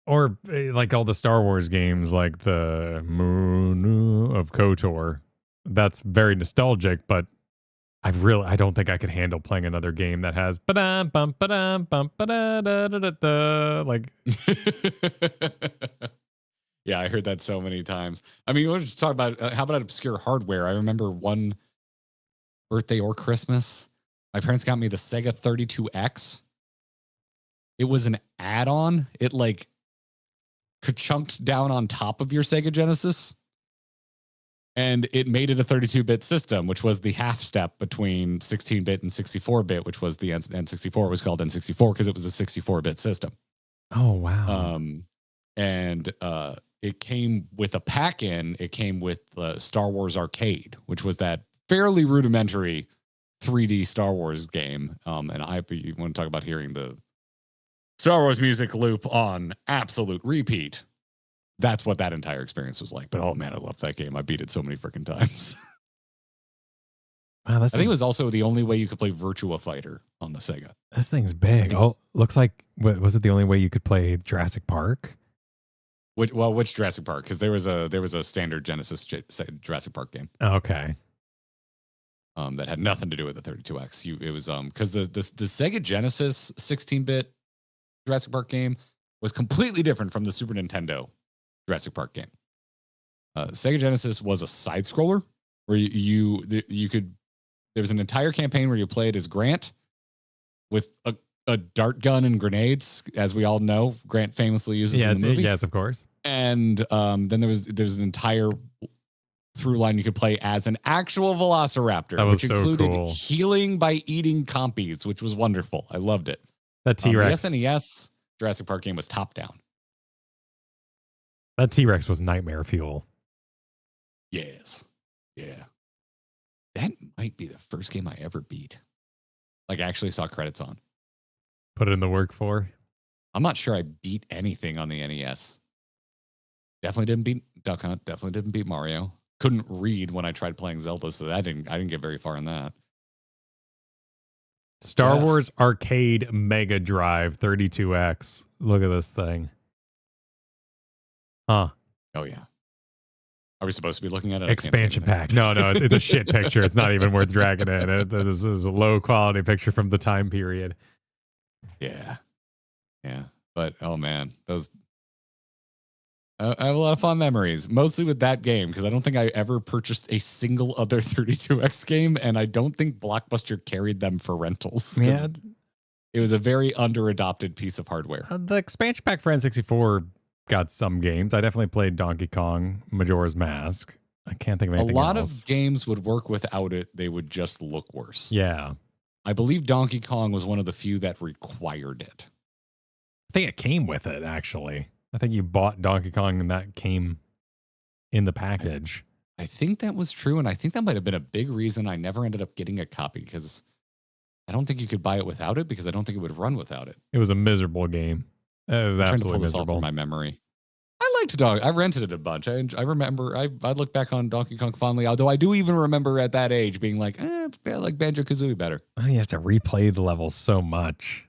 [SPEAKER 1] Or like all the Star Wars games, like the Moon of KOTOR. That's very nostalgic, but I don't think I could handle playing another game that has like.
[SPEAKER 2] Yeah, I heard that so many times. I mean, we'll just talk about how about obscure hardware. I remember one birthday or Christmas, my parents got me the Sega 32X. It was an add-on. It like chunked down on top of your Sega Genesis. And it made it a 32-bit system, which was the half step between 16-bit and 64-bit, which was the N64. It was called N64 because it was a 64-bit system.
[SPEAKER 1] Oh, wow.
[SPEAKER 2] And it came with a pack-in. It came with Star Wars Arcade, which was that fairly rudimentary 3D Star Wars game. And you want to talk about hearing the Star Wars music loop on absolute repeat. That's what that entire experience was like. But oh man, I love that game. I beat it so many freaking times.
[SPEAKER 1] Wow,
[SPEAKER 2] I think it was also the only way you could play Virtua Fighter on the Sega.
[SPEAKER 1] This thing's big. Oh, looks like, was it the only way you could play Jurassic Park?
[SPEAKER 2] Which Jurassic Park? Because there was a standard Genesis Jurassic Park game.
[SPEAKER 1] Okay.
[SPEAKER 2] That had nothing to do with the 32X. It was because the Sega Genesis 16-bit Jurassic Park game was completely different from the Super Nintendo Jurassic Park game. Sega Genesis was a side scroller where you could, there was an entire campaign where you played as Grant with a dart gun and grenades, as we all know Grant famously uses in the movie.
[SPEAKER 1] Yes, of course.
[SPEAKER 2] And then there's an entire through line you could play as an actual Velociraptor, which included healing by eating compies, which was wonderful. I loved it.
[SPEAKER 1] That T-Rex.
[SPEAKER 2] The SNES Jurassic Park game was top down.
[SPEAKER 1] That T-Rex was nightmare fuel.
[SPEAKER 2] Yes. Yeah. That might be the first game I ever beat. Like, actually saw credits on.
[SPEAKER 1] Put in the work for.
[SPEAKER 2] I'm not sure I beat anything on the NES. Definitely didn't beat Duck Hunt. Definitely didn't beat Mario. Couldn't read when I tried playing Zelda, so I didn't get very far in that.
[SPEAKER 1] Star Wars Arcade Mega Drive 32X. Look at this thing. Huh.
[SPEAKER 2] Oh, yeah. Are we supposed to be looking at it?
[SPEAKER 1] Expansion pack. No, it's a shit picture. It's not even worth dragging in. This is a low quality picture from the time period.
[SPEAKER 2] Yeah. Yeah. But, oh, man. I have a lot of fun memories, mostly with that game, because I don't think I ever purchased a single other 32X game, and I don't think Blockbuster carried them for rentals.
[SPEAKER 1] Yeah.
[SPEAKER 2] It was a very under-adopted piece of hardware.
[SPEAKER 1] The expansion pack for N64 got some games. I definitely played Donkey Kong, Majora's Mask. I can't think of anything
[SPEAKER 2] else. A lot
[SPEAKER 1] of
[SPEAKER 2] games would work without it. They would just look worse.
[SPEAKER 1] Yeah.
[SPEAKER 2] I believe Donkey Kong was one of the few that required it.
[SPEAKER 1] I think it came with it, actually. I think you bought Donkey Kong and that came in the package.
[SPEAKER 2] I think that was true, and I think that might have been a big reason I never ended up getting a copy, because I don't think you could buy it without it, because I don't think it would run without it.
[SPEAKER 1] It was a miserable game. It was
[SPEAKER 2] I'm
[SPEAKER 1] absolutely
[SPEAKER 2] trying to pull this
[SPEAKER 1] miserable.
[SPEAKER 2] off from my memory. I liked I rented it a bunch. I remember, I look back on Donkey Kong fondly, although I do even remember at that age being like, I like Banjo-Kazooie better.
[SPEAKER 1] Oh, you have to replay the levels so much.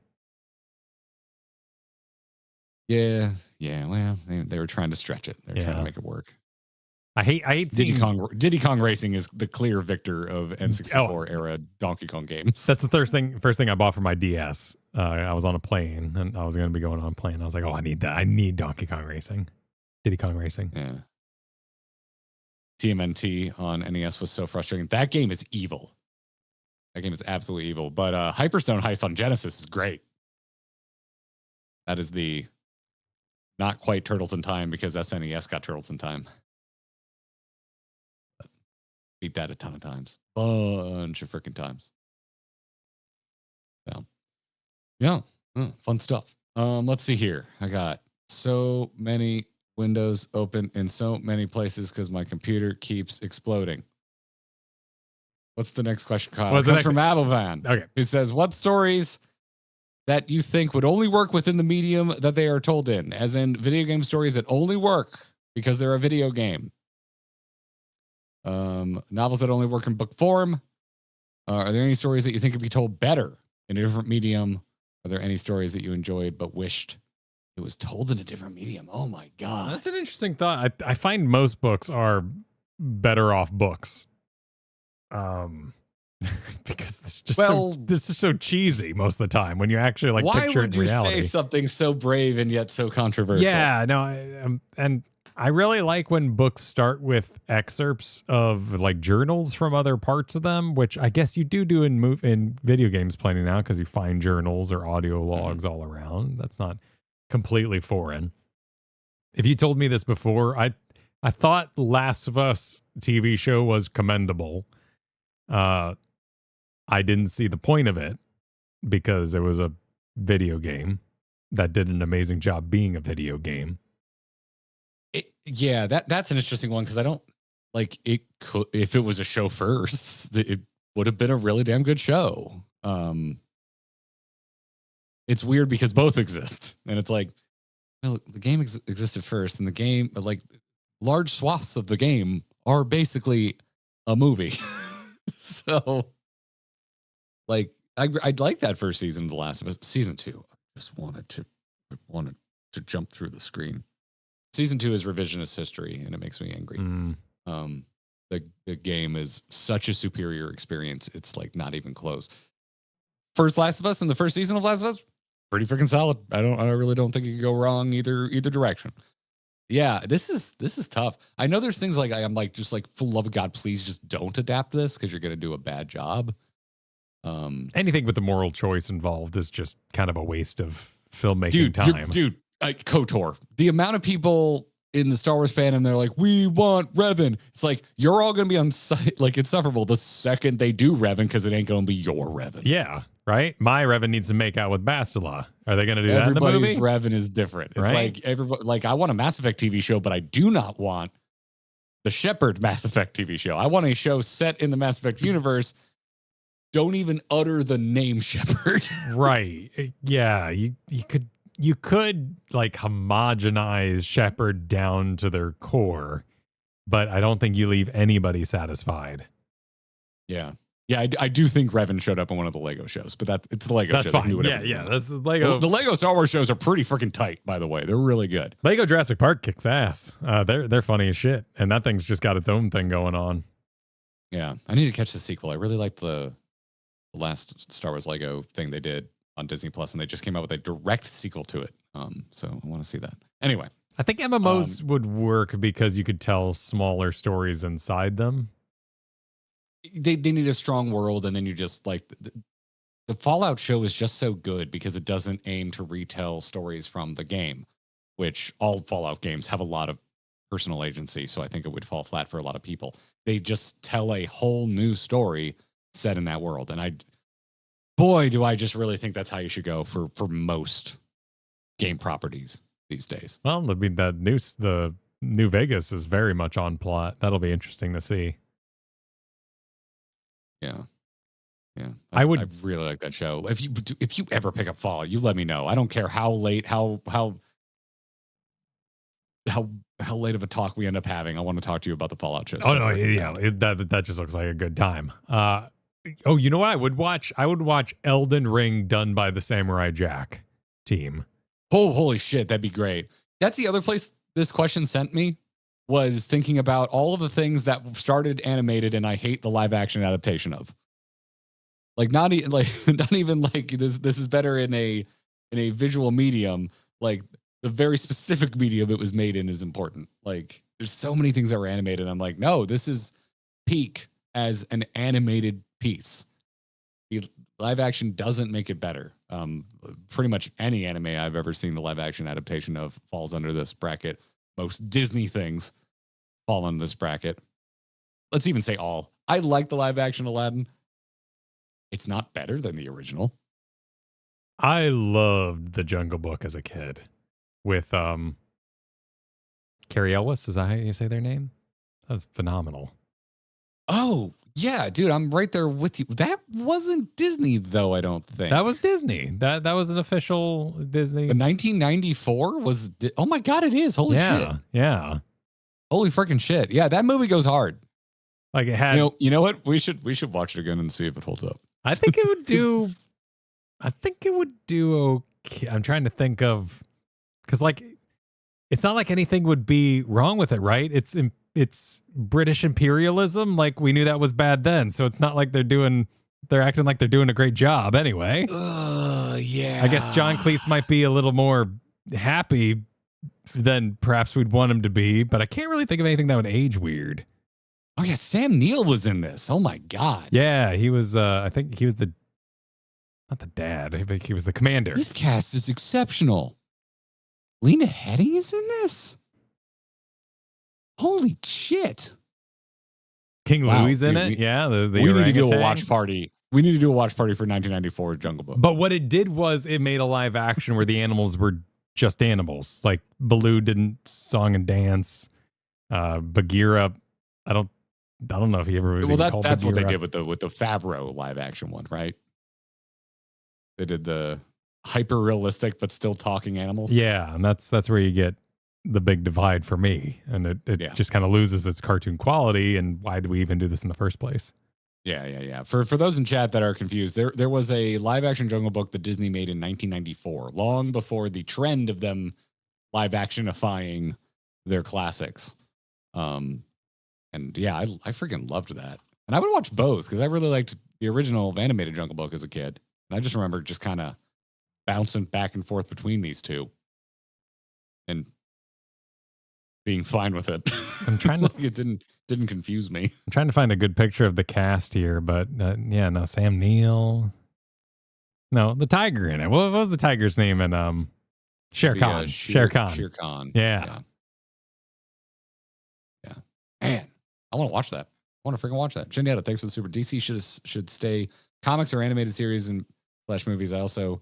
[SPEAKER 2] Yeah. Well, they were trying to stretch it. They were trying to make it work.
[SPEAKER 1] I hate
[SPEAKER 2] Diddy Kong Racing is the clear victor of N64 era Donkey Kong games.
[SPEAKER 1] That's the first thing I bought for my DS. I was on a plane and I was going to be going on a plane. I was like, oh, I need that. I need Donkey Kong Racing. Diddy Kong Racing.
[SPEAKER 2] Yeah. TMNT on NES was so frustrating. That game is evil. That game is absolutely evil. But Hyperstone Heist on Genesis is great. That is the not quite Turtles in Time, because SNES got Turtles in Time. But beat that a ton of times. Bunch of freaking times. So, yeah. Fun stuff. Let's see here. I got so many windows open in so many places because my computer keeps exploding. What's the next question, Kyle? It comes from Abovan.
[SPEAKER 1] Okay.
[SPEAKER 2] He says, what stories that you think would only work within the medium that they are told in, as in video game stories that only work because they're a video game? Novels that only work in book form. Are there any stories that you think could be told better in a different medium? Are there any stories that you enjoyed but wished it was told in a different medium? Oh my God.
[SPEAKER 1] That's an interesting thought. I find most books are better off books. Because it's just this is so cheesy most of the time when you actually like picture it in reality.
[SPEAKER 2] Why would you say something so brave and yet so controversial?
[SPEAKER 1] Yeah, no, and I really like when books start with excerpts of like journals from other parts of them, which I guess you do in video games plenty now because you find journals or audio logs all around. That's not completely foreign. If you told me this before, I thought Last of Us TV show was commendable. I didn't see the point of it because it was a video game that did an amazing job being a video game.
[SPEAKER 2] That's an interesting one because I don't like it. Could, if it was a show first, it would have been a really damn good show. It's weird because both exist, and it's like, well, the game existed first, and the game, like, large swaths of the game are basically a movie. So, like, I'd like that first season of The Last of Us. Season 2, I just wanted to jump through the screen. Season 2 is revisionist history, and it makes me angry. The game is such a superior experience. It's like not even close. First Last of Us and the first season of Last of Us, pretty freaking solid. I really don't think it could go wrong either direction. Yeah, this is tough. I know there's things like I'm like just like for love of God, please just don't adapt this because you're gonna do a bad job.
[SPEAKER 1] Anything with the moral choice involved is just kind of a waste of filmmaking time.
[SPEAKER 2] Dude, KOTOR. The amount of people in the Star Wars fandom, they're like, we want Revan. It's like, you're all going to be on site, like insufferable the second they do Revan because it ain't going to be your Revan.
[SPEAKER 1] Yeah, right? My Revan needs to make out with Bastila. Are they going to do that in the movie?
[SPEAKER 2] Everybody's Revan is different. It's like, everybody, like, I want a Mass Effect TV show, but I do not want the Shepard Mass Effect TV show. I want a show set in the Mass Effect universe. Don't even utter the name Shepard.
[SPEAKER 1] Right. Yeah, you could like homogenize Shepard down to their core, but I don't think you leave anybody satisfied.
[SPEAKER 2] Yeah. Yeah, I do think Revan showed up in one of the Lego shows, but it's the Lego show.
[SPEAKER 1] That's fine. Yeah, that's Lego.
[SPEAKER 2] The Lego Star Wars shows are pretty freaking tight, by the way. They're really good.
[SPEAKER 1] Lego Jurassic Park kicks ass. They're funny as shit, and that thing's just got its own thing going on.
[SPEAKER 2] Yeah, I need to catch the sequel. I really liked the last Star Wars Lego thing they did on Disney Plus, and they just came out with a direct sequel to it. So I want to see that. Anyway,
[SPEAKER 1] I think MMOs would work because you could tell smaller stories inside them.
[SPEAKER 2] They need a strong world, and then you just like the Fallout show is just so good because it doesn't aim to retell stories from the game, which all Fallout games have a lot of personal agency. So I think it would fall flat for a lot of people. They just tell a whole new story set in that world, and boy, do I just really think that's how you should go for most game properties these days.
[SPEAKER 1] Well, I mean, the New Vegas is very much on plot. That'll be interesting to see.
[SPEAKER 2] Yeah.
[SPEAKER 1] I
[SPEAKER 2] really like that show. If you ever pick up Fallout, you let me know. I don't care how late, how late of a talk we end up having. I want to talk to you about the Fallout show.
[SPEAKER 1] Oh no, yeah, that just looks like a good time. Oh, you know what I would watch? I would watch Elden Ring done by the Samurai Jack team.
[SPEAKER 2] Oh, holy shit, that'd be great. That's the other place this question sent me, was thinking about all of the things that started animated and I hate the live action adaptation of. Like not even like this is better in a visual medium. Like the very specific medium it was made in is important. Like there's so many things that were animated. I'm like, no, this is peak as an animated piece. The live action doesn't make it better. Pretty much any anime I've ever seen the live action adaptation of falls under this bracket. Most Disney things fall under this bracket. Let's even say all. I like the live action Aladdin. It's not better than the original.
[SPEAKER 1] I loved The Jungle Book as a kid with Carrie Elwes. Is that how you say their name? That was phenomenal.
[SPEAKER 2] Oh, yeah, dude, I'm right there with you. That wasn't Disney, though, I don't think.
[SPEAKER 1] That was Disney. That was an official Disney.
[SPEAKER 2] The 1994 was... Oh, my God, it is. Holy shit.
[SPEAKER 1] Yeah.
[SPEAKER 2] Holy freaking shit. Yeah, that movie goes hard.
[SPEAKER 1] Like it had...
[SPEAKER 2] You know what? We should watch it again and see if it holds up.
[SPEAKER 1] I think it would do... I think it would do okay. I'm trying to think of... Because, like, it's not like anything would be wrong with it, right? It's British imperialism. Like, we knew that was bad then. So it's not like they're acting like they're doing a great job anyway.
[SPEAKER 2] Yeah.
[SPEAKER 1] I guess John Cleese might be a little more happy than perhaps we'd want him to be, but I can't really think of anything that would age weird.
[SPEAKER 2] Oh, yeah. Sam Neill was in this. Oh, my God.
[SPEAKER 1] Yeah, he was, I think he was not the dad. I think he was the commander.
[SPEAKER 2] This cast is exceptional. Lena Headey is in this? Holy shit.
[SPEAKER 1] King Louie's in it. Yeah. The
[SPEAKER 2] we need to do a
[SPEAKER 1] orangutan.
[SPEAKER 2] watch party. We need to do a watch party for 1994 Jungle Book.
[SPEAKER 1] But what it did was it made a live action where the animals were just animals. Like Baloo didn't song and dance. Bagheera, I don't know if he ever was.
[SPEAKER 2] Well,
[SPEAKER 1] even called
[SPEAKER 2] that's what they
[SPEAKER 1] Bagheera.
[SPEAKER 2] did with the Favreau live action one, right? They did the hyper realistic but still talking animals.
[SPEAKER 1] Yeah, and that's where you get the big divide for me, and it just kind of loses its cartoon quality. And why do we even do this in the first place?
[SPEAKER 2] Yeah. For those in chat that are confused, there was a live action Jungle Book that Disney made in 1994, long before the trend of them live actionifying their classics. And yeah, I freaking loved that, and I would watch both because I really liked the original animated Jungle Book as a kid, and I just remember just kind of bouncing back and forth between these two and being fine with it.
[SPEAKER 1] I'm trying to.
[SPEAKER 2] Like, it didn't confuse me.
[SPEAKER 1] I'm trying to find a good picture of the cast here, but yeah, no, Sam Neill. No, the tiger in it. What was the tiger's name in Shere Khan? Shere Khan.
[SPEAKER 2] Shere Khan.
[SPEAKER 1] Yeah.
[SPEAKER 2] Man, I want to watch that. I want to freaking watch that. Shindietta, thanks for the super. DC should stay comics or animated series and / movies. I also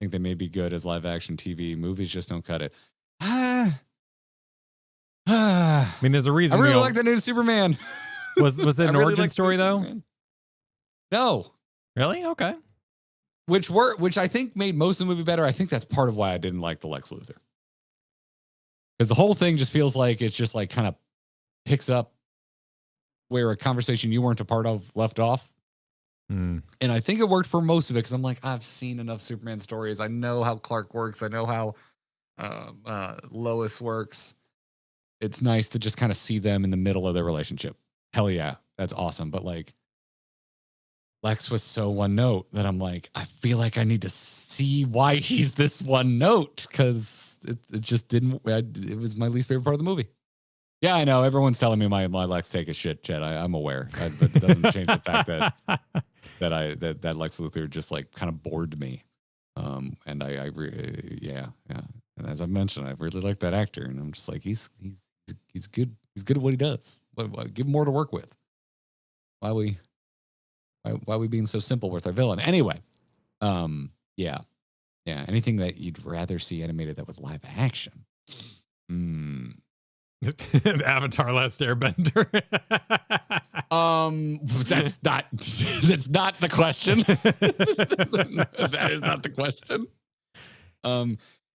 [SPEAKER 2] think they may be good as live action TV. Movies just don't cut it.
[SPEAKER 1] I mean, there's a reason.
[SPEAKER 2] I really like the new Superman.
[SPEAKER 1] Was it an
[SPEAKER 2] really
[SPEAKER 1] origin story though?
[SPEAKER 2] Superman. No.
[SPEAKER 1] Really? Okay.
[SPEAKER 2] Which I think made most of the movie better. I think that's part of why I didn't like the Lex Luthor. Because the whole thing just feels like it's just like kind of picks up where a conversation you weren't a part of left off. And I think it worked for most of it because I'm like, I've seen enough Superman stories. I know how Clark works. I know how Lois works. It's nice to just kind of see them in the middle of their relationship. Hell yeah, that's awesome. But like, Lex was so one note that I'm like, I feel like I need to see why he's this one note because it just didn't. It was my least favorite part of the movie. Yeah, I know. Everyone's telling me my Lex take a shit, Jed. I'm aware, but it doesn't change the fact that that Lex Luthor just like kind of bored me. And yeah. And as I mentioned, I really like that actor, and I'm just like, he's good. He's good at what he does. Give him more to work with. Why we being so simple with our villain? Anyway, yeah. Anything that you'd rather see animated that was live action?
[SPEAKER 1] Avatar: Last Airbender.
[SPEAKER 2] That's not the question. That is not the question.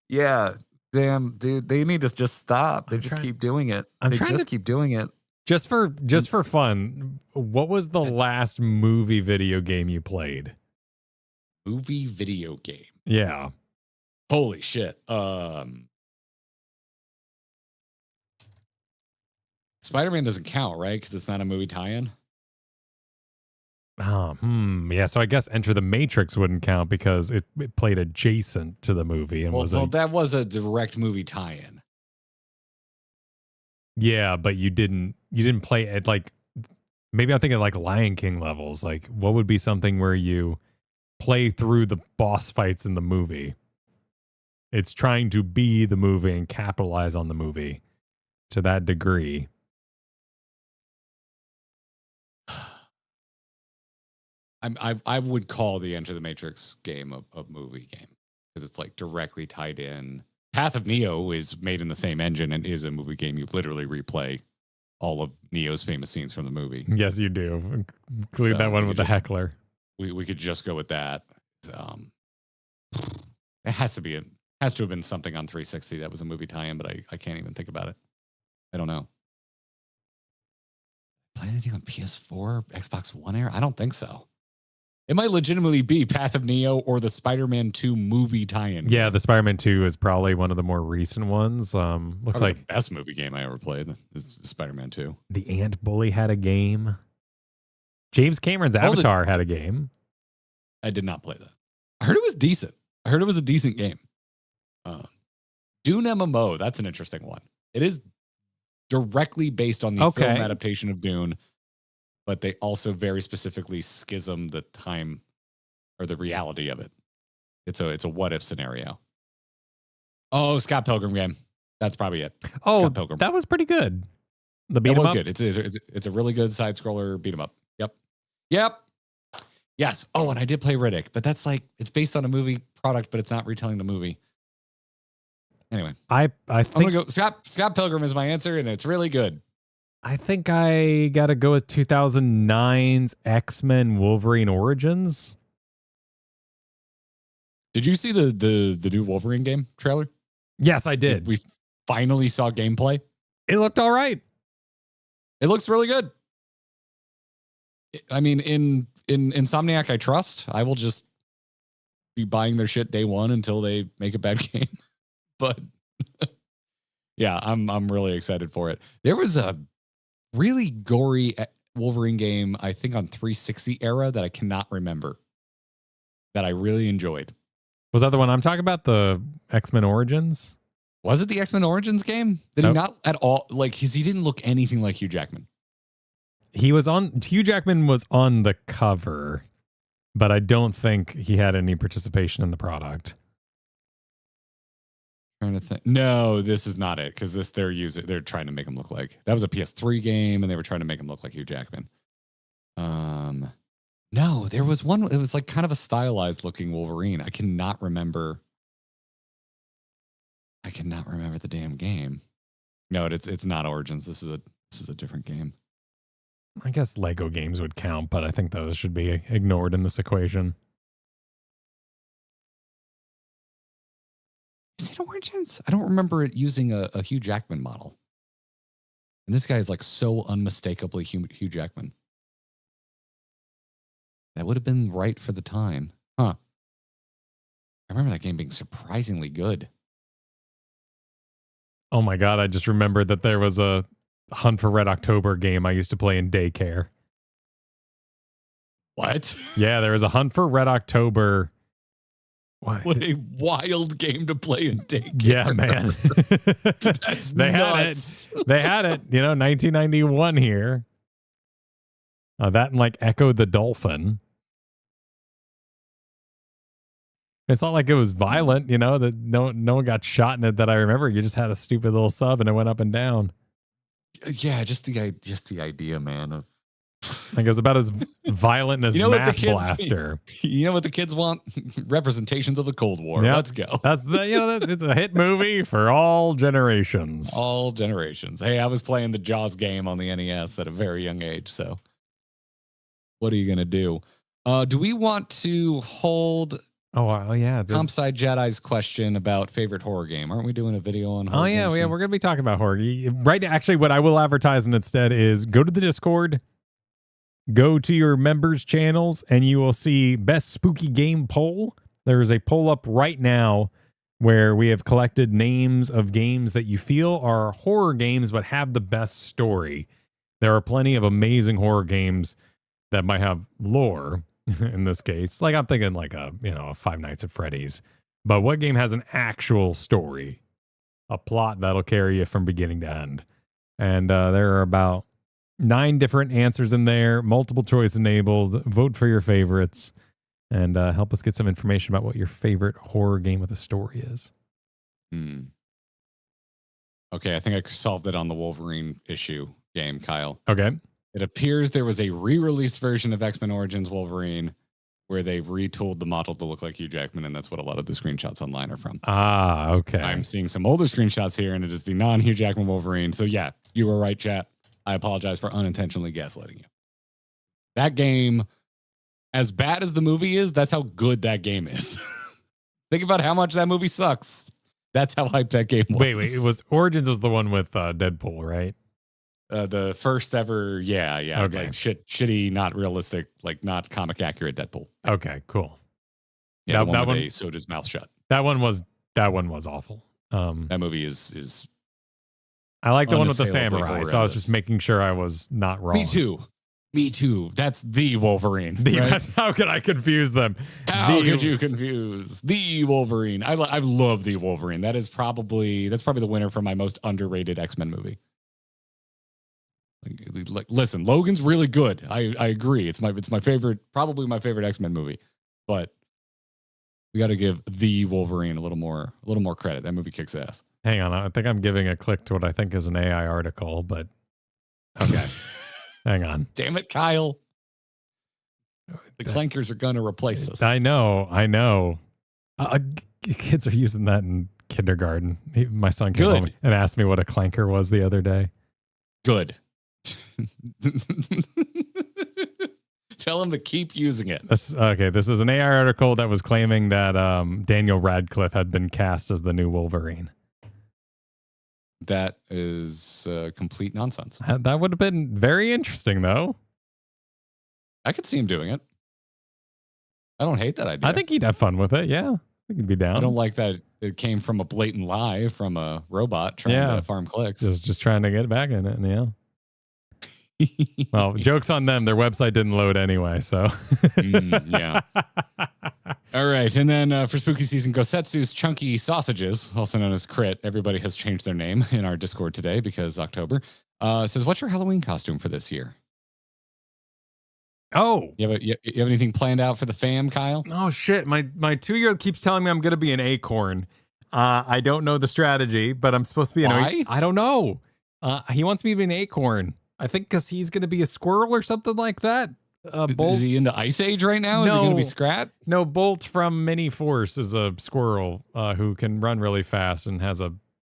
[SPEAKER 2] Yeah, damn, dude, they need to just stop. They just keep doing it. They just keep doing it.
[SPEAKER 1] Just for fun, what was the last movie video game you played?
[SPEAKER 2] Movie video game.
[SPEAKER 1] Yeah.
[SPEAKER 2] Holy shit. Spider-Man doesn't count, right? Because it's not a movie tie-in.
[SPEAKER 1] Yeah. So I guess Enter the Matrix wouldn't count because it played adjacent to the movie and
[SPEAKER 2] that was a direct movie tie-in.
[SPEAKER 1] Yeah, but you didn't play it like, maybe I'm thinking like Lion King levels. Like, what would be something where you play through the boss fights in the movie? It's trying to be the movie and capitalize on the movie to that degree.
[SPEAKER 2] I would call the Enter the Matrix game a movie game because it's like directly tied in. Path of Neo is made in the same engine and is a movie game. You literally replay all of Neo's famous scenes from the movie.
[SPEAKER 1] Yes, you do. Include that one with the heckler.
[SPEAKER 2] We could just go with that. It has to have been something on 360 that was a movie tie-in, but I can't even think about it. I don't know. Play anything on PS4, Xbox One era? I don't think so. It might legitimately be Path of Neo or the Spider-Man 2 movie tie-in.
[SPEAKER 1] Yeah, the Spider-Man 2 is probably one of the more recent ones. Looks like
[SPEAKER 2] the best movie game I ever played is Spider-Man 2.
[SPEAKER 1] The Ant Bully had a game. James Cameron's Avatar had a game.
[SPEAKER 2] I did not play that. I heard it was decent. I heard it was a decent game. Dune MMO, that's an interesting one. It is directly based on the film adaptation of Dune, but they also very specifically schism the time or the reality of it. It's a what if scenario. Oh, Scott Pilgrim game. That's probably it.
[SPEAKER 1] Oh,
[SPEAKER 2] Scott Pilgrim.
[SPEAKER 1] That was pretty good. The beat 'em
[SPEAKER 2] was
[SPEAKER 1] up?
[SPEAKER 2] good. It's a really good side scroller beat 'em up. Yep. Yes. Oh, and I did play Riddick, but that's like it's based on a movie product, but it's not retelling the movie. Anyway,
[SPEAKER 1] I think
[SPEAKER 2] I'm gonna go. Scott Pilgrim is my answer, and it's really good.
[SPEAKER 1] I think I gotta go with 2009's X-Men Wolverine Origins.
[SPEAKER 2] Did you see the new Wolverine game trailer?
[SPEAKER 1] Yes, I did.
[SPEAKER 2] We finally saw gameplay.
[SPEAKER 1] It looked all right.
[SPEAKER 2] It looks really good. I mean, in Insomniac, I trust. I will just be buying their shit day one until they make a bad game. But yeah, I'm really excited for it. There was a really gory Wolverine game, I think on 360 era that I cannot remember that I really enjoyed.
[SPEAKER 1] Was that the one I'm talking about? The X-Men Origins?
[SPEAKER 2] Was it the X-Men Origins game? Did
[SPEAKER 1] Nope.
[SPEAKER 2] he not at all he didn't look anything like Hugh Jackman?
[SPEAKER 1] Hugh Jackman was on the cover, but I don't think he had any participation in the product.
[SPEAKER 2] Trying to think. No, this is not it because they're trying to make him look like that was a PS3 game and they were trying to make him look like Hugh Jackman. No, there was one. It was like kind of a stylized looking Wolverine. I cannot remember the damn game. No, it's not Origins. This is a different game.
[SPEAKER 1] I guess Lego games would count, but I think those should be ignored in this equation.
[SPEAKER 2] Is it Origins? I don't remember it using a Hugh Jackman model. And this guy is like so unmistakably Hugh Jackman. That would have been right for the time. Huh. I remember that game being surprisingly good.
[SPEAKER 1] Oh my God, I just remembered that there was a Hunt for Red October game I used to play in daycare.
[SPEAKER 2] What?
[SPEAKER 1] Yeah, there was a Hunt for Red October.
[SPEAKER 2] What a wild game to play in daycare.
[SPEAKER 1] Yeah, man.
[SPEAKER 2] That's
[SPEAKER 1] they
[SPEAKER 2] nuts.
[SPEAKER 1] had it. They had it. 1991 here. That and like Echo the Dolphin. It's not like it was violent, that no one got shot in it that I remember. You just had a stupid little sub and it went up and down.
[SPEAKER 2] Yeah, just the idea, man. Of
[SPEAKER 1] like it was about as violent as Math Blaster.
[SPEAKER 2] You know what the kids want? Representations of the Cold War.
[SPEAKER 1] Yep.
[SPEAKER 2] Let's go.
[SPEAKER 1] That's it's a hit movie for all generations.
[SPEAKER 2] All generations. Hey, I was playing the Jaws game on the NES at a very young age, so what are you gonna do? Do we want to hold?
[SPEAKER 1] Oh yeah,
[SPEAKER 2] Compside Jedi's question about favorite horror game. Aren't we doing a video on horror games?
[SPEAKER 1] Yeah, we're going to be talking about horror. Right, actually, what I will advertise instead is go to the Discord, go to your members' channels, and you will see Best Spooky Game Poll. There is a poll up right now where we have collected names of games that you feel are horror games but have the best story. There are plenty of amazing horror games that might have lore. In this case, like I'm thinking like a Five Nights at Freddy's, but what game has an actual story, a plot that'll carry you from beginning to end? And there are about 9 different answers in there, multiple choice enabled. Vote for your favorites and help us get some information about what your favorite horror game with a story is.
[SPEAKER 2] Okay, I think I solved it on the Wolverine issue game, Kyle.
[SPEAKER 1] Okay.
[SPEAKER 2] It appears there was a re-release version of X-Men Origins Wolverine where they've retooled the model to look like Hugh Jackman, and that's what a lot of the screenshots online are from.
[SPEAKER 1] Ah, okay.
[SPEAKER 2] I'm seeing some older screenshots here, and it is the non-Hugh Jackman Wolverine. So yeah, you were right, chat. I apologize for unintentionally gaslighting you. That game, as bad as the movie is, that's how good that game is. Think about how much that movie sucks. That's how hyped that game was.
[SPEAKER 1] Wait, it was Origins was the one with Deadpool, right?
[SPEAKER 2] The first ever, yeah,
[SPEAKER 1] okay.
[SPEAKER 2] Like shitty, not realistic, like not comic accurate Deadpool.
[SPEAKER 1] Okay, cool.
[SPEAKER 2] Yeah, that one sewed his mouth shut.
[SPEAKER 1] That one was awful.
[SPEAKER 2] That movie is.
[SPEAKER 1] I like the one with the samurai, so I was just making sure I was not wrong.
[SPEAKER 2] Me too. That's the Wolverine.
[SPEAKER 1] Right? How could I confuse them?
[SPEAKER 2] How could you confuse the Wolverine? I love the Wolverine. That's probably the winner for my most underrated X-Men movie. Like, listen, Logan's really good. I agree. It's my favorite, probably my favorite X-Men movie. But we got to give the Wolverine a little more credit. That movie kicks ass.
[SPEAKER 1] Hang on, I think I'm giving a click to what I think is an AI article, but okay. Hang on.
[SPEAKER 2] Damn it, Kyle. The clankers are gonna replace us.
[SPEAKER 1] I know. Kids are using that in kindergarten. My son came home and asked me what a clanker was the other day.
[SPEAKER 2] Good. Tell him to keep using it.
[SPEAKER 1] This is an AI article that was claiming that Daniel Radcliffe had been cast as the new Wolverine.
[SPEAKER 2] That is complete nonsense.
[SPEAKER 1] That would have been very interesting, though.
[SPEAKER 2] I could see him doing it. I don't hate that idea.
[SPEAKER 1] I think he'd have fun with it. Yeah, I think he'd be down.
[SPEAKER 2] I don't like that it came from a blatant lie from a robot trying to farm clicks.
[SPEAKER 1] Just trying to get back in it. Yeah. Well, joke's on them. Their website didn't load anyway, so.
[SPEAKER 2] Yeah. All right. And then for spooky season, Gosetsu's Chunky Sausages, also known as Crit. Everybody has changed their name in our Discord today because October. Says, what's your Halloween costume for this year?
[SPEAKER 1] Oh.
[SPEAKER 2] You have anything planned out for the fam, Kyle?
[SPEAKER 1] Oh, shit. My 2-year-old keeps telling me I'm going to be an acorn. I don't know the strategy, but I'm supposed to be
[SPEAKER 2] Why?
[SPEAKER 1] I don't know. He wants me to be an acorn. I think because he's going to be a squirrel or something like that. Bolt.
[SPEAKER 2] Is he into Ice Age right now?
[SPEAKER 1] No.
[SPEAKER 2] Is he going to be Scrat?
[SPEAKER 1] No, Bolt from Mini Force is a squirrel who can run really fast and has a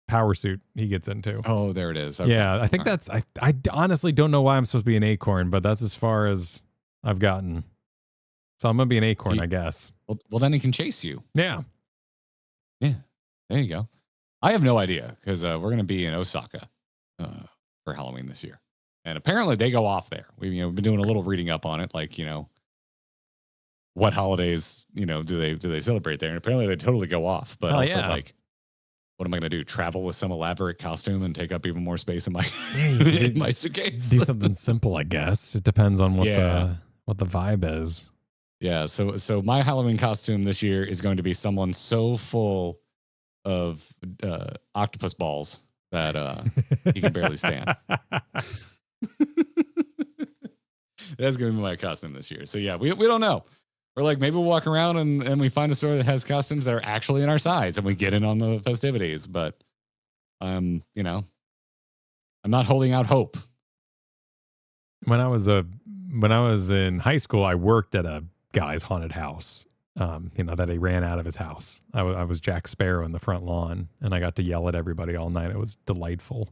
[SPEAKER 1] power suit he gets into.
[SPEAKER 2] Oh, there it is. Okay.
[SPEAKER 1] Yeah, I think that's... I honestly don't know why I'm supposed to be an acorn, but that's as far as I've gotten. So I'm going to be an acorn, I guess.
[SPEAKER 2] Well, then he can chase you.
[SPEAKER 1] Yeah.
[SPEAKER 2] Yeah. There you go. I have no idea because we're going to be in Osaka for Halloween this year. And apparently they go off there. We've been doing a little reading up on it, like, what holidays, do they celebrate there? And apparently they totally go off. But also like, what am I going to do? Travel with some elaborate costume and take up even more space in my in my suitcase?
[SPEAKER 1] Do something simple, I guess. It depends on what the vibe is.
[SPEAKER 2] Yeah. So my Halloween costume this year is going to be someone so full of octopus balls that he can barely stand. That's going to be my costume this year. So yeah, we don't know. We're like, maybe we'll walk around and we find a store that has costumes that are actually in our size and we get in on the festivities. But I'm not holding out hope.
[SPEAKER 1] When I was in high school, I worked at a guy's haunted house. That he ran out of his house. I was Jack Sparrow in the front lawn, and I got to yell at everybody all night. It was delightful.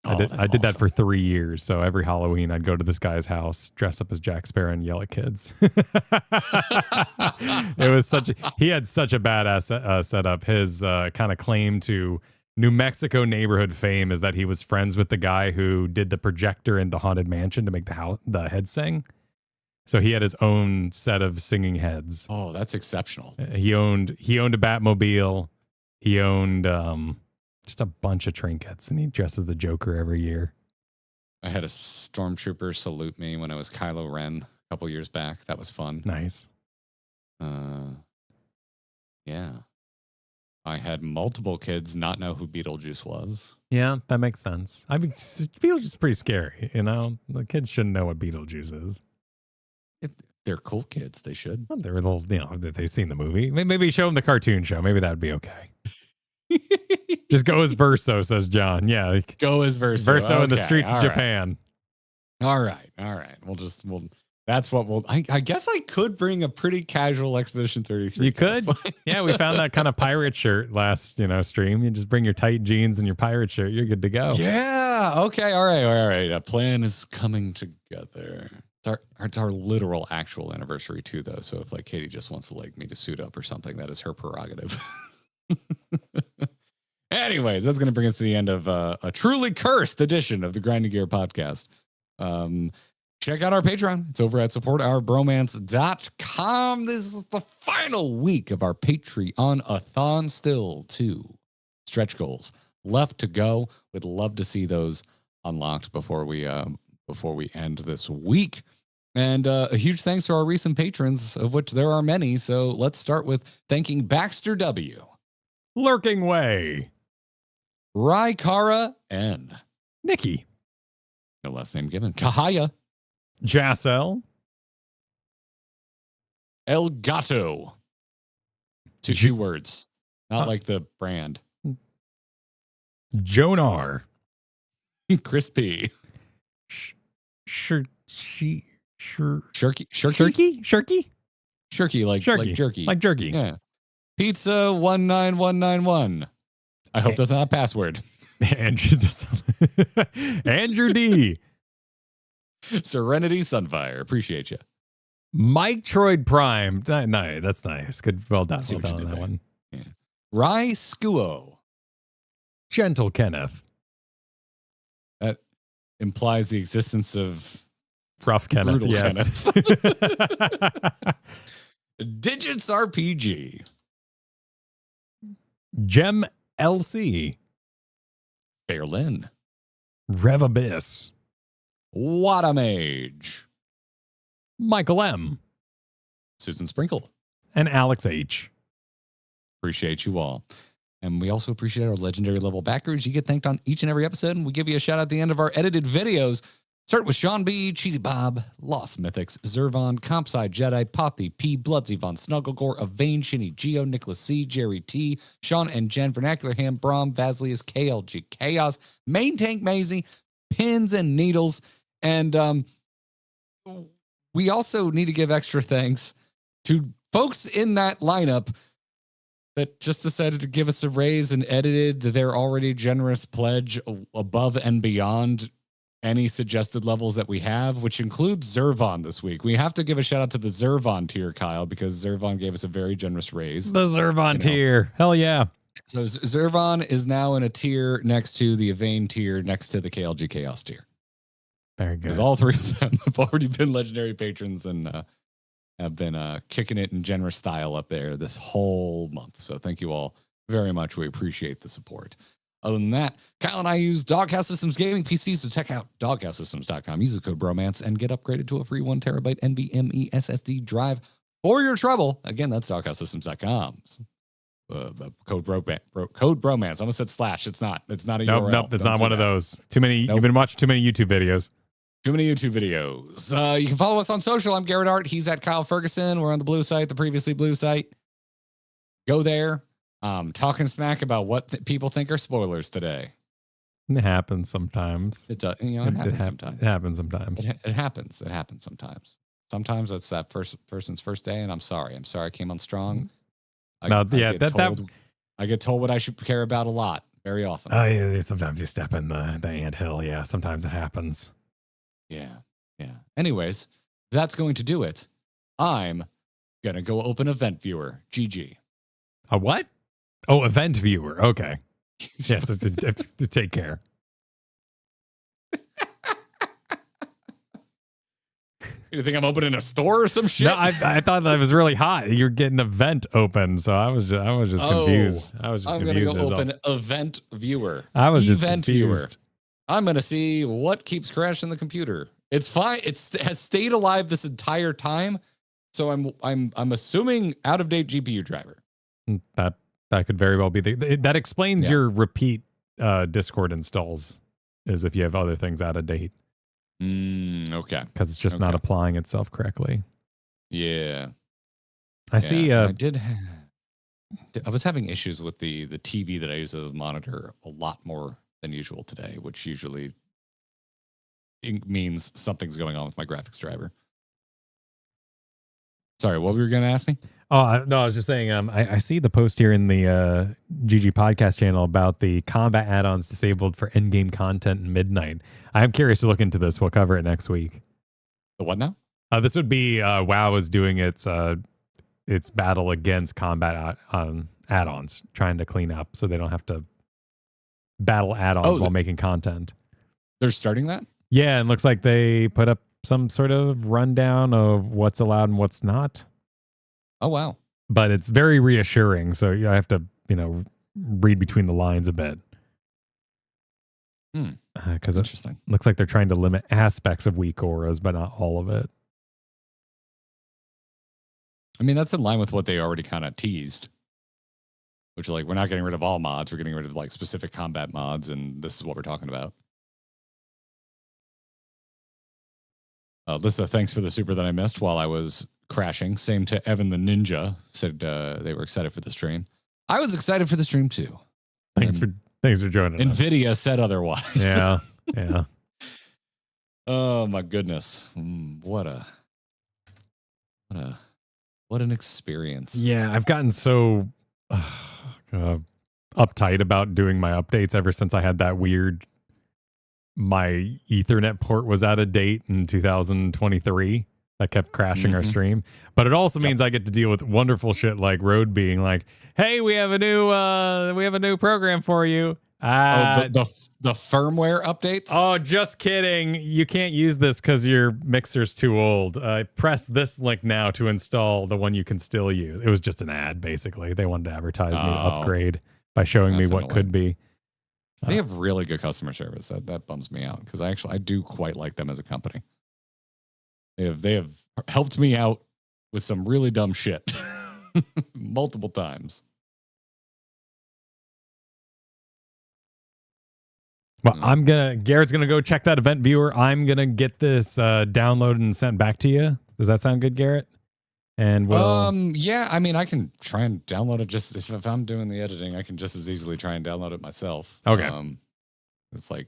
[SPEAKER 1] I did that for 3 years. So every Halloween, I'd go to this guy's house, dress up as Jack Sparrow, and yell at kids. It was he had such a badass setup. His kind of claim to New Mexico neighborhood fame is that he was friends with the guy who did the projector in the Haunted Mansion to make the head sing. So he had his own set of singing heads.
[SPEAKER 2] Oh, that's exceptional.
[SPEAKER 1] He owned a Batmobile. He owned just a bunch of trinkets, and he dresses the Joker every year.
[SPEAKER 2] I had a stormtrooper salute me when I was Kylo Ren a couple years back. That was fun.
[SPEAKER 1] Nice.
[SPEAKER 2] Yeah. I had multiple kids not know who Beetlejuice was.
[SPEAKER 1] Yeah, that makes sense. I mean, Beetlejuice is pretty scary, The kids shouldn't know what Beetlejuice is.
[SPEAKER 2] If they're cool kids, they should.
[SPEAKER 1] Well, they're a little, they've seen the movie. Maybe show them the cartoon show. Maybe that would be okay. Just go as Verso, says John. Yeah.
[SPEAKER 2] Go as Verso.
[SPEAKER 1] Verso in the streets of Japan.
[SPEAKER 2] All right. That's what I guess I could bring a pretty casual Expedition 33.
[SPEAKER 1] You could? Yeah, we found that kind of pirate shirt last, stream. You just bring your tight jeans and your pirate shirt. You're good to go.
[SPEAKER 2] Yeah. Okay. All right. A plan is coming together. It's our literal actual anniversary too, though. So if Katie just wants me to suit up or something, that is her prerogative. Anyways, that's going to bring us to the end of a truly cursed edition of the Grinding Gear podcast. Check out our Patreon. It's over at supportourbromance.com. This is the final week of our Patreon-a-thon. Still 2 stretch goals left to go. We'd love to see those unlocked before we end this week. And a huge thanks to our recent patrons, of which there are many. So let's start with thanking Baxter W.,
[SPEAKER 1] Lurking Way,
[SPEAKER 2] Raikara N.,
[SPEAKER 1] Nikki,
[SPEAKER 2] no last name given, Kahaya,
[SPEAKER 1] Jassel,
[SPEAKER 2] El Gato. Two words, not like the brand.
[SPEAKER 1] Jonar,
[SPEAKER 2] Crispy,
[SPEAKER 1] Shirky,
[SPEAKER 2] like jerky.
[SPEAKER 1] Like jerky.
[SPEAKER 2] Yeah. Pizza 19191. I hope that's not a password.
[SPEAKER 1] Andrew D.
[SPEAKER 2] Serenity Sunfire. Appreciate you.
[SPEAKER 1] Mike Troyd Prime. No, that's nice. Good. Well done. Well done on that one.
[SPEAKER 2] Yeah. Rye Skuo.
[SPEAKER 1] Gentle Kenneth.
[SPEAKER 2] That implies the existence of
[SPEAKER 1] rough Kenneth.
[SPEAKER 2] Brutal
[SPEAKER 1] Yes.
[SPEAKER 2] Kenneth. Digits RPG.
[SPEAKER 1] Gem LC.
[SPEAKER 2] Berlin.
[SPEAKER 1] Rev Abyss.
[SPEAKER 2] What a Mage.
[SPEAKER 1] Michael M.
[SPEAKER 2] Susan Sprinkle.
[SPEAKER 1] and Alex H.
[SPEAKER 2] Appreciate you all. And we also appreciate our legendary level backers. You get thanked on each and every episode, and we give you a shout out at the end of our edited videos. Start with Sean B, Cheesy Bob, Lost Mythics, Zervon, Compside Jedi, Pothy, P, Bloodsy, Von Snugglegore, Avane, Shinny, Geo, Nicholas C, Jerry T, Sean and Jen, Vernacular Ham, Brom, Vasilius, KLG, Chaos, Main Tank Maisie, Pins and Needles. And we also need to give extra thanks to folks in that lineup that just decided to give us a raise and edited their already generous pledge above and beyond any suggested levels that we have, which includes Zervon this week. We have to give a shout out to the Zervon tier, Kyle, because Zervon gave us a very generous raise.
[SPEAKER 1] The Zervon tier. Hell yeah.
[SPEAKER 2] So Zervon is now in a tier next to the Avane tier, next to the KLG Chaos tier.
[SPEAKER 1] Very good.
[SPEAKER 2] Because all three of them have already been legendary patrons and have been kicking it in generous style up there this whole month. So thank you all very much. We appreciate the support. Other than that, Kyle and I use Doghouse Systems gaming PCs, so check out doghousesystems.com. Use the code BROMANCE and get upgraded to a free 1 terabyte NVMe SSD drive for your trouble. Again, that's doghousesystems.com. Code BROMANCE. I almost said slash. It's not. It's not a URL.
[SPEAKER 1] Nope. It's not one of those. Too many. Nope. You've been watching too many YouTube videos.
[SPEAKER 2] Too many YouTube videos. You can follow us on social. I'm Garrett Art. He's at Kyle Ferguson. We're on the blue site, the previously blue site. Go there. Talking smack about what people think are spoilers today.
[SPEAKER 1] It happens sometimes.
[SPEAKER 2] It does. You know, it happens sometimes.
[SPEAKER 1] It happens sometimes.
[SPEAKER 2] It happens. It happens sometimes. Sometimes it's that person's first day, and I'm sorry. I came on strong. I get told what I should care about a lot, very often.
[SPEAKER 1] Oh yeah. Sometimes you step in the anthill. Yeah. Sometimes it happens.
[SPEAKER 2] Yeah. Anyways, that's going to do it. I'm gonna go open Event Viewer. GG.
[SPEAKER 1] A what? Oh, Event Viewer. Okay. Yes, to take care.
[SPEAKER 2] You think I'm opening a store or some shit?
[SPEAKER 1] No, I thought that was really hot. You're getting an event open, so I was just confused. I'm
[SPEAKER 2] gonna go open Event Viewer.
[SPEAKER 1] I was just
[SPEAKER 2] Event
[SPEAKER 1] confused.
[SPEAKER 2] Viewer. I'm gonna see what keeps crashing the computer. It's fine. It has stayed alive this entire time, so I'm assuming out of date GPU driver.
[SPEAKER 1] That could very well be that explains your repeat Discord installs, is if you have other things out of date.
[SPEAKER 2] Okay.
[SPEAKER 1] Because it's just not applying itself correctly.
[SPEAKER 2] Yeah.
[SPEAKER 1] I see.
[SPEAKER 2] I was having issues with the TV that I use as a monitor a lot more than usual today, which usually means something's going on with my graphics driver. Sorry, what were you going to ask me?
[SPEAKER 1] Oh, no, I was just saying, I see the post here in the GG podcast channel about the combat add-ons disabled for endgame content in midnight. I'm curious to look into this. We'll cover it next week.
[SPEAKER 2] The what now?
[SPEAKER 1] This would be WoW is doing its battle against combat add-ons, trying to clean up so they don't have to battle add-ons while making content.
[SPEAKER 2] They're starting that?
[SPEAKER 1] Yeah, and looks like they put up some sort of rundown of what's allowed and what's not.
[SPEAKER 2] Oh, wow.
[SPEAKER 1] But it's very reassuring, so I have to, read between the lines a bit. Because
[SPEAKER 2] interesting.
[SPEAKER 1] It looks like they're trying to limit aspects of weak auras, but not all of it.
[SPEAKER 2] I mean, that's in line with what they already kind of teased. Which are like, we're not getting rid of all mods. We're getting rid of like specific combat mods, and this is what we're talking about. Lissa, thanks for the super that I missed while I was crashing. Same to Evan the Ninja, said they were excited for the stream. I was excited for the stream too.
[SPEAKER 1] Thanks for joining us.
[SPEAKER 2] NVIDIA said otherwise.
[SPEAKER 1] Yeah.
[SPEAKER 2] Oh my goodness. What an experience.
[SPEAKER 1] Yeah, I've gotten so uptight about doing my updates ever since I had that weird my Ethernet port was out of date in 2023 that kept crashing our stream. But it also means I get to deal with wonderful shit like Road being like, "Hey, we have a new program for you."
[SPEAKER 2] The firmware updates?
[SPEAKER 1] Oh, just kidding. You can't use this because your mixer's too old. Press this link now to install the one you can still use. It was just an ad, basically. They wanted to advertise me to upgrade by showing me what could be.
[SPEAKER 2] They have really good customer service. That bums me out because I do quite like them as a company. They have helped me out with some really dumb shit. multiple times.
[SPEAKER 1] Well, Garrett's gonna go check that event viewer. I'm gonna get this downloaded and sent back to you. Does that sound good, Garrett? And
[SPEAKER 2] yeah, I mean, I can try and download it just if I'm doing the editing, I can just as easily try and download it myself.
[SPEAKER 1] Okay.
[SPEAKER 2] It's like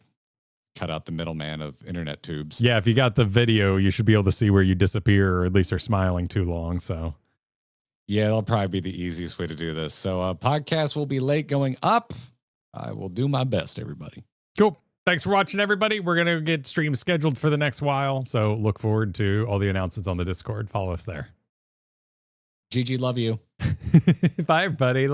[SPEAKER 2] cut out the middleman of internet tubes.
[SPEAKER 1] Yeah, if you got the video, you should be able to see where you disappear or at least are smiling too long. So
[SPEAKER 2] yeah, that'll probably be the easiest way to do this. So podcast will be late going up. I will do my best, everybody.
[SPEAKER 1] Cool. Thanks for watching, everybody. We're going to get streams scheduled for the next while. So look forward to all the announcements on the Discord. Follow us there.
[SPEAKER 2] GG, love you.
[SPEAKER 1] Bye, everybody. Love